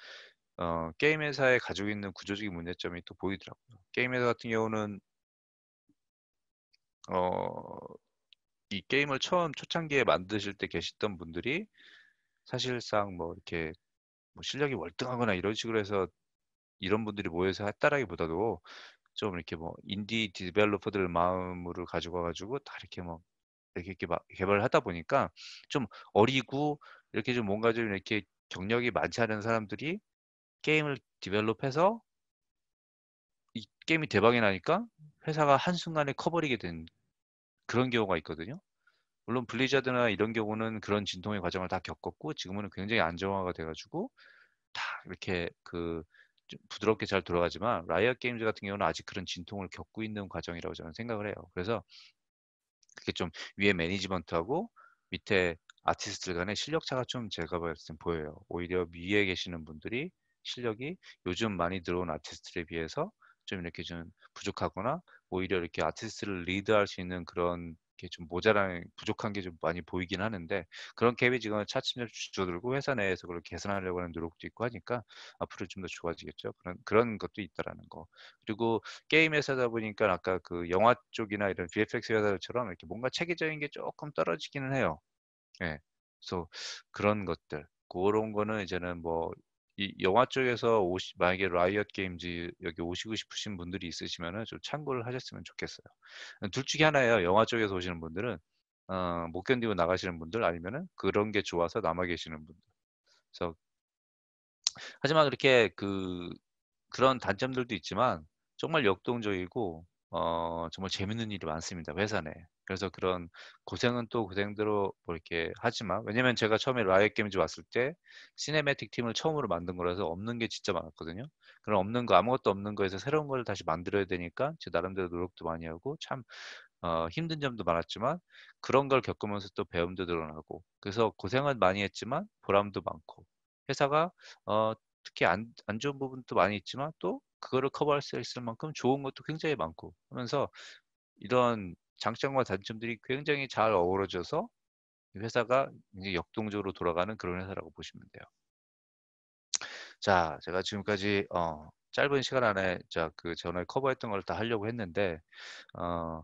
S1: 게임 회사에 가지고 있는 구조적인 문제점이 또 보이더라고요. 게임 회사 같은 경우는 어 이 게임을 처음 초창기에 만드실 때 계셨던 분들이 사실상 뭐 이렇게 뭐 실력이 월등하거나 이런 식으로 해서 이런 분들이 모여서 했다라기보다도 좀 이렇게 뭐 인디 디벨로퍼들 마음으로 가지고 와 가지고 다 이렇게 뭐 이렇게 막 개발을 하다 보니까 좀 어리고 이렇게 좀 뭔가 좀 이렇게 경력이 많지 않은 사람들이 게임을 디벨롭해서 이 게임이 대박이 나니까 회사가 한순간에 커버리게 된 그런 경우가 있거든요. 물론 블리자드나 이런 경우는 그런 진통의 과정을 다 겪었고 지금은 굉장히 안정화가 돼 가지고 다 이렇게 좀 부드럽게 잘 돌아가지만 라이엇 게임즈 같은 경우는 아직 그런 진통을 겪고 있는 과정이라고 저는 생각을 해요. 그래서 그게 좀 위에 매니지먼트하고 밑에 아티스트들 간의 실력 차가 좀 제가 봤을 땐 보여요. 오히려 위에 계시는 분들이 실력이 요즘 많이 들어온 아티스트들에 비해서 좀 이렇게 좀 부족하거나 오히려 이렇게 아티스트를 리드할 수 있는 그런 게 좀 모자란 부족한 게 좀 많이 보이긴 하는데 그런 갭이 지금 차츰 줄어들고 회사 내에서 그걸 개선하려고 하는 노력도 있고 하니까 앞으로 좀 더 좋아지겠죠. 그런 것도 있다라는 거. 그리고 게임 회사다 보니까 아까 그 영화 쪽이나 이런 VFX 회사들처럼 이렇게 뭔가 체계적인 게 조금 떨어지기는 해요. 예. 그래서 그런 것들 고런 거는 이제는 뭐 이 영화 쪽에서 만약에 라이엇 게임즈 여기 오시고 싶으신 분들이 있으시면은 좀 참고를 하셨으면 좋겠어요. 둘 중에 하나예요. 영화 쪽에서 오시는 분들은 못 견디고 나가시는 분들 아니면은 그런 게 좋아서 남아 계시는 분들. 그래서 하지만 그렇게 그런 단점들도 있지만 정말 역동적이고 정말 재밌는 일이 많습니다, 회사 내에. 그래서 그런 고생은 또 고생대로 뭐 이렇게 하지만 왜냐면 제가 처음에 라이엇 게임즈 왔을 때 시네매틱 팀을 처음으로 만든 거라서 없는 게 진짜 많았거든요. 그런 없는 거 아무것도 없는 거에서 새로운 걸 다시 만들어야 되니까 제 나름대로 노력도 많이 하고 참 힘든 점도 많았지만 그런 걸 겪으면서 또 배움도 늘어나고 그래서 고생은 많이 했지만 보람도 많고 회사가 특히 안 좋은 부분도 많이 있지만 또 그거를 커버할 수 있을 만큼 좋은 것도 굉장히 많고 하면서 이런 장점과 단점들이 굉장히 잘 어우러져서 이 회사가 굉장히 역동적으로 돌아가는 그런 회사라고 보시면 돼요. 자, 제가 지금까지 짧은 시간 안에 전에 커버했던 걸 다 하려고 했는데 어,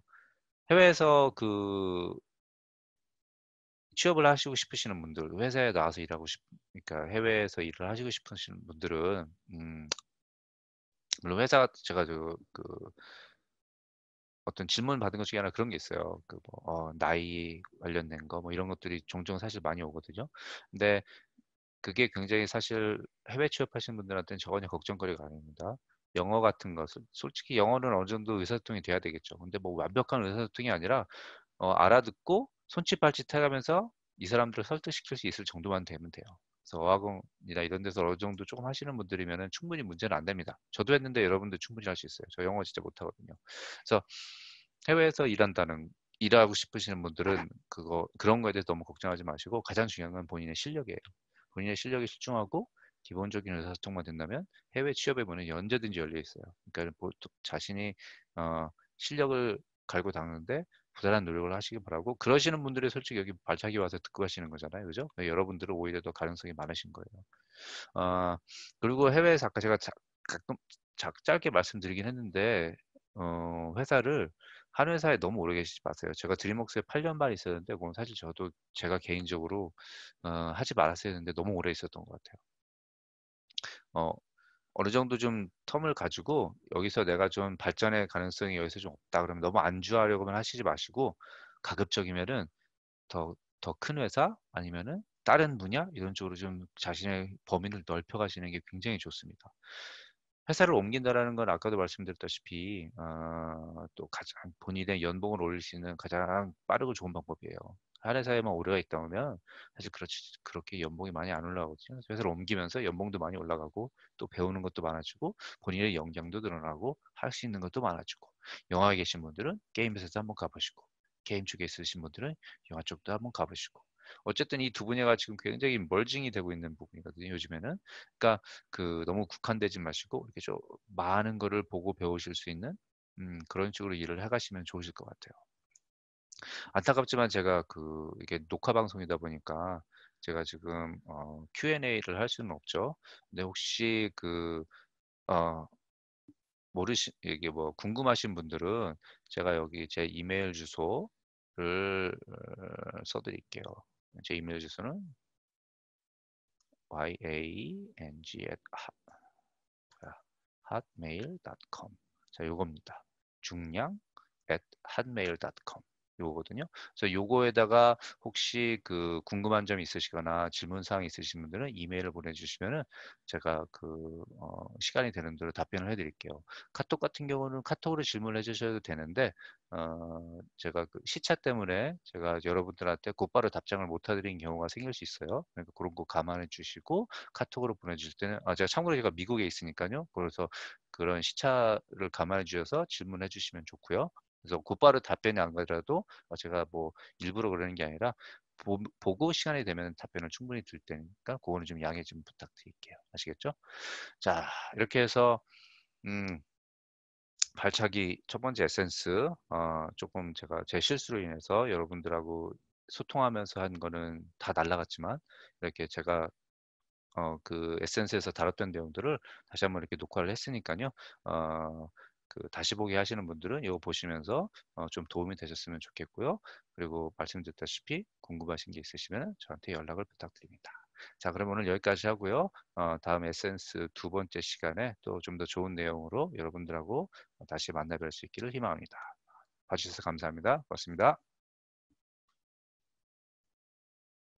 S1: 해외에서 취업을 하시고 싶으시는 분들, 회사에 나와서 그러니까 해외에서 일을 하시고 싶으신 분들은 물론 회사가 제가 어떤 질문 받은 것 중에 하나 그런 게 있어요. 나이 관련된 거 뭐 이런 것들이 종종 사실 많이 오거든요. 근데 그게 굉장히 사실 해외 취업하시는 분들한테는 전혀 걱정거리가 아닙니다. 영어 같은 것을 솔직히 영어는 어느 정도 의사소통이 돼야 되겠죠. 근데 뭐 완벽한 의사소통이 아니라 알아듣고 손짓발짓 해가면서 이 사람들을 설득시킬 수 있을 정도만 되면 돼요. 그래서 어학원이나 이런 데서 어느 정도 조금 하시는 분들이면은 충분히 문제는 안 됩니다. 저도 했는데 여러분들 충분히 할 수 있어요. 저 영어 진짜 못하거든요. 그래서 해외에서 일하고 싶으시는 분들은 그런 거에 대해서 너무 걱정하지 마시고 가장 중요한 건 본인의 실력이에요. 본인의 실력에 집중하고 기본적인 의사소통만 된다면 해외 취업의 문은 언제든지 열려 있어요. 그러니까 보통 자신이 실력을 갈고 닦는데 부단한 노력을 하시기 바라고 그러시는 분들이 솔직히 여기 발차기 와서 듣고 가시는 거잖아요. 그죠? 여러분들은 오히려 더 가능성이 많으신 거예요. 어, 그리고 해외에서 아까 제가 가끔 짧게 말씀드리긴 했는데 회사를 한 회사에 너무 오래 계시지 마세요. 제가 드림웍스에 8년 반 있었는데 그건 사실 저도 제가 개인적으로 하지 말았어야 했는데 너무 오래 있었던 것 같아요. 어 어느 정도 좀 텀을 가지고 여기서 내가 좀 발전의 가능성이 여기서 좀 없다 그러면 너무 안주하려고만 하시지 마시고 가급적이면은 더 큰 회사 아니면은 다른 분야 이런 쪽으로 좀 자신의 범위를 넓혀 가시는 게 굉장히 좋습니다. 회사를 옮긴다라는 건 아까도 말씀드렸다시피 또 가장 본인의 연봉을 올릴 수 있는 가장 빠르고 좋은 방법이에요. 한 회사에만 오래 있다 보면 사실 그렇게 연봉이 많이 안 올라가거든요. 그래서 회사를 옮기면서 연봉도 많이 올라가고 또 배우는 것도 많아지고 본인의 역량도 늘어나고 할 수 있는 것도 많아지고 영화에 계신 분들은 게임 회사도 한번 가 보시고 게임 쪽에 있으신 분들은 영화 쪽도 한번 가 보시고 어쨌든 이 두 분야가 지금 굉장히 멀징이 되고 있는 부분이거든요, 요즘에는. 그러니까 너무 국한되지 마시고 이렇게 좀 많은 거를 보고 배우실 수 있는 그런 식으로 일을 해 가시면 좋으실 것 같아요. 안타깝지만 제가 이게 녹화 방송이다 보니까 제가 지금 Q&A를 할 수는 없죠. 근데 혹시 어 이게 뭐 궁금하신 분들은 제가 여기 제 이메일 주소를 써 드릴게요. 제 이메일 주소는 yang@hotmail.com. 자, 요겁니다. 중량 @hotmail.com 요거거든요. 그래서 요거에다가 혹시 궁금한 점 있으시거나 질문 사항 있으신 분들은 이메일을 보내주시면은 제가 시간이 되는 대로 답변을 해드릴게요. 카톡 같은 경우는 카톡으로 질문을 해주셔도 되는데 제가 시차 때문에 제가 여러분들한테 곧바로 답장을 못 해드린 경우가 생길 수 있어요. 그러니까 그런 거 감안해 주시고 카톡으로 보내주실 때는 제가 미국에 있으니까요. 그래서 그런 시차를 감안해 주셔서 질문해 주시면 좋고요. 그래서 곧바로 답변이 안 가더라도 제가 뭐 일부러 그러는 게 아니라 보고 시간이 되면 답변을 충분히 드릴 테니까 그거는 좀 양해 좀 부탁드릴게요. 아시겠죠? 자, 이렇게 해서 음, 발차기 첫 번째 에센스 조금 제가 제 실수로 인해서 여러분들하고 소통하면서 한 거는 다 날라갔지만 이렇게 제가 에센스에서 다뤘던 내용들을 다시 한번 이렇게 녹화를 했으니까요. 다시 보기 하시는 분들은 이거 보시면서 좀 도움이 되셨으면 좋겠고요. 그리고 말씀드렸다시피 궁금하신 게 있으시면 저한테 연락을 부탁드립니다. 자, 그럼 오늘 여기까지 하고요. 다음 에센스 두 번째 시간에 또 좀 더 좋은 내용으로 여러분들하고 다시 만나 뵐 수 있기를 희망합니다. 봐주셔서 감사합니다. 고맙습니다.